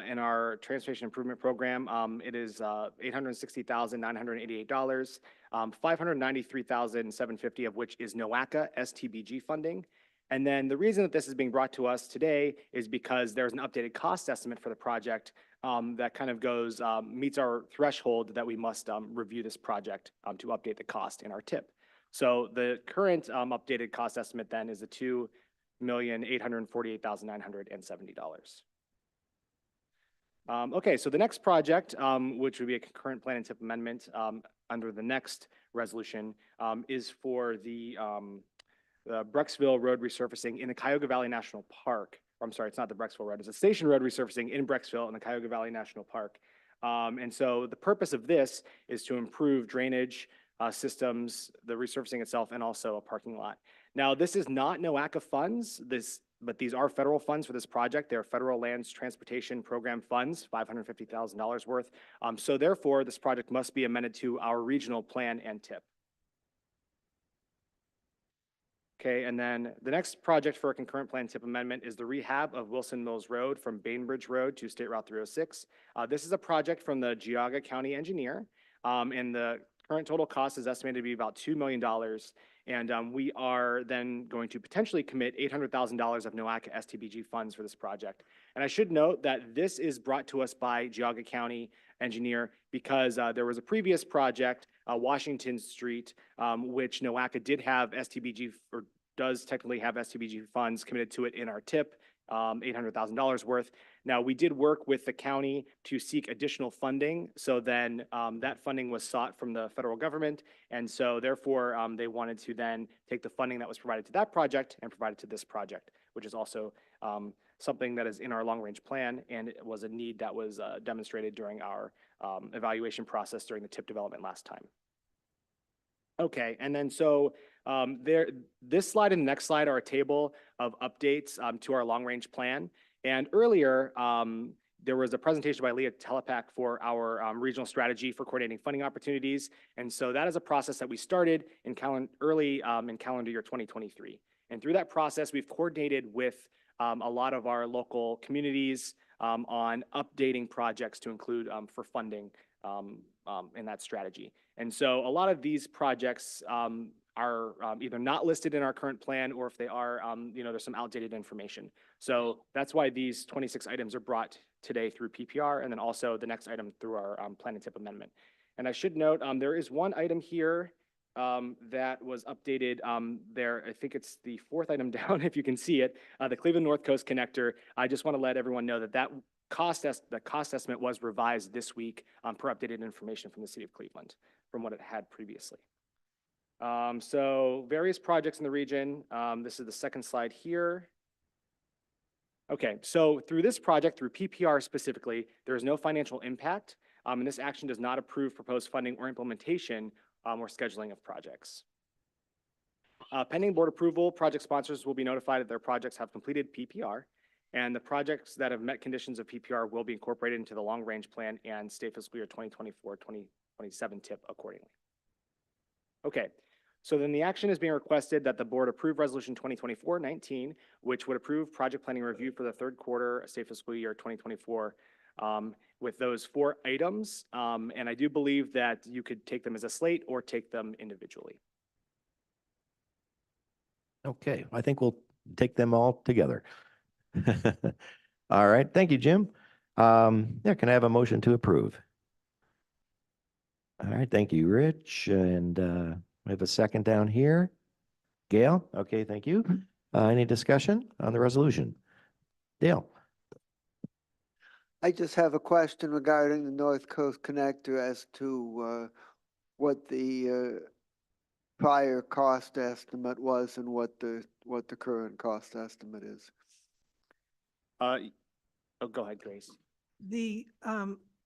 H: in our transportation improvement program, it is $860,988, $593,750 of which is NOACA STBG funding. And then the reason that this is being brought to us today is because there's an updated cost estimate for the project that kind of goes, meets our threshold that we must review this project to update the cost in our TIP. So the current updated cost estimate then is the $2,848,970. Okay, so the next project, which would be a concurrent plan and TIP amendment under the next resolution, is for the Brecksville Road resurfacing in the Cuyahoga Valley National Park. I'm sorry, it's not the Brecksville Road, it's a Station Road resurfacing in Brecksville in the Cuyahoga Valley National Park. And so the purpose of this is to improve drainage systems, the resurfacing itself, and also a parking lot. Now, this is not NOACA funds, but these are federal funds for this project. They're Federal Lands Transportation Program funds, $550,000 worth. So therefore, this project must be amended to our regional plan and TIP. Okay, and then the next project for a concurrent plan TIP amendment is the rehab of Wilson Mills Road from Bainbridge Road to State Route 306. This is a project from the Geauga County engineer, and the current total cost is estimated to be about $2 million. And we are then going to potentially commit $800,000 of NOACA STBG funds for this project. And I should note that this is brought to us by Geauga County engineer because there was a previous project, Washington Street, which NOACA did have STBG, or does technically have STBG funds committed to it in our TIP, $800,000 worth. Now, we did work with the county to seek additional funding. So then that funding was sought from the federal government. And so therefore, they wanted to then take the funding that was provided to that project and provide it to this project, which is also something that is in our long range plan. And it was a need that was demonstrated during our evaluation process during the TIP development last time. Okay, and then so this slide and the next slide are a table of updates to our long range plan. And earlier, there was a presentation by Leah Telepak for our regional strategy for coordinating funding opportunities. And so that is a process that we started in early in calendar year 2023. And through that process, we've coordinated with a lot of our local communities on updating projects to include for funding in that strategy. And so a lot of these projects are either not listed in our current plan, or if they are, there's some outdated information. So that's why these 26 items are brought today through PPR, and then also the next item through our plan and tip amendment. And I should note, there is one item here that was updated there. I think it's the fourth item down, if you can see it, the Cleveland North Coast Connector. I just want to let everyone know that the cost estimate was revised this week per updated information from the city of Cleveland from what it had previously. So various projects in the region. This is the second slide here. Okay, so through this project, through PPR specifically, there is no financial impact, and this action does not approve proposed funding or implementation or scheduling of projects. Pending board approval, project sponsors will be notified that their projects have completed PPR, and the projects that have met conditions of PPR will be incorporated into the long-range plan and state fiscal year 2024-2027 TIP accordingly. Okay, so then the action is being requested that the board approve resolution 2024-19, which would approve project planning review for the third quarter state fiscal year 2024 with those 4 items. And I do believe that you could take them as a slate or take them individually.
A: Okay, I think we'll take them all together. All right, thank you, Jim. Yeah, can I have a motion to approve? All right, thank you, Rich. And we have a second down here. Gail, okay, thank you. Any discussion on the resolution? Dale?
N: I just have a question regarding the North Coast Connector as to what the prior cost estimate was and what the current cost estimate is.
H: Oh, go ahead, Grace.
I: The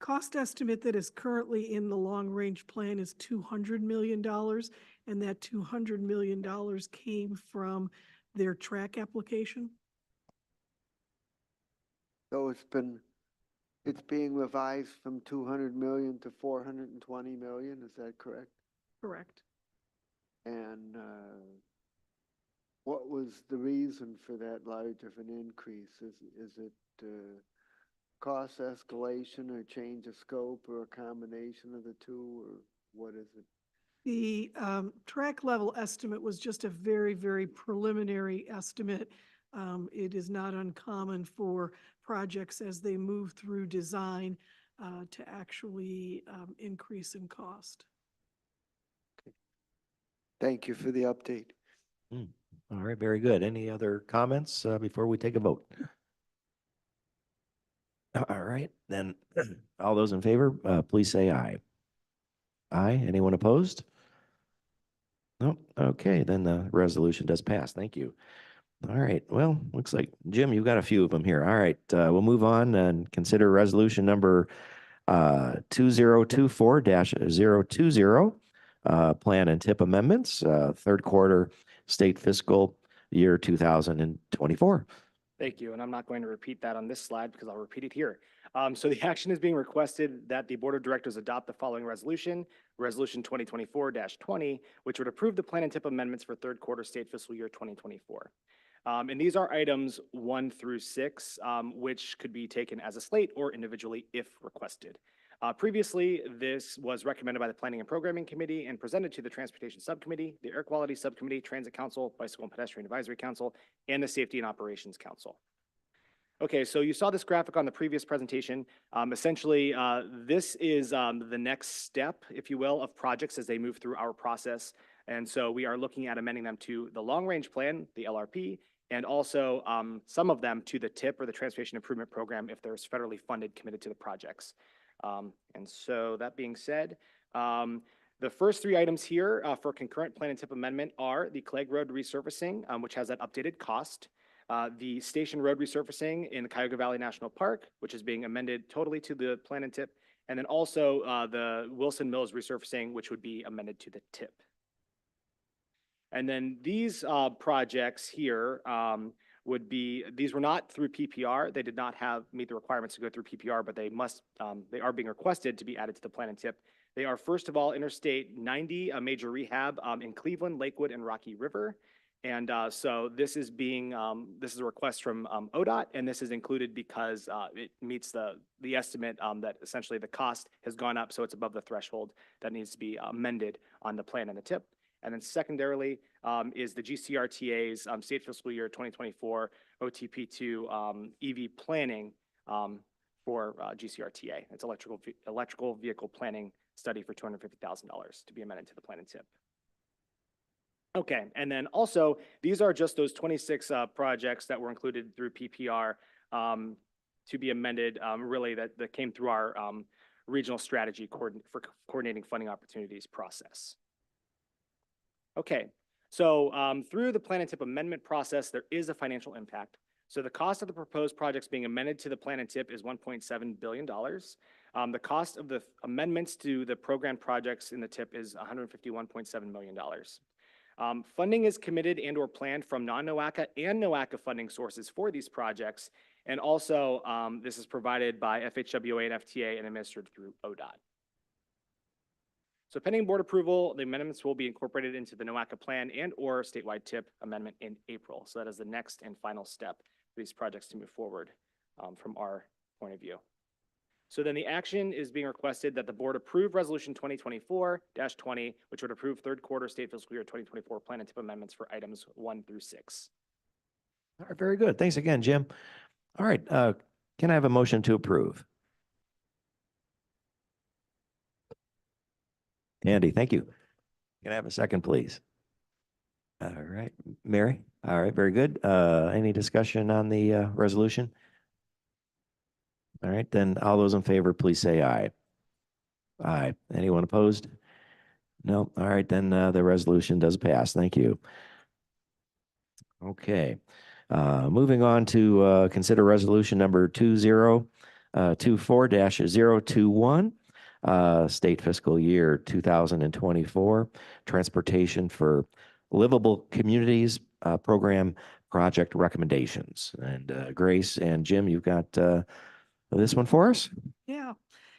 I: cost estimate that is currently in the long-range plan is $200 million, and that $200 million came from their track application.
N: So it's being revised from 200 million to 420 million, is that correct?
I: Correct.
N: And what was the reason for that large of an increase? Is it cost escalation or change of scope or a combination of the two, or what is it?
I: The track level estimate was just a very, very preliminary estimate. It is not uncommon for projects as they move through design to actually increase in cost.
N: Thank you for the update.
A: All right, very good. Any other comments before we take a vote? All right, then all those in favor, please say aye. Aye. Anyone opposed? No. Okay, then the resolution does pass. Thank you. All right, well, looks like, Jim, you've got a few of them here. All right, we'll move on and consider resolution number 2024-020, plan and tip amendments, third quarter state fiscal year 2024.
H: Thank you, and I'm not going to repeat that on this slide because I'll repeat it here. So the action is being requested that the Board of Directors adopt the following resolution, Resolution 2024-20, which would approve the plan and tip amendments for third quarter state fiscal year 2024. And these are items 1 through 6, which could be taken as a slate or individually if requested. Previously, this was recommended by the Planning and Programming Committee and presented to the Transportation Subcommittee, the Air Quality Subcommittee, Transit Council, Bicycle and Pedestrian Advisory Council, and the Safety and Operations Council. Okay, so you saw this graphic on the previous presentation. Essentially, this is the next step, if you will, of projects as they move through our process. And so we are looking at amending them to the long-range plan, the LRP, and also some of them to the TIP or the Transportation Improvement Program if there's federally funded committed to the projects. And so that being said, the first 3 items here for concurrent plan and tip amendment are the Clegg Road resurfacing, which has that updated cost, the Station Road resurfacing in the Cuyahoga Valley National Park, which is being amended totally to the plan and tip, and then also the Wilson Mills resurfacing, which would be amended to the TIP. And then these projects here would be, these were not through PPR. They did not meet the requirements to go through PPR, but they are being requested to be added to the plan and tip. They are, first of all, Interstate 90, a major rehab in Cleveland, Lakewood, and Rocky River. And so this is this is a request from ODOT, and this is included because it meets the estimate that essentially the cost has gone up, so it's above the threshold that needs to be amended on the plan and the tip. And then secondarily is the GCRTA's state fiscal year 2024 OTP2 EV planning for GCRTA. It's electrical vehicle planning study for $250,000 to be amended to the plan and tip. Okay, and then also, these are just those 26 projects that were included through PPR to be amended, really that came through our regional strategy for coordinating funding opportunities process. Okay, so through the plan and tip amendment process, there is a financial impact. So the cost of the proposed projects being amended to the plan and tip is $1.7 billion. The cost of the amendments to the program projects in the tip is $151.7 million. Funding is committed and or planned from non-NOACA and NOACA funding sources for these projects. And also, this is provided by FHWA and FTA and administered through ODOT. So pending board approval, the amendments will be incorporated into the NOACA plan and or statewide tip amendment in April. So that is the next and final step for these projects to move forward from our point of view. So then the action is being requested that the board approve resolution 2024-20, which would approve third quarter state fiscal year 2024 plan and tip amendments for items 1 through 6.
A: All right, very good. Thanks again, Jim. All right, can I have a motion to approve? Andy, thank you. Can I have a second, please? All right, Mary? All right, very good. Any discussion on the resolution? All right, then all those in favor, please say aye. Aye. Anyone opposed? No. All right, then the resolution does pass. Thank you. Okay. Moving on to consider resolution number 2024-021, state fiscal year 2024, transportation for livable communities program project recommendations. And Grace and Jim, you've got this one for us?
I: Yeah.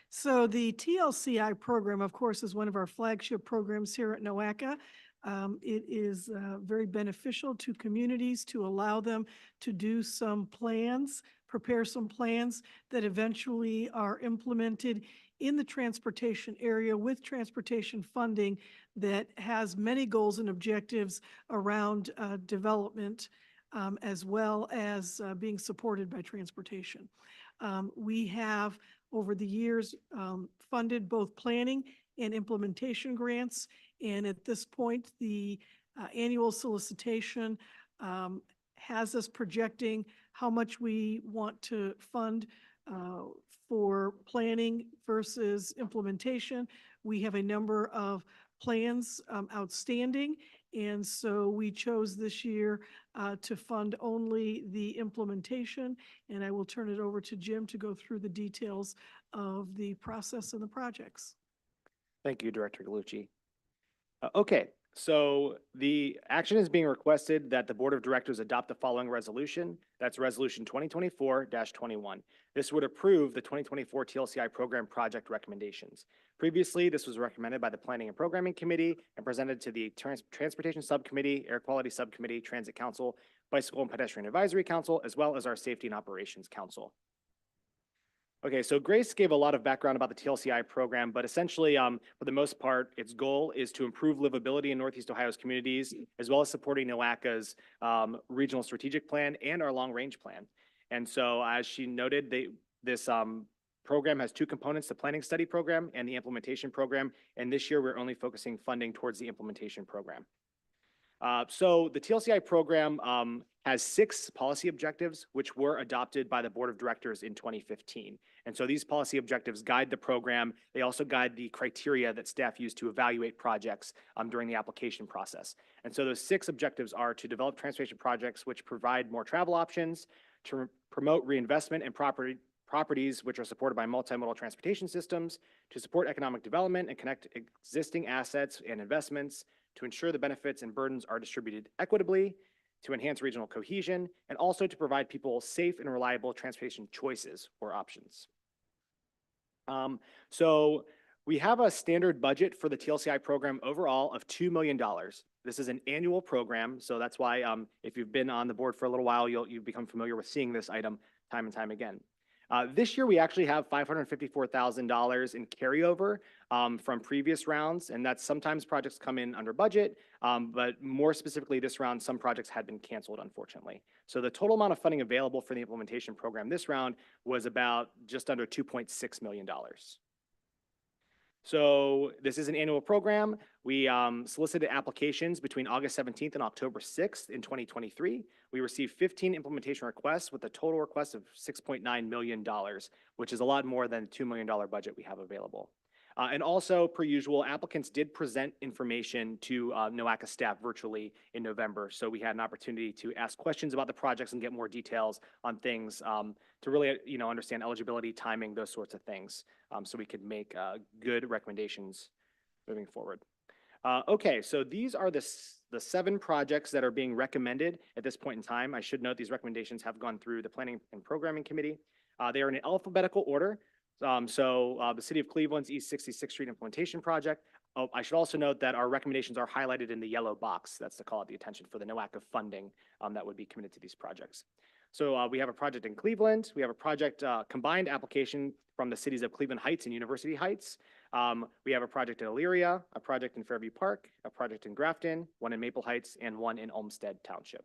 I: So the TLCI program, of course, is one of our flagship programs here at NOACA. It is very beneficial to communities to allow them to do some plans, prepare some plans that eventually are implemented in the transportation area with transportation funding that has many goals and objectives around development as well as being supported by transportation. We have, over the years, funded both planning and implementation grants. And at this point, the annual solicitation has us projecting how much we want to fund for planning versus implementation. We have a number of plans outstanding. And so we chose this year to fund only the implementation. And I will turn it over to Jim to go through the details of the process and the projects.
H: Thank you, Director Galucci. Okay, so the action is being requested that the Board of Directors adopt the following resolution. That's Resolution 2024-21. This would approve the 2024 TLCI program project recommendations. Previously, this was recommended by the Planning and Programming Committee and presented to the Transportation Subcommittee, Air Quality Subcommittee, Transit Council, Bicycle and Pedestrian Advisory Council, as well as our Safety and Operations Council. Okay, so Grace gave a lot of background about the TLCI program, but essentially, for the most part, its goal is to improve livability in Northeast Ohio's communities, as well as supporting NOACA's regional strategic plan and our long-range plan. And so, as she noted, this program has two components, the planning study program and the implementation program. And this year, we're only focusing funding towards the implementation program. So the TLCI program has 6 policy objectives, which were adopted by the Board of Directors in 2015. And so these policy objectives guide the program. They also guide the criteria that staff use to evaluate projects during the application process. And so those 6 objectives are to develop transportation projects which provide more travel options, to promote reinvestment in properties which are supported by multimodal transportation systems, to support economic development and connect existing assets and investments, to ensure the benefits and burdens are distributed equitably, to enhance regional cohesion, and also to provide people safe and reliable transportation choices or options. So we have a standard budget for the TLCI program overall of $2 million. This is an annual program, so that's why if you've been on the board for a little while, you've become familiar with seeing this item time and time again. This year, we actually have $554,000 in carryover from previous rounds, and that's sometimes projects come in under budget, but more specifically this round, some projects had been canceled, unfortunately. So the total amount of funding available for the implementation program this round was about just under $2.6 million. So this is an annual program. We solicited applications between August 17th and October 6th in 2023. We received 15 implementation requests with a total request of $6.9 million, which is a lot more than the $2 million budget we have available. And also, per usual, applicants did present information to NOACA staff virtually in November. So we had an opportunity to ask questions about the projects and get more details on things to really, understand eligibility, timing, those sorts of things, so we could make good recommendations moving forward. Okay, so these are the 7 projects that are being recommended at this point in time. I should note these recommendations have gone through the Planning and Programming Committee. They are in alphabetical order. The City of Cleveland's East 66th Street Implementation Project. Oh, I should also note that our recommendations are highlighted in the yellow box. That's to call out the attention for the NOACA funding that would be committed to these projects. So we have a project in Cleveland. We have a project combined application from the cities of Cleveland Heights and University Heights. We have a project in Elyria, a project in Fairview Park, a project in Grafton, one in Maple Heights, and one in Olmsted Township.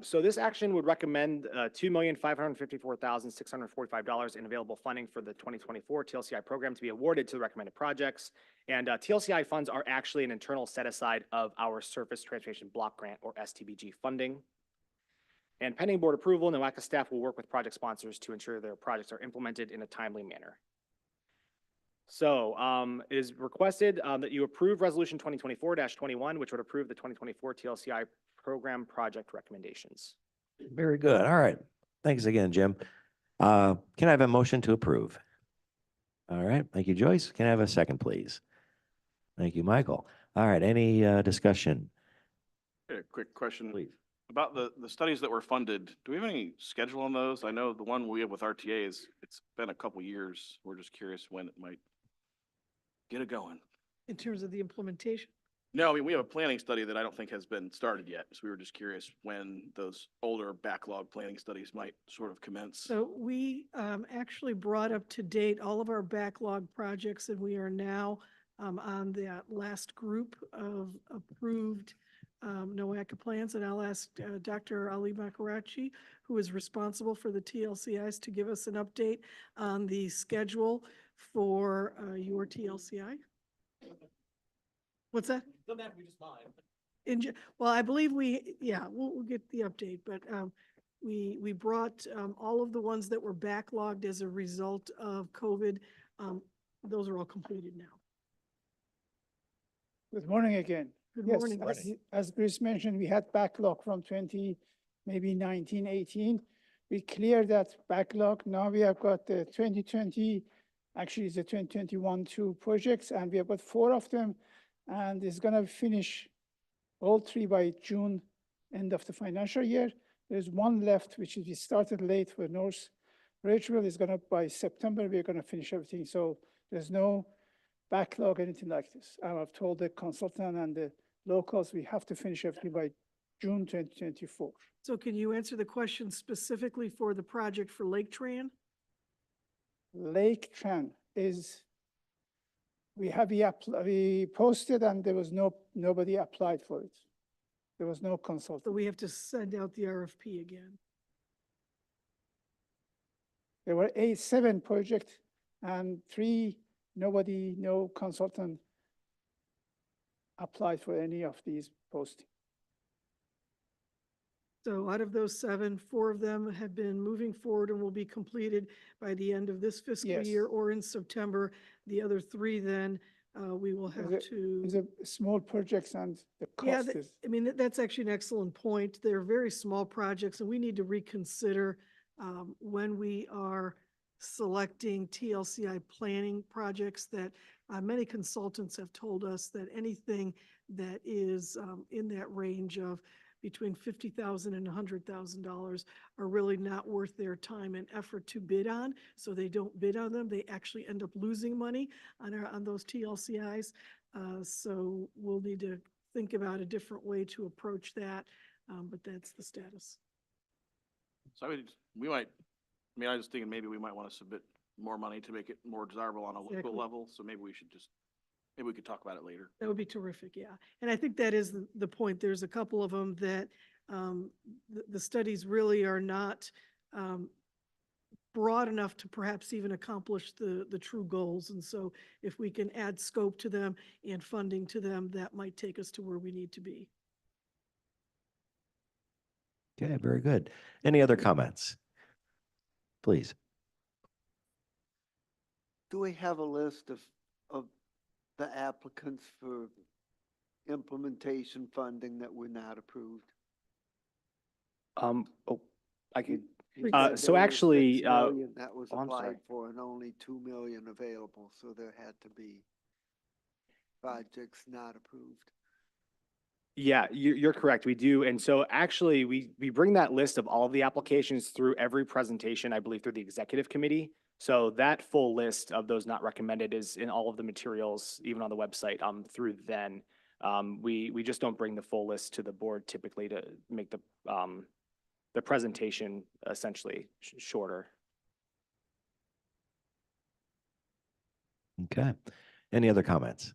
H: So this action would recommend $2,554,645 in available funding for the 2024 TLCI program to be awarded to the recommended projects. And TLCI funds are actually an internal set aside of our Surface Transportation Block Grant, or STBG funding. And pending board approval, NOACA staff will work with project sponsors to ensure their projects are implemented in a timely manner. So it is requested that you approve Resolution 2024-21, which would approve the 2024 TLCI program project recommendations.
A: Very good. All right. Thanks again, Jim. Can I have a motion to approve? All right. Thank you, Joyce. Can I have a second, please? Thank you, Michael. All right. Any discussion?
K: A quick question.
A: Please.
K: About the studies that were funded. Do we have any schedule on those? I know the one we have with RTA is, it's been a couple years. We're just curious when it might get it going.
I: In terms of the implementation?
K: No, I mean, we have a planning study that I don't think has been started yet. So we were just curious when those older backlog planning studies might sort of commence.
I: So we actually brought up to date all of our backlog projects, and we are now on that last group of approved NOACA plans. And I'll ask Dr. Ali Makarachi, who is responsible for the TLCIs, to give us an update on the schedule for your TLCI. What's that?
H: Doesn't have to be just mine.
I: Well, I believe we'll get the update, but we brought all of the ones that were backlogged as a result of COVID. Those are all completed now.
V: Good morning again.
I: Good
V: Yes,
I: morning.
V: as Bruce mentioned, we had backlog from 19, 18. We cleared that backlog. Now we have got the 2020, actually it's the 2021 2 projects, and we have got 4 of them. And it's going to finish all 3 by June, end of the financial year. There's one left, which is we started late for North Ridgeville. Is going to, by September, we're going to finish everything. So there's no backlog, anything like this. I've told the consultant and the locals, we have to finish everything by June 2024.
I: So can you answer the question specifically for the project for Lake Tran?
V: Lake Tran is, we posted and there was nobody applied for it. There was no consultant.
I: So we have to send out the RFP again.
V: There were 7 projects and 3, no consultant applied for any of these postings.
I: So out of those 7, 4 of them have been moving forward and will be completed by the end of this fiscal
V: Yes.
I: year or in September. The other 3 then we will have to.
V: These are small projects and the
I: Yeah,
V: cost is.
I: I mean, that's actually an excellent point. They're very small projects, and we need to reconsider when we are selecting TLCI planning projects that many consultants have told us that anything that is in that range of between $50,000 and $100,000 are really not worth their time and effort to bid on. So they don't bid on them. They actually end up losing money on those TLCIs. So we'll need to think about a different way to approach that, but that's the status.
K: So we might, I mean, I was thinking maybe we might want to submit more money to make it more desirable on a local
I: Exactly.
K: level. So maybe we should just, maybe we could talk about it later.
I: That would be terrific, yeah. And I think that is the point. There's a couple of them that the studies really are not broad enough to perhaps even accomplish the true goals. And so if we can add scope to them and funding to them, that might take us to where we need to be.
A: Okay, very good. Any other comments? Please.
N: Do we have a list of the applicants for implementation funding that were not approved?
H: Oh, I could,
N: You
H: Uh,
N: said
H: so
N: there was
H: actually,
N: 6 million that was
H: oh, I'm sorry.
N: applied for and only 2 million available, so there had to be projects not approved.
H: yeah, you're correct. We do. And so actually, we bring that list of all of the applications through every presentation, I believe, through the executive committee. So that full list of those not recommended is in all of the materials, even on the website, through then. We just don't bring the full list to the board typically to make the presentation essentially shorter.
A: Okay. Any other comments?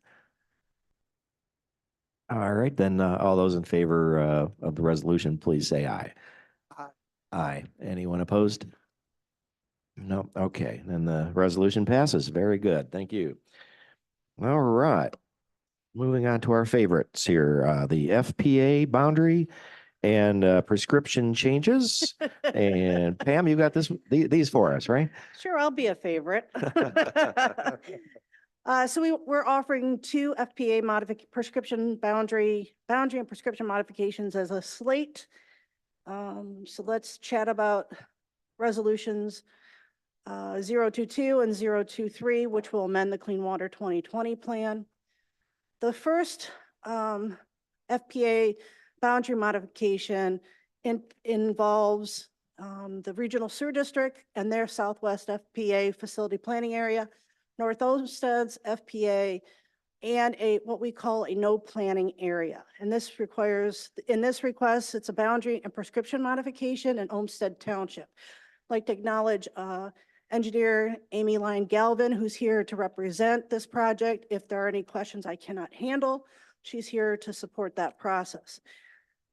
A: All right, then all those in favor of the resolution, please say aye.
N: Aye.
A: Aye. Anyone opposed? No. Okay, then the resolution passes. Very good. Thank you. All right. Moving on to our favorites here, the FPA boundary and prescription changes. And Pam, you got these for us, right?
G: Sure, I'll be a favorite. So we're offering two FPA prescription boundary and prescription modifications as a slate. So let's chat about resolutions 022 and 023, which will amend the Clean Water 2020 plan. The first FPA boundary modification involves the Regional Sewer District and their Southwest FPA facility planning area, North Olmsted's FPA, and what we call a no planning area. And this request, it's a boundary and prescription modification in Olmsted Township. I'd like to acknowledge Engineer Amy Line Galvin, who's here to represent this project. If there are any questions I cannot handle, she's here to support that process.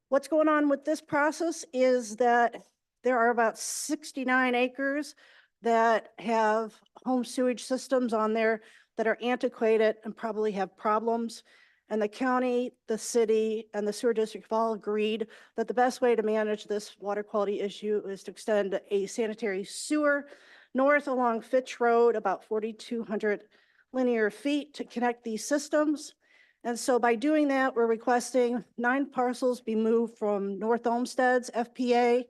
G: What's going on with this process is that there are about 69 acres that have home sewage systems on there that are antiquated and probably have problems. And the county, the city, and the sewer district have all agreed that the best way to manage this water quality issue is to extend a sanitary sewer north along Fitch Road, about 4,200 linear feet to connect these systems. And so by doing that, we're requesting 9 parcels be moved from North Olmsted's FPA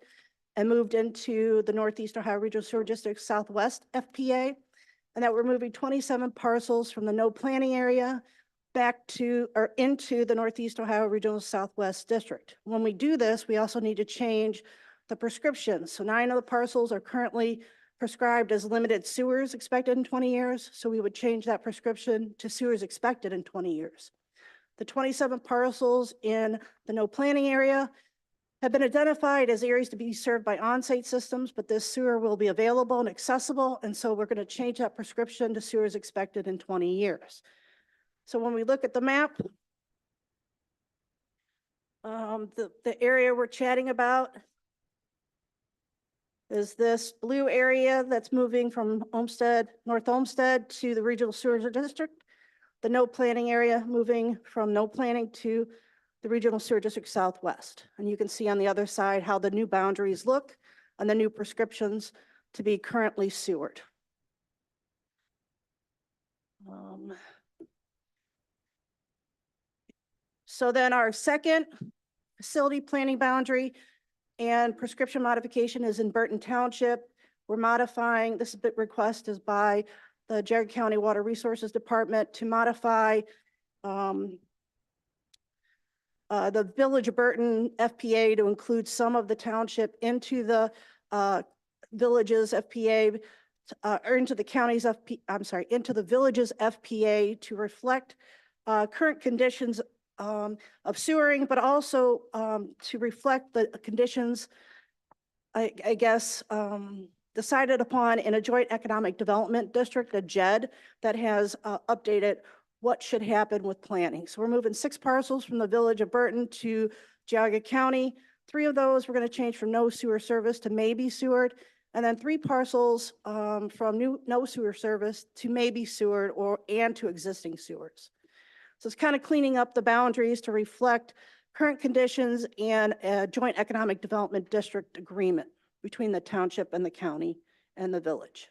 G: and moved into the Northeast Ohio Regional Sewer District Southwest FPA. And that we're moving 27 parcels from the no planning area back to or into the Northeast Ohio Regional Southwest District. When we do this, we also need to change the prescriptions. So 9 of the parcels are currently prescribed as limited sewers expected in 20 years. So we would change that prescription to sewers expected in 20 years. The 27 parcels in the no planning area have been identified as areas to be served by on-site systems, but this sewer will be available and accessible. And so we're going to change that prescription to sewers expected in 20 years. So when we look at the map, the area we're chatting about is this blue area that's moving from North Olmsted to the Regional Sewer District. The no planning area moving from no planning to the Regional Sewer District Southwest. And you can see on the other side how the new boundaries look and the new prescriptions to be currently sewered. So then our second facility planning boundary and prescription modification is in Burton Township. We're modifying, this request is by the Jericho County Water Resources Department to modify the Village of Burton FPA to include some of the township into the village's FPA, or into the county's into the village's FPA to reflect current conditions of sewering, but also to reflect the conditions, I guess, decided upon in a joint economic development district, a JED, that has updated what should happen with planning. So we're moving 6 parcels from the Village of Burton to Geauga County. 3 of those we're going to change from no sewer service to may be sewered. And then 3 parcels from no sewer service to may be sewered and to existing sewers. So it's kind of cleaning up the boundaries to reflect current conditions and a joint economic development district agreement between the township and the county and the village.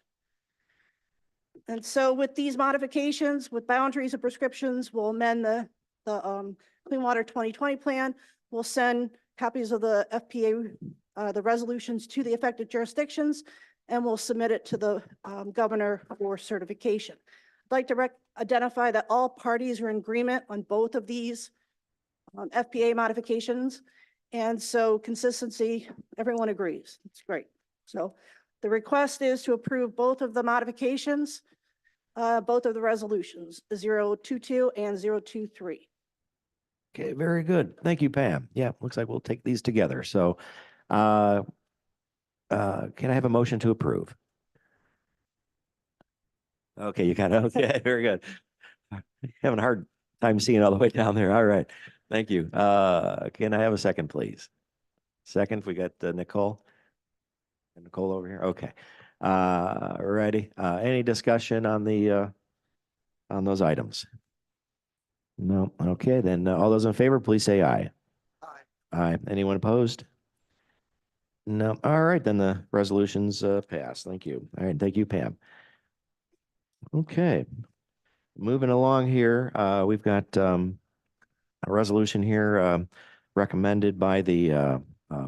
G: And so with these modifications, with boundaries and prescriptions, we'll amend the Clean Water 2020 plan. We'll send copies of the FPA, the resolutions to the affected jurisdictions, and we'll submit it to the governor for certification. I'd like to identify that all parties are in agreement on both of these FPA modifications. And so consistency, everyone agrees. It's great. So the request is to approve both of the modifications, both of the resolutions, 022 and 023.
A: Okay, very good. Thank you, Pam. Yeah, looks like we'll take these together. So can I have a motion to approve? Okay, you got it. Okay, very good. Having a hard time seeing all the way down there. All right. Thank you. Can I have a second, please? Second, we got Nicole. And Nicole over here. Okay. Ready? Any discussion on the on those items? No. Okay, then all those in favor, please say aye. Aye. Aye. Anyone opposed? No. All right, then the resolutions pass. Thank you. All right, thank you, Pam. Okay. Moving along here, we've got a resolution here recommended by the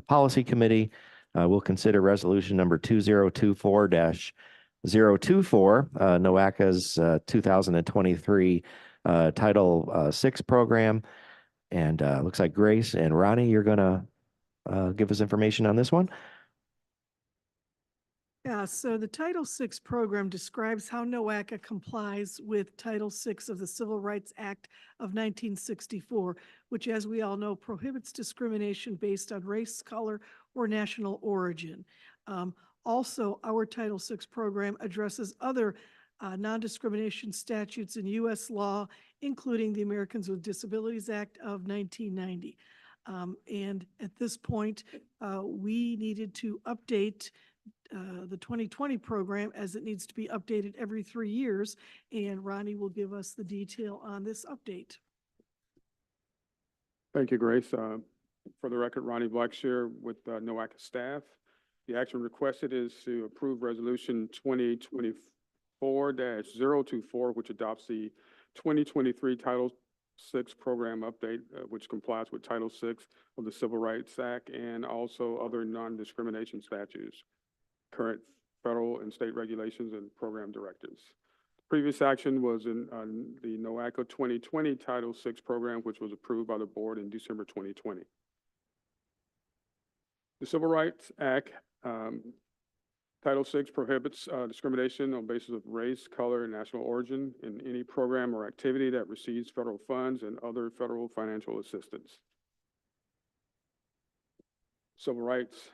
A: Policy Committee. We'll consider resolution number 2024-024, NOACA's 2023 Title VI program. And looks like Grace and Ronnie, you're going to give us information on this one.
I: Yeah, so the Title VI program describes how NOACA complies with Title VI of the Civil Rights Act of 1964, which, as we all know, prohibits discrimination based on race, color, or national origin. Also, our Title VI program addresses other non-discrimination statutes in U.S. law, including the Americans with Disabilities Act of 1990. And at this point, we needed to update the 2020 program as it needs to be updated every 3 years, and Ronnie will give us the detail on this update.
Q: Thank you, Grace. For the record, Ronnie Blackshear with NOACA staff. The action requested is to approve Resolution 2024-024, which adopts the 2023 Title VI program update, which complies with Title VI of the Civil Rights Act and also other non-discrimination statutes, current federal and state regulations, and program directives. Previous action was in the NOACA 2020 Title VI program, which was approved by the board in December 2020. The Civil Rights Act, Title VI prohibits discrimination on basis of race, color, and national origin in any program or activity that receives federal funds and other federal financial assistance. Civil rights,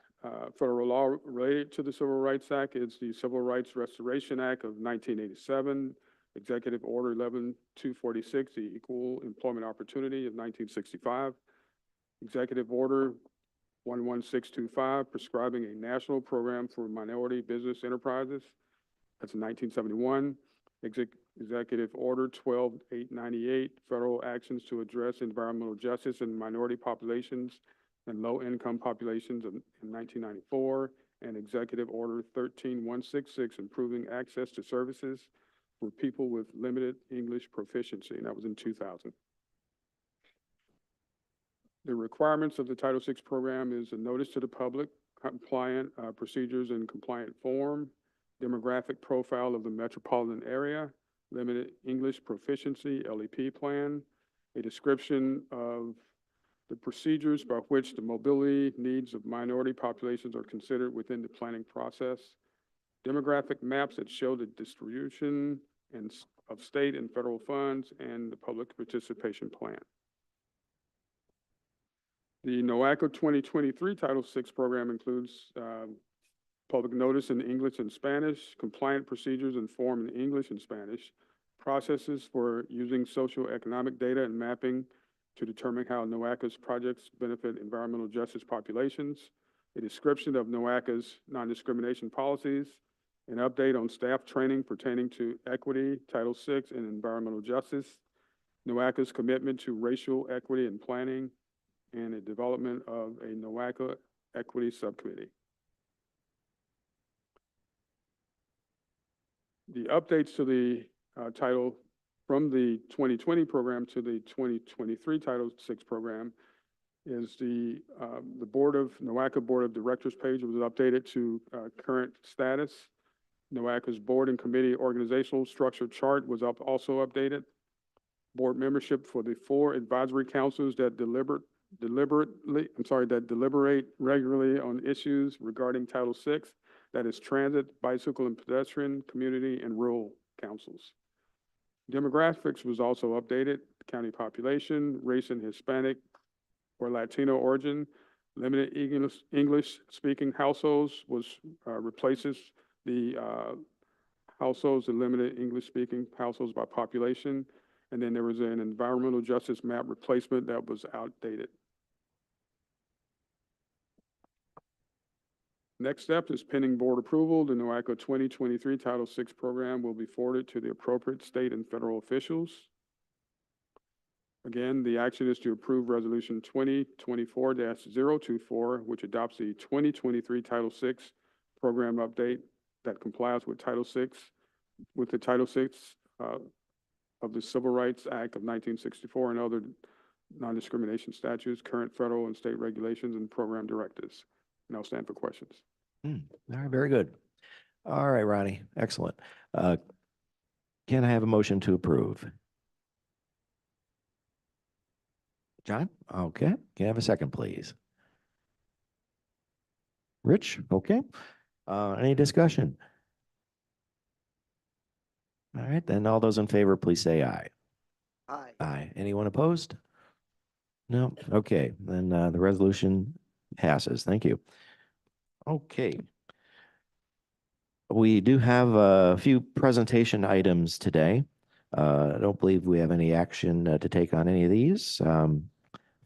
Q: federal law related to the Civil Rights Act is the Civil Rights Restoration Act of 1987, Executive Order 11246, the Equal Employment Opportunity of 1965, Executive Order 11625, prescribing a national program for minority business enterprises. That's in 1971. Executive Order 12898, federal actions to address environmental justice in minority populations and low-income populations in 1994. And Executive Order 13166, improving access to services for people with limited English proficiency, and that was in 2000. The requirements of the Title VI program is a notice to the public, compliant procedures and compliant form, demographic profile of the metropolitan area, limited English proficiency, LEP plan, a description of the procedures by which the mobility needs of minority populations are considered within the planning process, demographic maps that show the distribution of state and federal funds, and the public participation plan. The NOACA 2023 Title VI program includes public notice in English and Spanish, compliant procedures and form in English and Spanish, processes for using socioeconomic data and mapping to determine how NOACA's projects benefit environmental justice populations, a description of NOACA's non-discrimination policies, an update on staff training pertaining to equity, Title VI, and environmental justice, NOACA's commitment to racial equity in planning, and a development of a NOACA Equity Subcommittee. The updates to the title from the 2020 program to the 2023 Title VI program is the NOACA Board of Directors page was updated to current status. NOACA's board and committee organizational structure chart was also updated. Board membership for the 4 advisory councils that deliberate regularly on issues regarding Title VI, that is transit, bicycle and pedestrian, community, and rural councils. Demographics was also updated. County population, race and Hispanic or Latino origin, limited English-speaking households replaces the households and limited English-speaking households by population. And then there was an environmental justice map replacement that was outdated. Next step is pending board approval. The NOACA 2023 Title VI program will be forwarded to the appropriate state and federal officials. Again, the action is to approve Resolution 2024-024, which adopts the 2023 Title VI program update that complies with Title VI, with the Title VI of the Civil Rights Act of 1964 and other non-discrimination statutes, current federal and state regulations, and program directives. And I'll stand for questions.
A: All right, very good. All right, Ronnie, excellent. Can I have a motion to approve? John? Okay. Can I have a second, please? Rich? Okay. Any discussion? All right, then all those in favor, please say aye.
N: Aye.
A: Aye. Anyone opposed? No? Okay, then the resolution passes. Thank you. Okay. We do have a few presentation items today. I don't believe we have any action to take on any of these.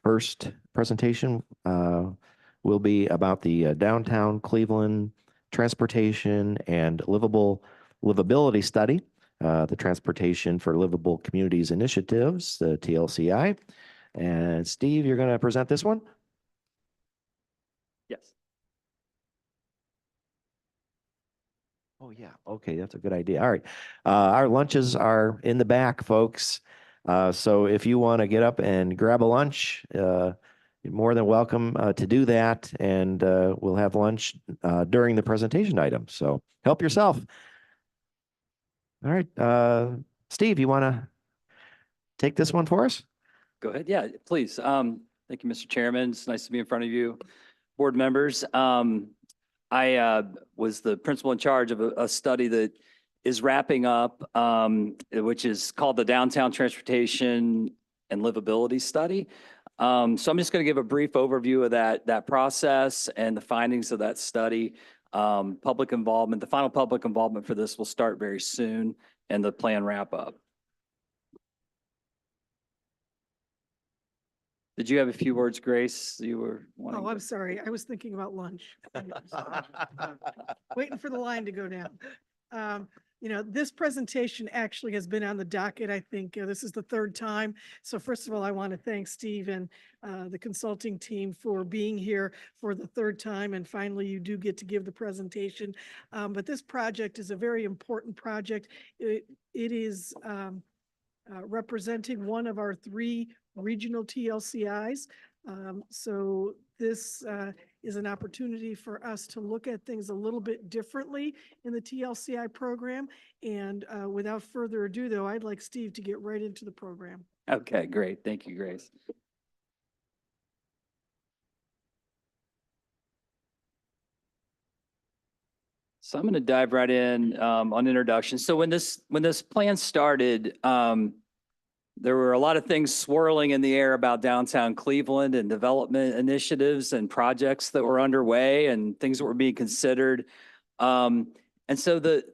A: First presentation will be about the downtown Cleveland transportation and livability study, the Transportation for Livable Communities Initiatives, the TLCI. And Steve, you're going to present this one?
M: Yes.
A: Oh, yeah. Okay, that's a good idea. All right. Our lunches are in the back, folks. So if you want to get up and grab a lunch, you're more than welcome to do that. And we'll have lunch during the presentation item. So help yourself. All right. Steve, you want to take this one for us?
M: Go ahead. Yeah, please. Thank you, Mr. Chairman. It's nice to be in front of you, board members. I was the principal in charge of a study that is wrapping up, which is called the Downtown Transportation and Livability Study. So I'm just going to give a brief overview of that process and the findings of that study. Public involvement, the final public involvement for this will start very soon, and the plan wrap up. Did you have a few words, Grace? You were wanting
I: Oh, I'm sorry. I was thinking about lunch. Waiting for the line to go down. You know, this presentation actually has been on the docket. I think this is the 3rd time. So first of all, I want to thank Steve and the consulting team for being here for the 3rd time. And finally, you do get to give the presentation. But this project is a very important project. It is representing one of our 3 regional TLCIs. So this is an opportunity for us to look at things a little bit differently in the TLCI program. And without further ado, though, I'd like Steve to get right into the program.
M: Okay, great. Thank you, Grace. So I'm going to dive right in on introduction. So when this plan started, there were a lot of things swirling in the air about downtown Cleveland and development initiatives and projects that were underway and things that were being considered. And so the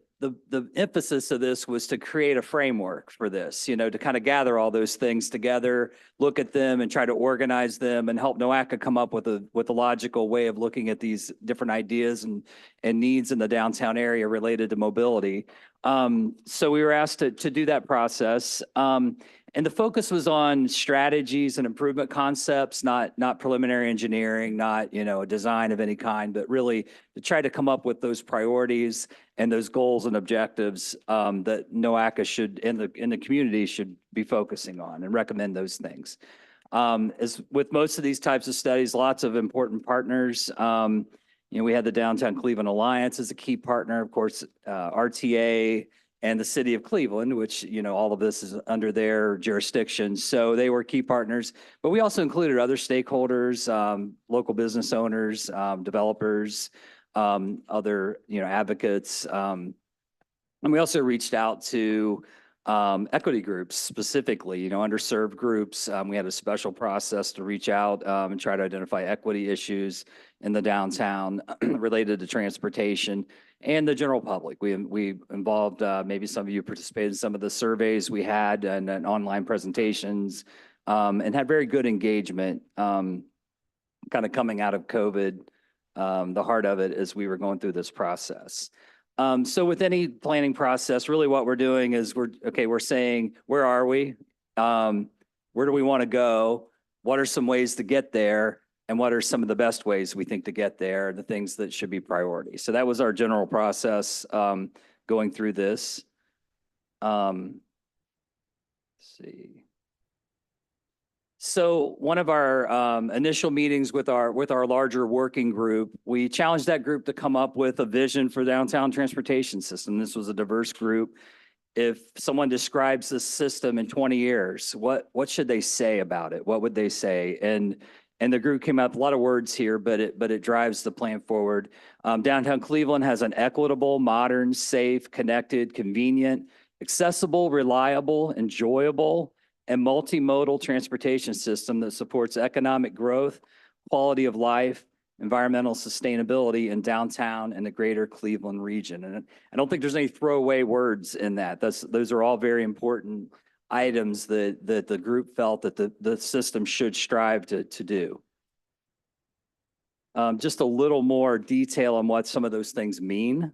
M: emphasis of this was to create a framework for this, to kind of gather all those things together, look at them and try to organize them and help NOACA come up with a logical way of looking at these different ideas and needs in the downtown area related to mobility. So we were asked to do that process. And the focus was on strategies and improvement concepts, not preliminary engineering, not, a design of any kind, but really to try to come up with those priorities and those goals and objectives that NOACA should, in the community should be focusing on and recommend those things. As with most of these types of studies, lots of important partners. We had the Downtown Cleveland Alliance as a key partner, of course, RTA, and the city of Cleveland, which, all of this is under their jurisdiction. So they were key partners, but we also included other stakeholders, local business owners, developers, other, advocates. And we also reached out to equity groups specifically, underserved groups. We had a special process to reach out and try to identify equity issues in the downtown related to transportation and the general public. We involved, maybe some of you participated in some of the surveys we had and online presentations and had very good engagement kind of coming out of COVID, the heart of it as we were going through this process. So with any planning process, really what we're doing is we're saying, where are we? Where do we want to go? What are some ways to get there? And what are some of the best ways we think to get there, the things that should be priorities. So that was our general process going through this. Let's see. So one of our initial meetings with our larger working group, we challenged that group to come up with a vision for downtown transportation system. This was a diverse group. If someone describes this system in 20 years, what should they say about it? What would they say? And the group came up, a lot of words here, but it drives the plan forward. Downtown Cleveland has an equitable, modern, safe, connected, convenient, accessible, reliable, enjoyable, and multimodal transportation system that supports economic growth, quality of life, environmental sustainability in downtown and the greater Cleveland region. And I don't think there's any throwaway words in that. Those are all very important items that the group felt that the system should strive to do. Just a little more detail on what some of those things mean.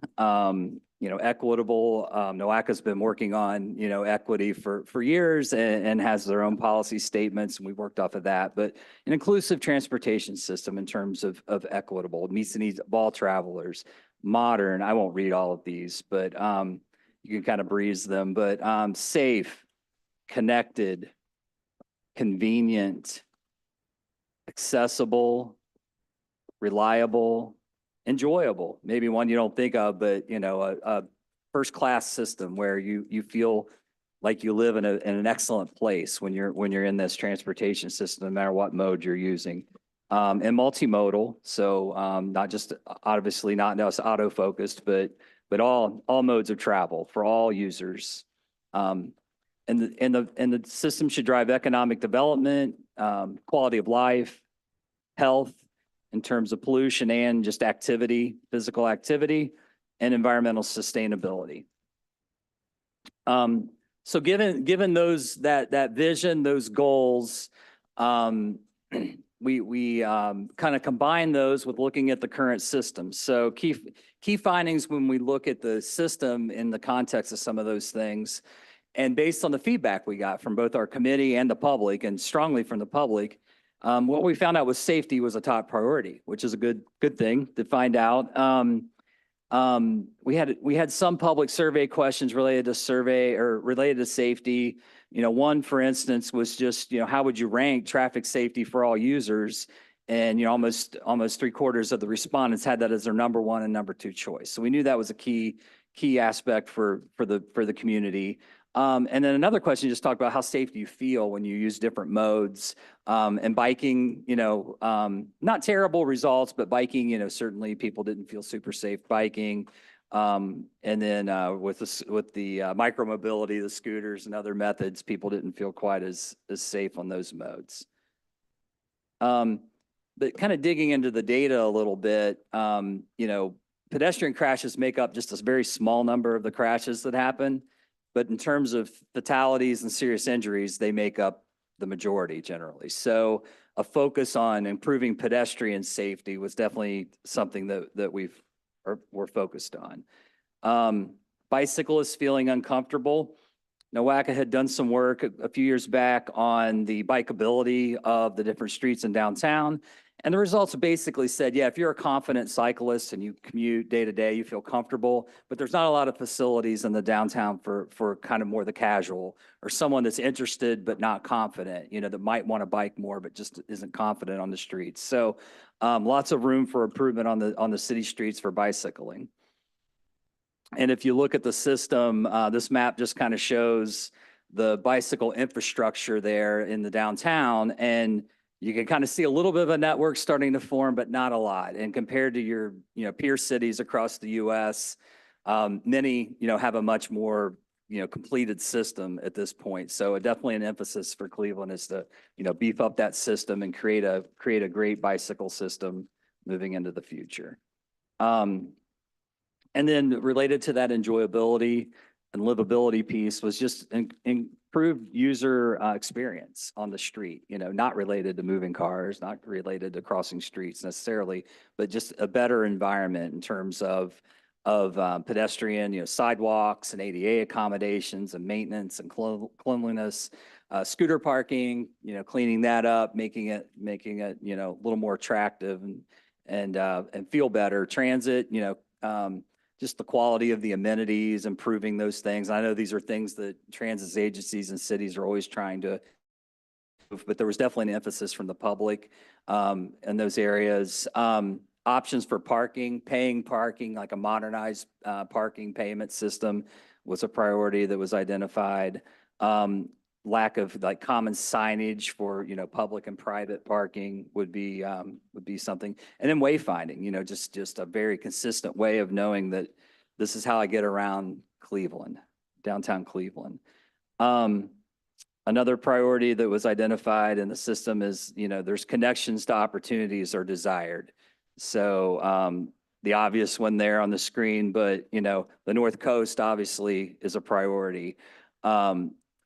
M: Equitable, NOACA's been working on, equity for years and has their own policy statements, and we've worked off of that. But an inclusive transportation system in terms of equitable, meets the needs of all travelers. Modern, I won't read all of these, but you can kind of breeze them. But safe, connected, convenient, accessible, reliable, enjoyable. Maybe one you don't think of, but a first-class system where you feel like you live in an excellent place when you're in this transportation system, no matter what mode you're using. And multimodal, so not just obviously not just auto-focused, but all modes of travel for all users. And the system should drive economic development, quality of life, health in terms of pollution and just activity, physical activity, and environmental sustainability. So given that vision, those goals, we kind of combine those with looking at the current system. So key findings when we look at the system in the context of some of those things. And based on the feedback we got from both our committee and the public, and strongly from the public, what we found out was safety was a top priority, which is a good thing to find out. We had some public survey questions related to safety. One, for instance, was just, how would you rank traffic safety for all users? And, almost 3/4 of the respondents had that as their number one and number two choice. So we knew that was a key aspect for the community. And then another question just talked about how safe do you feel when you use different modes, and biking, not terrible results, but biking, certainly people didn't feel super safe biking. And then with the micromobility, the scooters and other methods, people didn't feel quite as safe on those modes. But kind of digging into the data a little bit, pedestrian crashes make up just a very small number of the crashes that happen. But in terms of fatalities and serious injuries, they make up the majority generally. So a focus on improving pedestrian safety was definitely something that we're focused on. Bicyclists feeling uncomfortable. NOACA had done some work a few years back on the bikeability of the different streets in downtown. And the results basically said, yeah, if you're a confident cyclist and you commute day to day, you feel comfortable, but there's not a lot of facilities in the downtown for kind of more the casual or someone that's interested but not confident, that might want to bike more but just isn't confident on the streets. So lots of room for improvement on the city streets for bicycling. And if you look at the system, this map just kind of shows the bicycle infrastructure there in the downtown, and you can kind of see a little bit of a network starting to form, but not a lot. And compared to your, peer cities across the U.S., many, have a much more, completed system at this point. So definitely an emphasis for Cleveland is to, beef up that system and create a great bicycle system moving into the future. And then related to that enjoyability and livability piece was just improved user experience on the street, not related to moving cars, not related to crossing streets necessarily, but just a better environment in terms of pedestrian, sidewalks and ADA accommodations and maintenance and cleanliness, scooter parking, cleaning that up, making it, a little more attractive and feel better. Transit, just the quality of the amenities, improving those things. I know these are things that transit agencies and cities are always trying to improve, but there was definitely an emphasis from the public in those areas. Options for parking, paying parking, like a modernized parking payment system was a priority that was identified. Lack of common signage for, public and private parking would be something. And then wayfinding, just a very consistent way of knowing that this is how I get around Cleveland, downtown Cleveland. Another priority that was identified in the system is, there's connections to opportunities are desired. So the obvious one there on the screen, but, the North Coast obviously is a priority.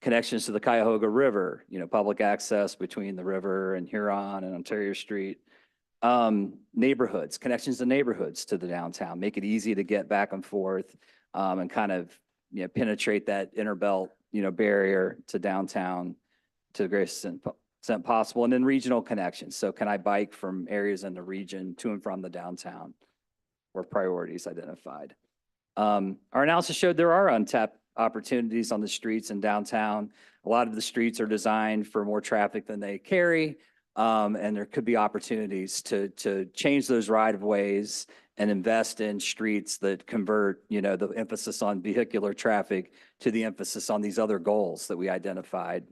M: Connections to the Cuyahoga River, public access between the river and Huron and Ontario Street. Neighborhoods, connections to neighborhoods to the downtown, make it easy to get back and forth and kind of, penetrate that inner belt, barrier to downtown to the greatest extent possible. And then regional connections. So can I bike from areas in the region to and from the downtown were priorities identified. Our analysis showed there are untapped opportunities on the streets in downtown. A lot of the streets are designed for more traffic than they carry. And there could be opportunities to change those right-of-ways and invest in streets that convert, the emphasis on vehicular traffic to the emphasis on these other goals that we identified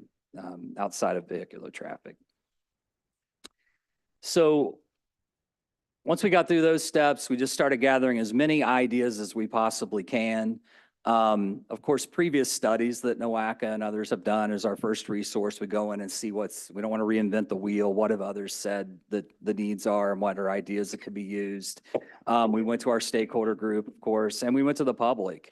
M: outside of vehicular traffic. So once we got through those steps, we just started gathering as many ideas as we possibly can. Of course, previous studies that NOACA and others have done is our first resource. We go in and see we don't want to reinvent the wheel. What have others said that the needs are and what are ideas that could be used? We went to our stakeholder group, of course, and we went to the public.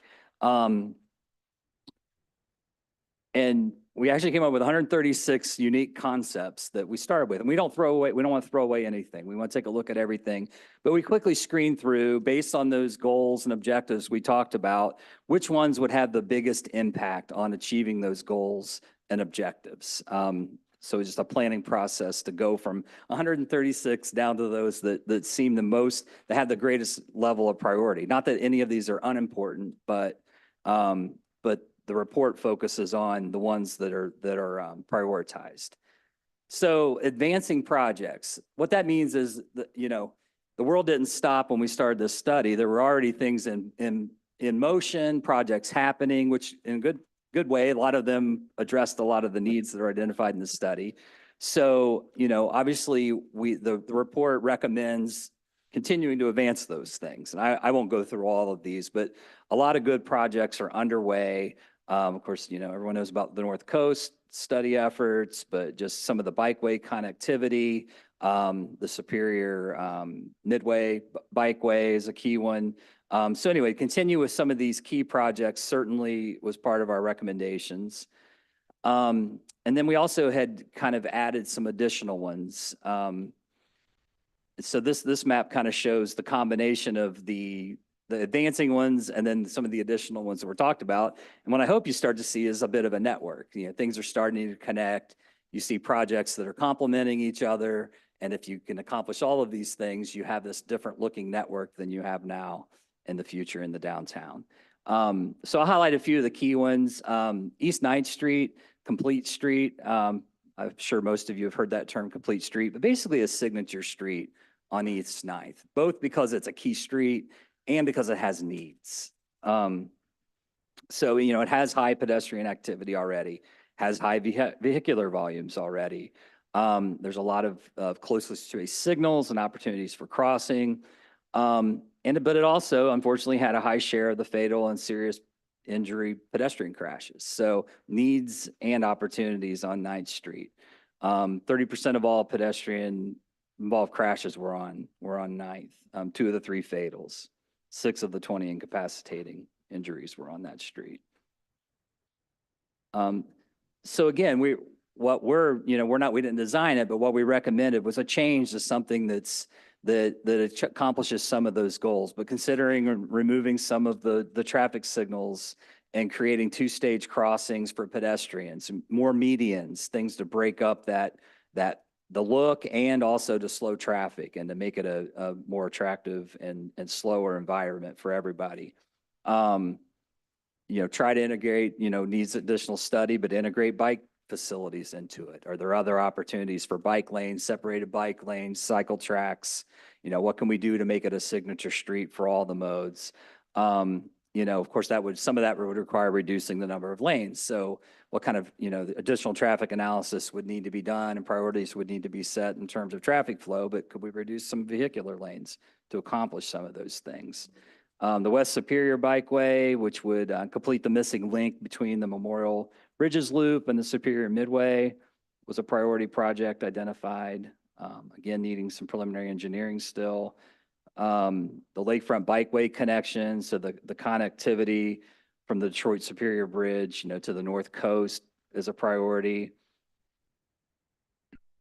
M: And we actually came up with 136 unique concepts that we started with. And we don't want to throw away anything. We want to take a look at everything. But we quickly screened through, based on those goals and objectives we talked about, which ones would have the biggest impact on achieving those goals and objectives. So it's just a planning process to go from 136 down to those that seem the most, that have the greatest level of priority. Not that any of these are unimportant, but the report focuses on the ones that are prioritized. So advancing projects, what that means is that, the world didn't stop when we started this study. There were already things in motion, projects happening, which in a good way, a lot of them addressed a lot of the needs that are identified in the study. So, obviously the report recommends continuing to advance those things. And I won't go through all of these, but a lot of good projects are underway. Of course, everyone knows about the North Coast study efforts, but just some of the bikeway connectivity, the Superior Midway Bikeway is a key one. So anyway, continue with some of these key projects certainly was part of our recommendations. And then we also had kind of added some additional ones. So this map kind of shows the combination of the advancing ones and then some of the additional ones that were talked about. And what I hope you start to see is a bit of a network. Things are starting to connect. You see projects that are complementing each other. And if you can accomplish all of these things, you have this different looking network than you have now in the future in the downtown. So I'll highlight a few of the key ones. East 9th Street, Complete Street. I'm sure most of you have heard that term, Complete Street, but basically a signature street on East 9th, both because it's a key street and because it has needs. So, it has high pedestrian activity already, has high vehicular volumes already. There's a lot of closest to signals and opportunities for crossing. But it also, unfortunately, had a high share of the fatal and serious injury pedestrian crashes. So needs and opportunities on 9th Street. 30% of all pedestrian involved crashes were on 9th. 2 of the 3 fatals. 6 of the 20 incapacitating injuries were on that street. So again, we didn't design it, but what we recommended was a change to something that accomplishes some of those goals. But considering removing some of the traffic signals and creating 2-stage crossings for pedestrians, more medians, things to break up the look and also to slow traffic and to make it a more attractive and slower environment for everybody. Try to integrate, needs additional study, but integrate bike facilities into it. Are there other opportunities for bike lanes, separated bike lanes, cycle tracks? What can we do to make it a signature street for all the modes? Of course, some of that would require reducing the number of lanes. So what kind of, additional traffic analysis would need to be done and priorities would need to be set in terms of traffic flow, but could we reduce some vehicular lanes to accomplish some of those things? The West Superior Bikeway, which would complete the missing link between the Memorial Bridges Loop and the Superior Midway, was a priority project identified. Again, needing some preliminary engineering still. The Lakefront Bikeway connection, so the connectivity from the Detroit Superior Bridge, to the North Coast is a priority.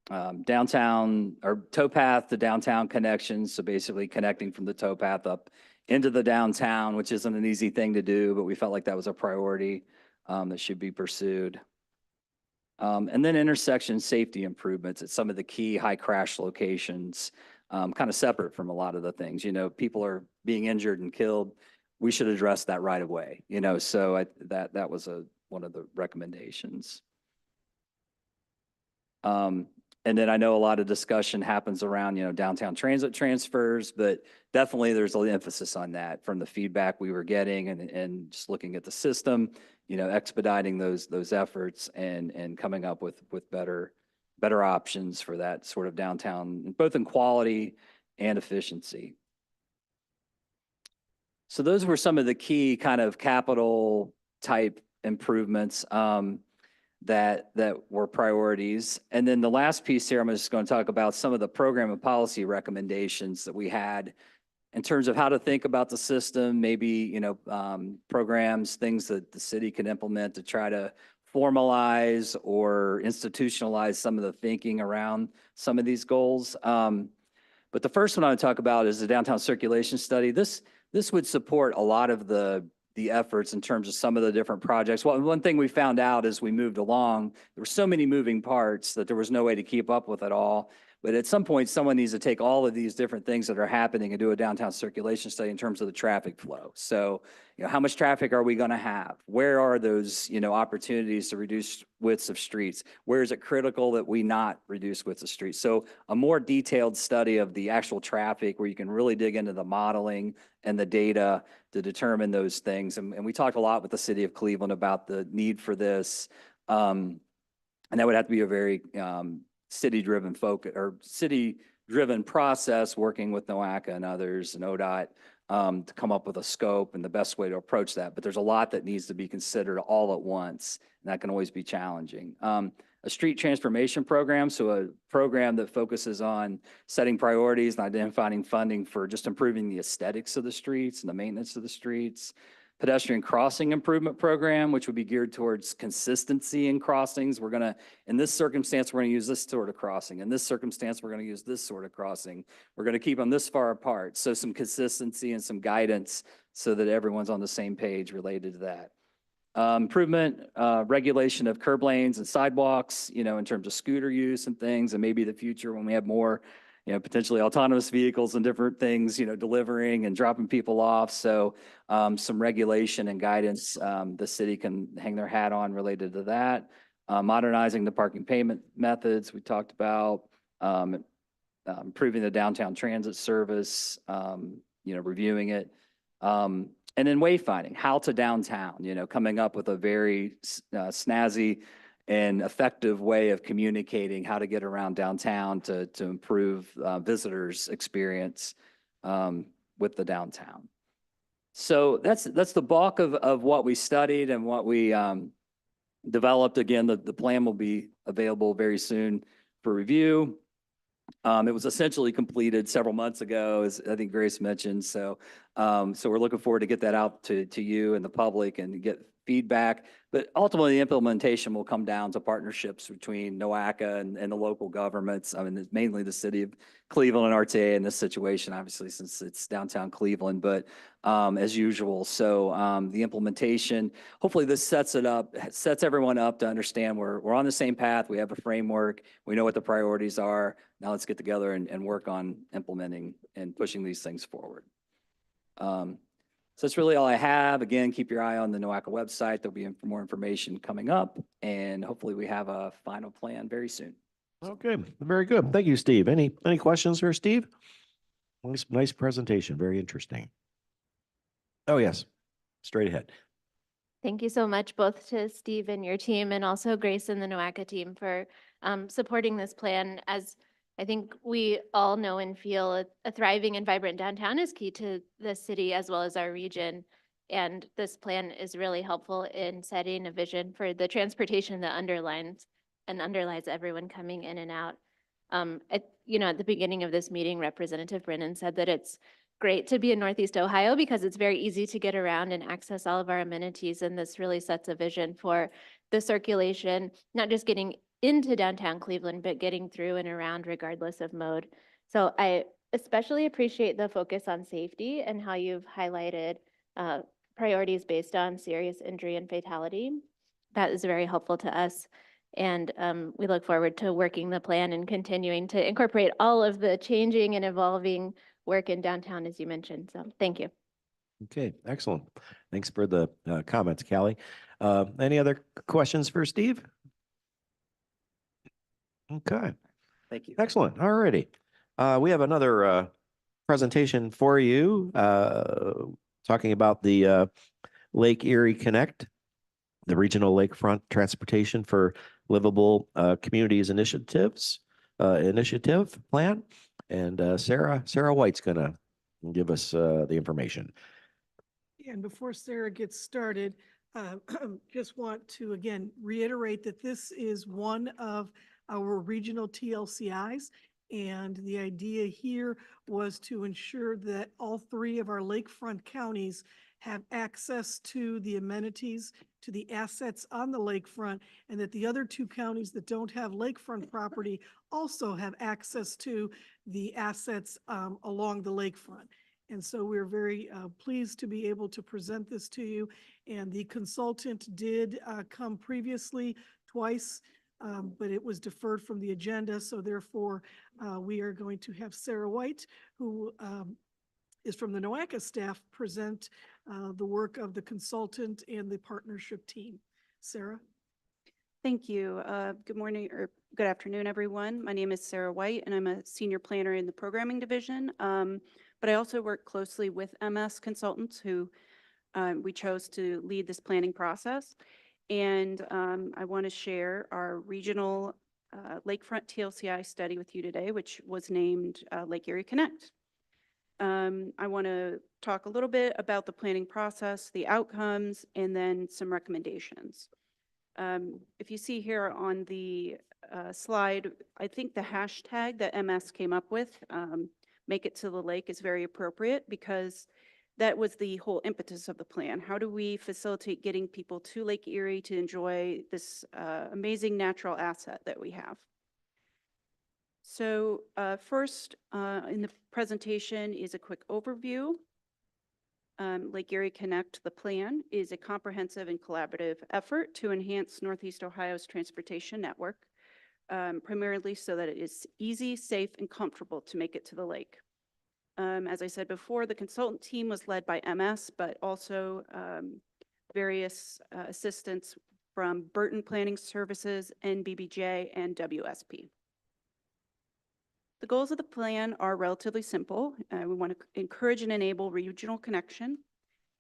M: Downtown or towpath to downtown connections, so basically connecting from the towpath up into the downtown, which isn't an easy thing to do, but we felt like that was a priority that should be pursued. And then intersection safety improvements at some of the key high crash locations, kind of separate from a lot of the things. People are being injured and killed. We should address that right away. So that was one of the recommendations. And then I know a lot of discussion happens around, downtown transit transfers, but definitely there's an emphasis on that from the feedback we were getting and just looking at the system, expediting those efforts and coming up with better options for that sort of downtown, both in quality and efficiency. So those were some of the key kind of capital type improvements that were priorities. And then the last piece here, I'm just going to talk about some of the program and policy recommendations that we had in terms of how to think about the system, maybe, programs, things that the city can implement to try to formalize or institutionalize some of the thinking around some of these goals. But the first one I want to talk about is the downtown circulation study. This would support a lot of the efforts in terms of some of the different projects. Well, one thing we found out as we moved along, there were so many moving parts that there was no way to keep up with it all. But at some point, someone needs to take all of these different things that are happening and do a downtown circulation study in terms of the traffic flow. So, how much traffic are we going to have? Where are those, opportunities to reduce widths of streets? Where is it critical that we not reduce widths of streets? So a more detailed study of the actual traffic where you can really dig into the modeling and the data to determine those things. And we talked a lot with the city of Cleveland about the need for this. And that would have to be a very city-driven focus or city driven process, working with NOACA and others and ODOT to come up with a scope and the best way to approach that. But there's a lot that needs to be considered all at once, and that can always be challenging. A street transformation program, so a program that focuses on setting priorities and identifying funding for just improving the aesthetics of the streets and the maintenance of the streets. Pedestrian crossing improvement program, which would be geared towards consistency in crossings. We're gonna, in this circumstance, we're gonna use this sort of crossing. In this circumstance, we're gonna use this sort of crossing. We're gonna keep them this far apart. So some consistency and some guidance so that everyone's on the same page related to that. Improvement, regulation of curb lanes and sidewalks, you know, in terms of scooter use and things, and maybe the future when we have more, you know, potentially autonomous vehicles and different things, you know, delivering and dropping people off. So some regulation and guidance the city can hang their hat on related to that. Modernizing the parking payment methods we talked about, improving the downtown transit service, you know, reviewing it. And then wayfinding, how to downtown, you know, coming up with a very snazzy and effective way of communicating how to get around downtown to improve visitors' experience with the downtown. So that's the bulk of what we studied and what we developed. Again, the plan will be available very soon for review. It was essentially completed several months ago, as I think Grace mentioned. So we're looking forward to get that out to you and the public and get feedback. But ultimately, the implementation will come down to partnerships between NOACA and the local governments. I mean, mainly the city of Cleveland and RTA in this situation, obviously, since it's downtown Cleveland, but as usual. So the implementation, hopefully this sets everyone up to understand we're on the same path. We have a framework. We know what the priorities are. Now let's get together and work on implementing and pushing these things forward. So that's really all I have. Again, keep your eye on the NOACA website. There'll be more information coming up, and hopefully we have a final plan very soon.
A: Okay, very good. Thank you, Steve. Any questions for Steve? Nice presentation. Very interesting. Oh, yes. Straight ahead.
O: Thank you so much, both to Steve and your team, and also Grace and the NOACA team for supporting this plan. As I think we all know and feel, a thriving and vibrant downtown is key to the city as well as our region. And this plan is really helpful in setting a vision for the transportation that underlies everyone coming in and out. At the beginning of this meeting, Representative Brennan said that it's great to be in Northeast Ohio because it's very easy to get around and access all of our amenities. And this really sets a vision for the circulation, not just getting into downtown Cleveland, but getting through and around regardless of mode. So I especially appreciate the focus on safety and how you've highlighted priorities based on serious injury and fatality. That is very helpful to us. And we look forward to working the plan and continuing to incorporate all of the changing and evolving work in downtown, as you mentioned. So thank you.
A: Okay, excellent. Thanks for the comments, Callie. Any other questions for Steve? Okay.
M: Thank you.
A: Excellent. All righty. We have another presentation for you talking about the Lake Erie Connect, the Regional Lakefront Transportation for Livable Communities initiative plan. And Sarah White's going to give us the information.
I: And before Sarah gets started, just want to again reiterate that this is one of our regional TLCIs. And the idea here was to ensure that all three of our lakefront counties have access to the amenities, to the assets on the lakefront, and that the other two counties that don't have lakefront property also have access to the assets along the lakefront. And so we're very pleased to be able to present this to you. And the consultant did come previously twice, but it was deferred from the agenda. So therefore, we are going to have Sarah White, who is from the NOACA staff, present the work of the consultant and the partnership team. Sarah?
P: Thank you. Good morning or good afternoon, everyone. My name is Sarah White, and I'm a senior planner in the programming division. But I also work closely with MS Consultants, who we chose to lead this planning process. And I want to share our regional Lakefront TLCI study with you today, which was named Lake Erie Connect. I want to talk a little bit about the planning process, the outcomes, and then some recommendations. If you see here on the slide, I think the hashtag that MS came up with, Make It to the Lake, is very appropriate because that was the whole impetus of the plan. How do we facilitate getting people to Lake Erie to enjoy this amazing natural asset that we have? So first in the presentation is a quick overview. Lake Erie Connect, the plan, is a comprehensive and collaborative effort to enhance Northeast Ohio's transportation network, primarily so that it is easy, safe, and comfortable to make it to the lake. As I said before, the consultant team was led by MS, but also various assistants from Burton Planning Services, NBBJ, and WSP. The goals of the plan are relatively simple. We want to encourage and enable regional connection.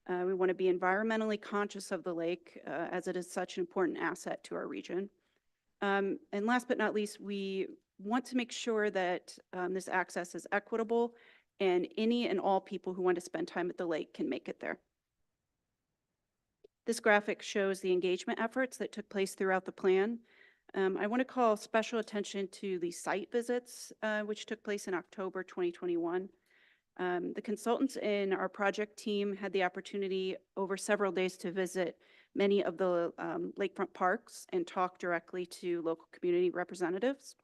P: We want to be environmentally conscious of the lake as it is such an important asset to our region. And last but not least, we want to make sure that this access is equitable and any and all people who want to spend time at the lake can make it there. This graphic shows the engagement efforts that took place throughout the plan. I want to call special attention to the site visits, which took place in October 2021. The consultants in our project team had the opportunity over several days to visit many of the lakefront parks and talk directly to local community representatives.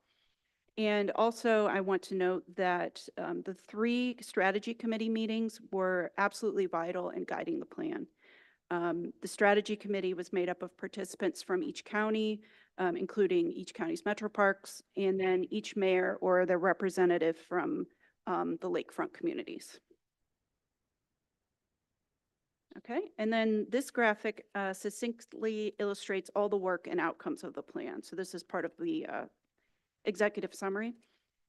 P: And also, I want to note that the 3 strategy committee meetings were absolutely vital in guiding the plan. The strategy committee was made up of participants from each county, including each county's metro parks, and then each mayor or their representative from the lakefront communities. Okay, and then this graphic succinctly illustrates all the work and outcomes of the plan. So this is part of the executive summary.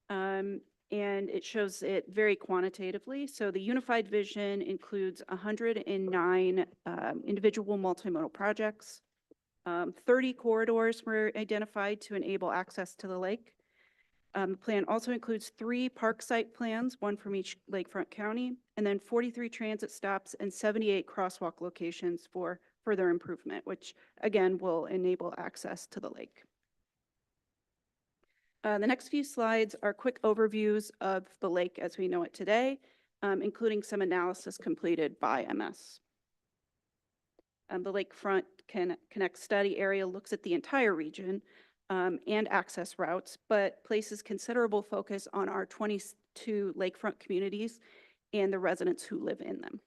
P: And it shows it very quantitatively. So the unified vision includes 109 individual multimodal projects. 30 corridors were identified to enable access to the lake. The plan also includes 3 park site plans, 1 from each lakefront county, and then 43 transit stops and 78 crosswalk locations for further improvement, which again will enable access to the lake. The next few slides are quick overviews of the lake as we know it today, including some analysis completed by MS. The Lakefront Connect study area looks at the entire region and access routes, but places considerable focus on our 22 lakefront communities and the residents who live in them.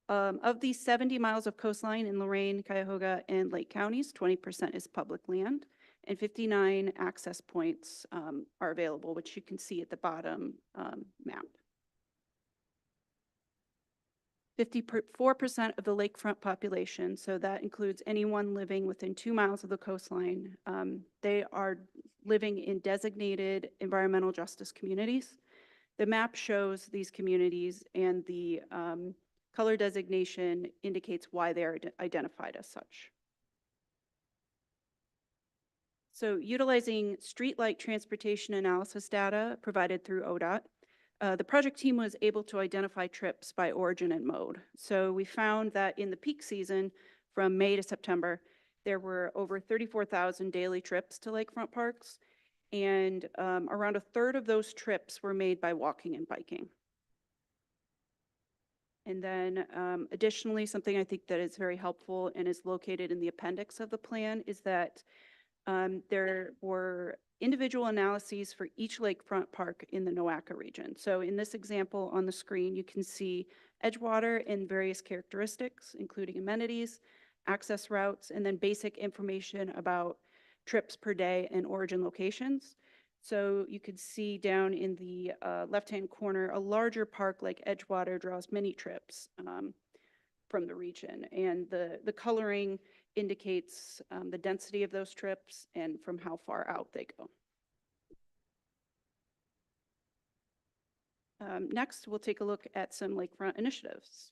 P: Of these 70 miles of coastline in Lorain, Cuyahoga, and Lake counties, 20% is public land, and 59 access points are available, which you can see at the bottom map. 54% of the lakefront population, so that includes anyone living within 2 miles of the coastline, they are living in designated environmental justice communities. The map shows these communities, and the color designation indicates why they are identified as such. So utilizing streetlight transportation analysis data provided through ODOT, the project team was able to identify trips by origin and mode. So we found that in the peak season from May to September, there were over 34,000 daily trips to lakefront parks, and around a third of those trips were made by walking and biking. And then additionally, something I think that is very helpful and is located in the appendix of the plan is that there were individual analyses for each lakefront park in the NOACA region. So in this example on the screen, you can see Edgewater and various characteristics, including amenities, access routes, and then basic information about trips per day and origin locations. So you could see down in the left-hand corner, a larger park like Edgewater draws many trips from the region. And the coloring indicates the density of those trips and from how far out they go. Next, we'll take a look at some lakefront initiatives.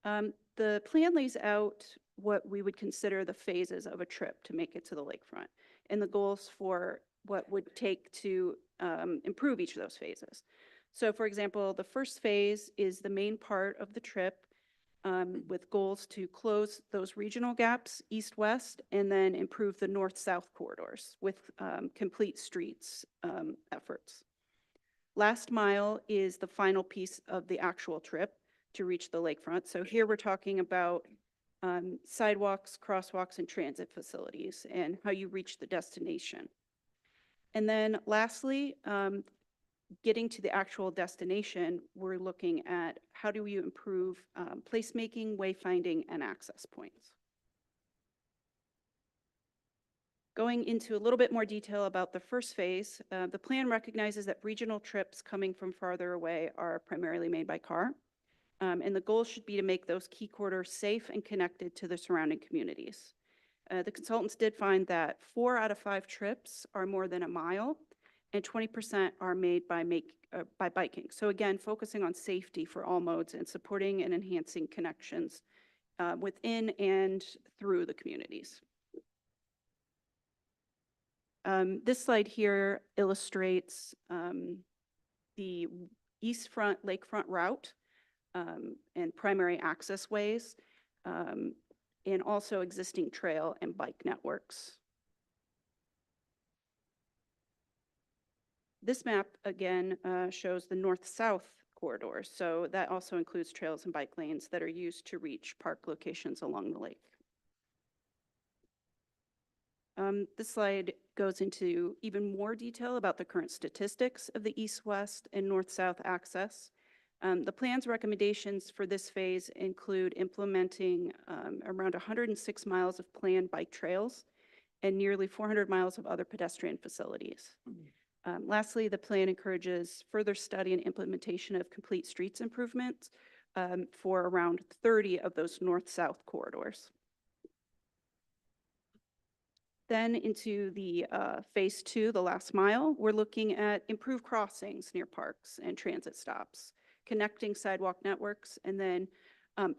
P: The plan lays out what we would consider the phases of a trip to make it to the lakefront, and the goals for what would take to improve each of those phases. So for example, the first phase is the main part of the trip with goals to close those regional gaps, east-west, and then improve the north-south corridors with complete streets efforts. Last mile is the final piece of the actual trip to reach the lakefront. So here we're talking about sidewalks, crosswalks, and transit facilities and how you reach the destination. And then lastly, getting to the actual destination, we're looking at how do we improve placemaking, wayfinding, and access points. Going into a little bit more detail about the first phase, the plan recognizes that regional trips coming from farther away are primarily made by car. And the goal should be to make those key corridors safe and connected to the surrounding communities. The consultants did find that 4 out of 5 trips are more than a mile, and 20% are made by biking. So again, focusing on safety for all modes and supporting and enhancing connections within and through the communities. This slide here illustrates the east front, lakefront route and primary access ways, and also existing trail and bike networks. This map, again, shows the north-south corridors, so that also includes trails and bike lanes that are used to reach park locations along the lake. This slide goes into even more detail about the current statistics of the east-west and north-south access. The plan's recommendations for this phase include implementing around 106 miles of planned bike trails and nearly 400 miles of other pedestrian facilities. Lastly, the plan encourages further study and implementation of complete streets improvements for around 30 of those north-south corridors. Then into the phase 2, the last mile, we're looking at improved crossings near parks and transit stops, connecting sidewalk networks, and then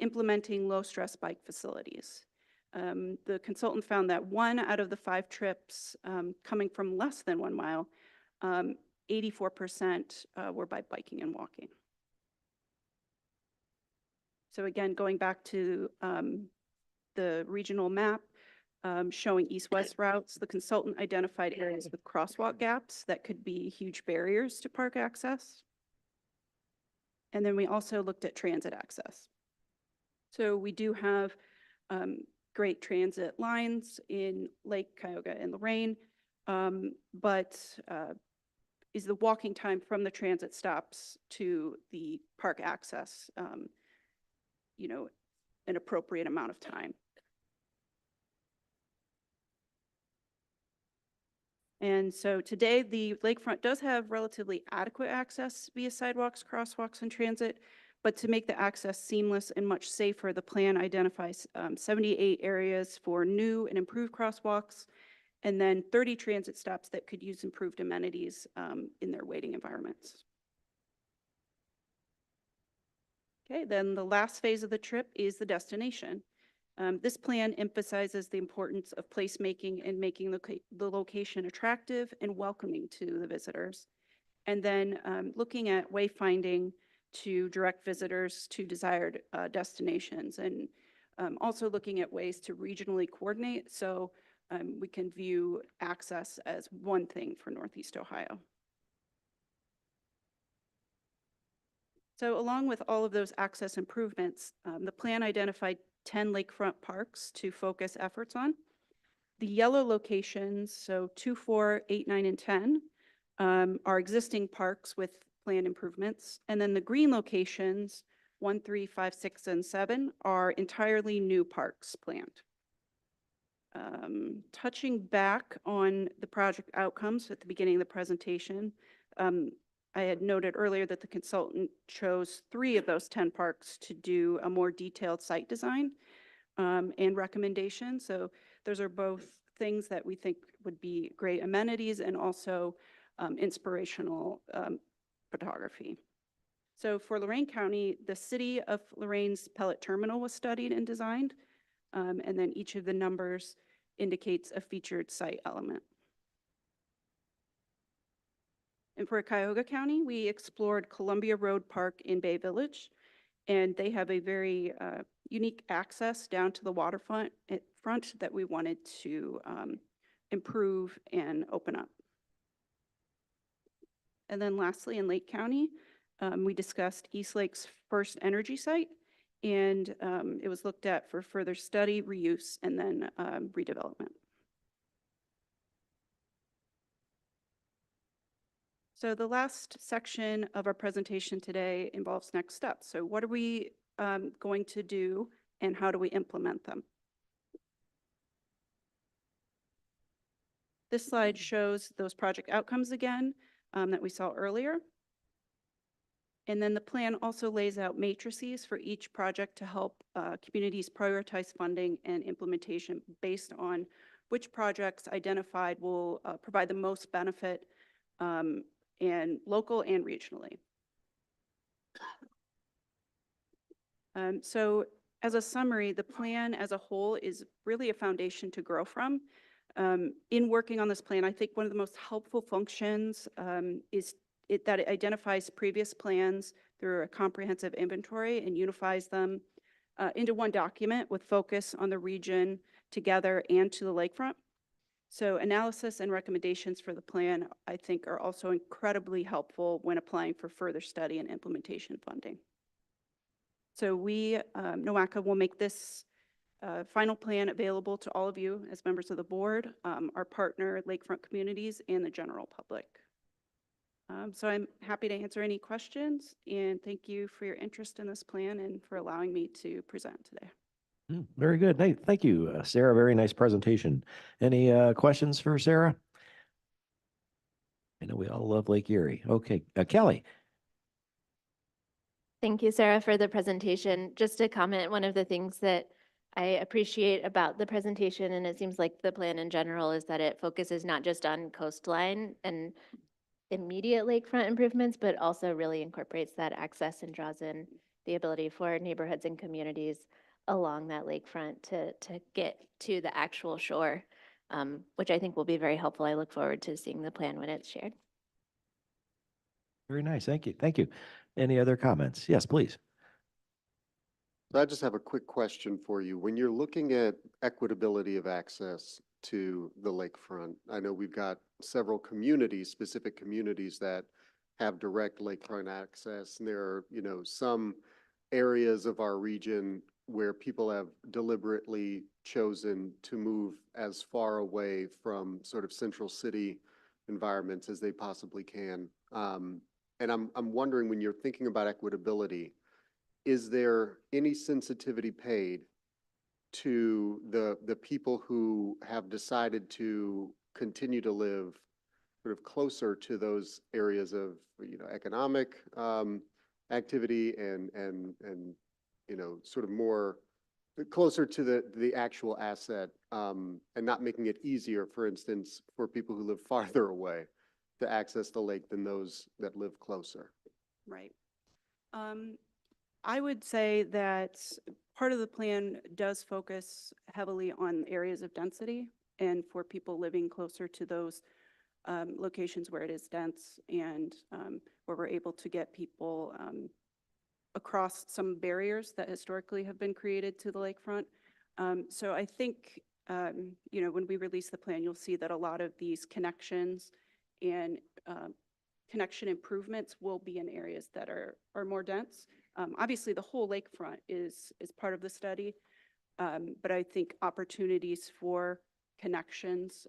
P: implementing low-stress bike facilities. The consultant found that 1 out of the 5 trips coming from less than 1 mile, 84% were by biking and walking. So again, going back to the regional map showing east-west routes, the consultant identified areas with crosswalk gaps that could be huge barriers to park access. And then we also looked at transit access. So we do have great transit lines in Lake Cuyahoga and Lorraine, but is the walking time from the transit stops to the park access, you know, an appropriate amount of time? And so today, the lakefront does have relatively adequate access via sidewalks, crosswalks, and transit, but to make the access seamless and much safer, the plan identifies 78 areas for new and improved crosswalks, and then 30 transit stops that could use improved amenities in their waiting environments. Okay, then the last phase of the trip is the destination. This plan emphasizes the importance of placemaking and making the location attractive and welcoming to the visitors. And then looking at wayfinding to direct visitors to desired destinations, and also looking at ways to regionally coordinate so we can view access as one thing for Northeast Ohio. So along with all of those access improvements, the plan identified 10 lakefront parks to focus efforts on. The yellow locations, so 2, 4, 8, 9, and 10, are existing parks with planned improvements. And then the green locations, 1, 3, 5, 6, and 7, are entirely new parks planned. Touching back on the project outcomes at the beginning of the presentation, I had noted earlier that the consultant chose 3 of those 10 parks to do a more detailed site design and recommendation. So those are both things that we think would be great amenities and also inspirational photography. So for Lorain County, the city of Loraine's pellet terminal was studied and designed. And then each of the numbers indicates a featured site element. And for Cuyahoga County, we explored Columbia Road Park in Bay Village, and they have a very unique access down to the waterfront front that we wanted to improve and open up. And then lastly, in Lake County, we discussed East Lake's first energy site, and it was looked at for further study, reuse, and then redevelopment. So the last section of our presentation today involves next steps. So what are we going to do and how do we implement them? This slide shows those project outcomes again that we saw earlier. And then the plan also lays out matrices for each project to help communities prioritize funding and implementation based on which projects identified will provide the most benefit and local and regionally. So as a summary, the plan as a whole is really a foundation to grow from. In working on this plan, I think one of the most helpful functions is that it identifies previous plans through a comprehensive inventory and unifies them into one document with focus on the region together and to the lakefront. So analysis and recommendations for the plan, I think, are also incredibly helpful when applying for further study and implementation funding. So we, NOACA, will make this final plan available to all of you as members of the board, our partner, lakefront communities, and the general public. So I'm happy to answer any questions, and thank you for your interest in this plan and for allowing me to present today.
A: Very good. Thank you, Sarah. Very nice presentation. Any questions for Sarah? I know we all love Lake Erie. Okay, Kelly.
O: Thank you, Sarah, for the presentation. Just to comment, one of the things that I appreciate about the presentation, and it seems like the plan in general, is that it focuses not just on coastline and immediate lakefront improvements, but also really incorporates that access and draws in the ability for neighborhoods and communities along that lakefront to get to the actual shore, which I think will be very helpful. I look forward to seeing the plan when it's shared.
A: Very nice. Thank you. Thank you. Any other comments? Yes, please.
C: I just have a quick question for you. When you're looking at equitability of access to the lakefront, I know we've got several communities, specific communities that have direct lakefront access, and there are, some areas of our region where people have deliberately chosen to move as far away from sort of central city environments as they possibly can. And I'm wondering, when you're thinking about equitability, is there any sensitivity paid to the people who have decided to continue to live sort of closer to those areas of, economic activity and sort of more closer to the actual asset, and not making it easier, for instance, for people who live farther away to access the lake than those that live closer?
P: Right. I would say that part of the plan does focus heavily on areas of density and for people living closer to those locations where it is dense and where we're able to get people across some barriers that historically have been created to the lakefront. So I think, when we release the plan, you'll see that a lot of these connections and connection improvements will be in areas that are more dense. Obviously, the whole lakefront is part of the study, but I think opportunities for connections,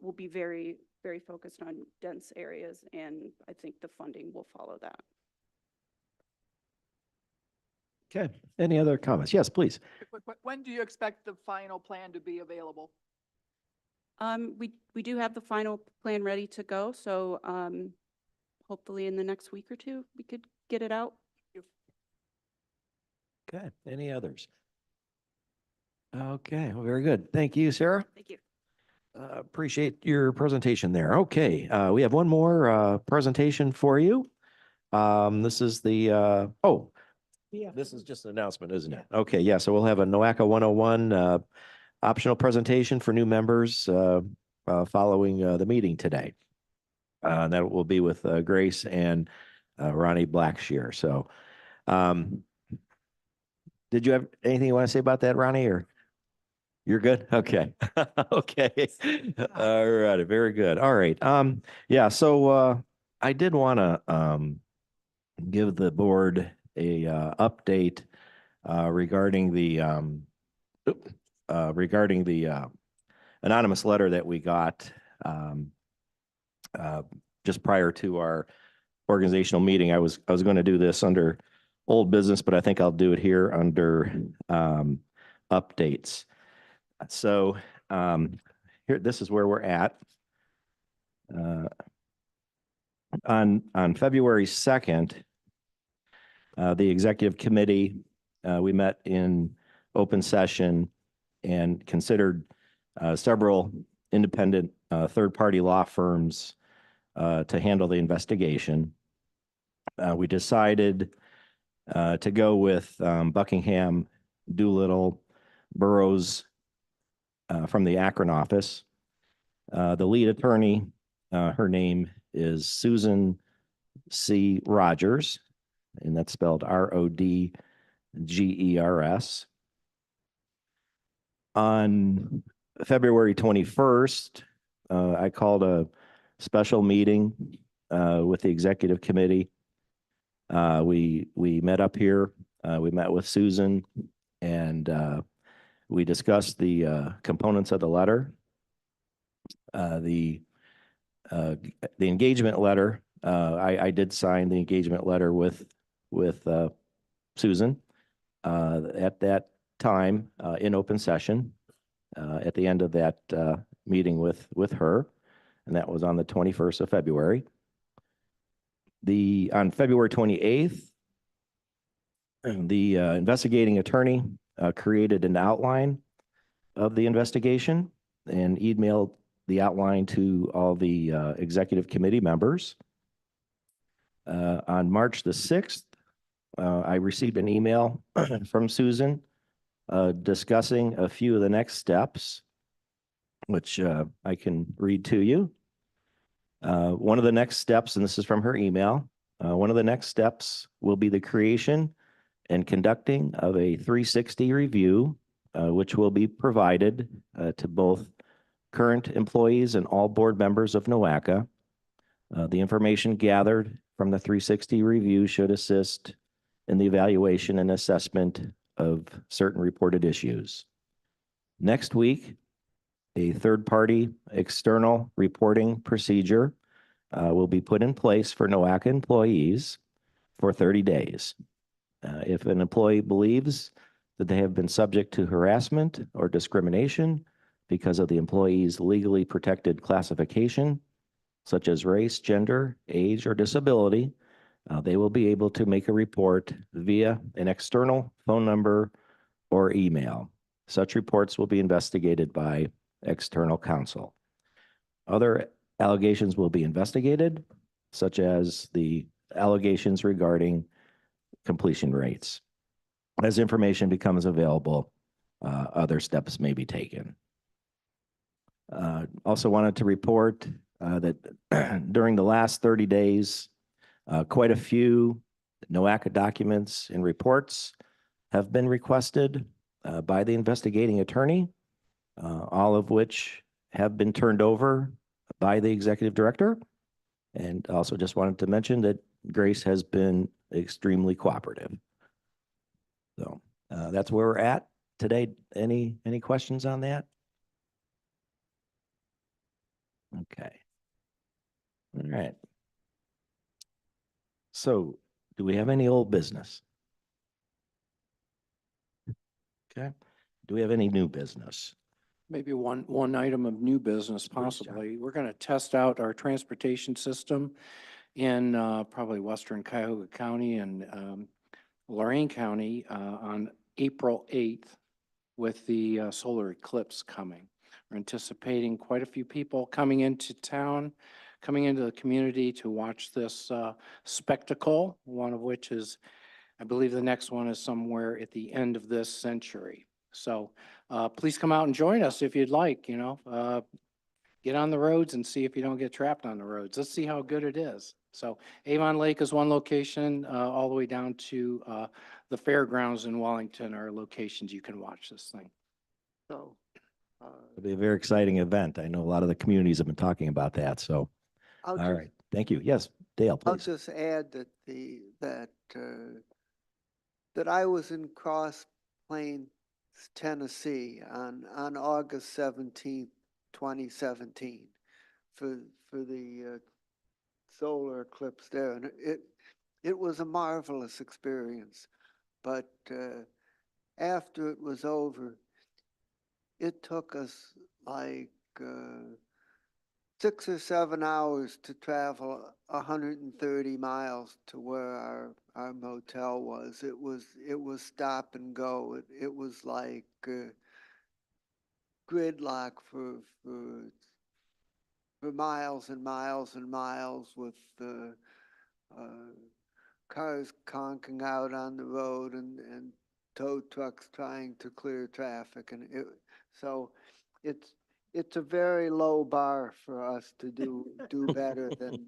P: will be very, very focused on dense areas, and I think the funding will follow that.
A: Okay. Any other comments? Yes, please.
R: When do you expect the final plan to be available?
P: We do have the final plan ready to go, so hopefully in the next week or two, we could get it out.
A: Okay. Any others? Okay. Well, very good. Thank you, Sarah.
P: Thank you.
A: Appreciate your presentation there. Okay. We have one more presentation for you. This is the,
I: Yeah.
A: This is just an announcement, isn't it? Okay, yeah, so we'll have a NOACA 101 optional presentation for new members following the meeting today. That will be with Grace and Ronnie Blackshear. So did you have anything you want to say about that, Ronnie, or? You're good? Okay. Okay. All right. Very good. All right. Yeah, so I did want to give the board a update regarding the anonymous letter that we got just prior to our organizational meeting. I was going to do this under old business, but I think I'll do it here under updates. So here, this is where we're at. On February 2nd, the executive committee, we met in open session and considered several independent third-party law firms to handle the investigation. We decided to go with Buckingham, Doolittle, Burroughs from the Akron office. The lead attorney, her name is Susan C. Rogers, and that's spelled Rodgers. On February 21st, I called a special meeting with the executive committee. We met up here. We met with Susan, and we discussed the components of the letter. The engagement letter, I did sign the engagement letter with Susan at that time in open session at the end of that meeting with her, and that was on the 21st of February. On February 28th, the investigating attorney created an outline of the investigation and emailed the outline to all the executive committee members. On March the 6th, I received an email from Susan discussing a few of the next steps, which I can read to you. One of the next steps, and this is from her email, one of the next steps will be the creation and conducting of a 360 review, which will be provided to both current employees and all board members of NOACA. The information gathered from the 360 review should assist in the evaluation and assessment of certain reported issues. Next week, a third-party external reporting procedure will be put in place for NOACA employees for 30 days. If an employee believes that they have been subject to harassment or discrimination because of the employee's legally protected classification, such as race, gender, age, or disability, they will be able to make a report via an external phone number or email. Such reports will be investigated by external counsel. Other allegations will be investigated, such as the allegations regarding completion rates. As information becomes available, other steps may be taken. Also wanted to report that during the last 30 days, quite a few NOACA documents and reports have been requested by the investigating attorney, all of which have been turned over by the executive director. And also just wanted to mention that Grace has been extremely cooperative. So that's where we're at today. Any questions on that? Okay. All right. So do we have any old business? Okay. Do we have any new business?
L: Maybe one item of new business possibly. We're going to test out our transportation system in probably western Cuyahoga County and Lorain County on April 8th with the solar eclipse coming. We're anticipating quite a few people coming into town, coming into the community to watch this spectacle, one of which is I believe the next one is somewhere at the end of this century. So please come out and join us if you'd like, get on the roads and see if you don't get trapped on the roads. Let's see how good it is. So Avon Lake is one location, all the way down to the fairgrounds in Wellington are locations you can watch this thing.
C: So,
A: It'll be a very exciting event. I know a lot of the communities have been talking about that, so,
N: I'll
A: all
N: just-
A: right. Thank you. Yes, Dale,
N: I'll
A: please.
N: just add that that I was in Cross Plains, Tennessee on August 17th, 2017 for the solar eclipse there. And it was a marvelous experience. But after it was over, it took us like 6 or 7 hours to travel 130 miles to where our motel was. It was stop and go. It was like gridlock for miles and miles and miles with cars conking out on the road and tow trucks trying to clear traffic. And so it's a very low bar for us to do better than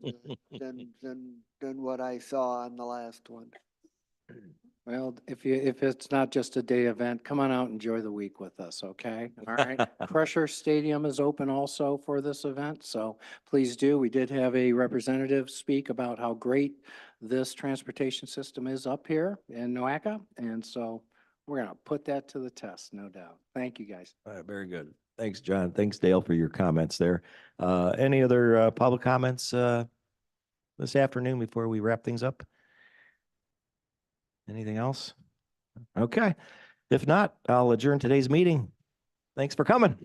N: what I saw on the last one.
L: Well, if it's not just a day event, come on out and enjoy the week with us, okay? All right. Crusher Stadium is open also for this event, so please do. We did have a representative speak about how great this transportation system is up here in Noaka, and so we're gonna put that to the test, no doubt. Thank you, guys.
A: All right, very good. Thanks, John. Thanks, Dale, for your comments there. Any other public comments this afternoon before we wrap things up? Anything else? Okay. If not, I'll adjourn today's meeting. Thanks for coming.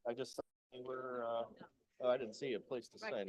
A: I just, we're, I didn't see a place to sign.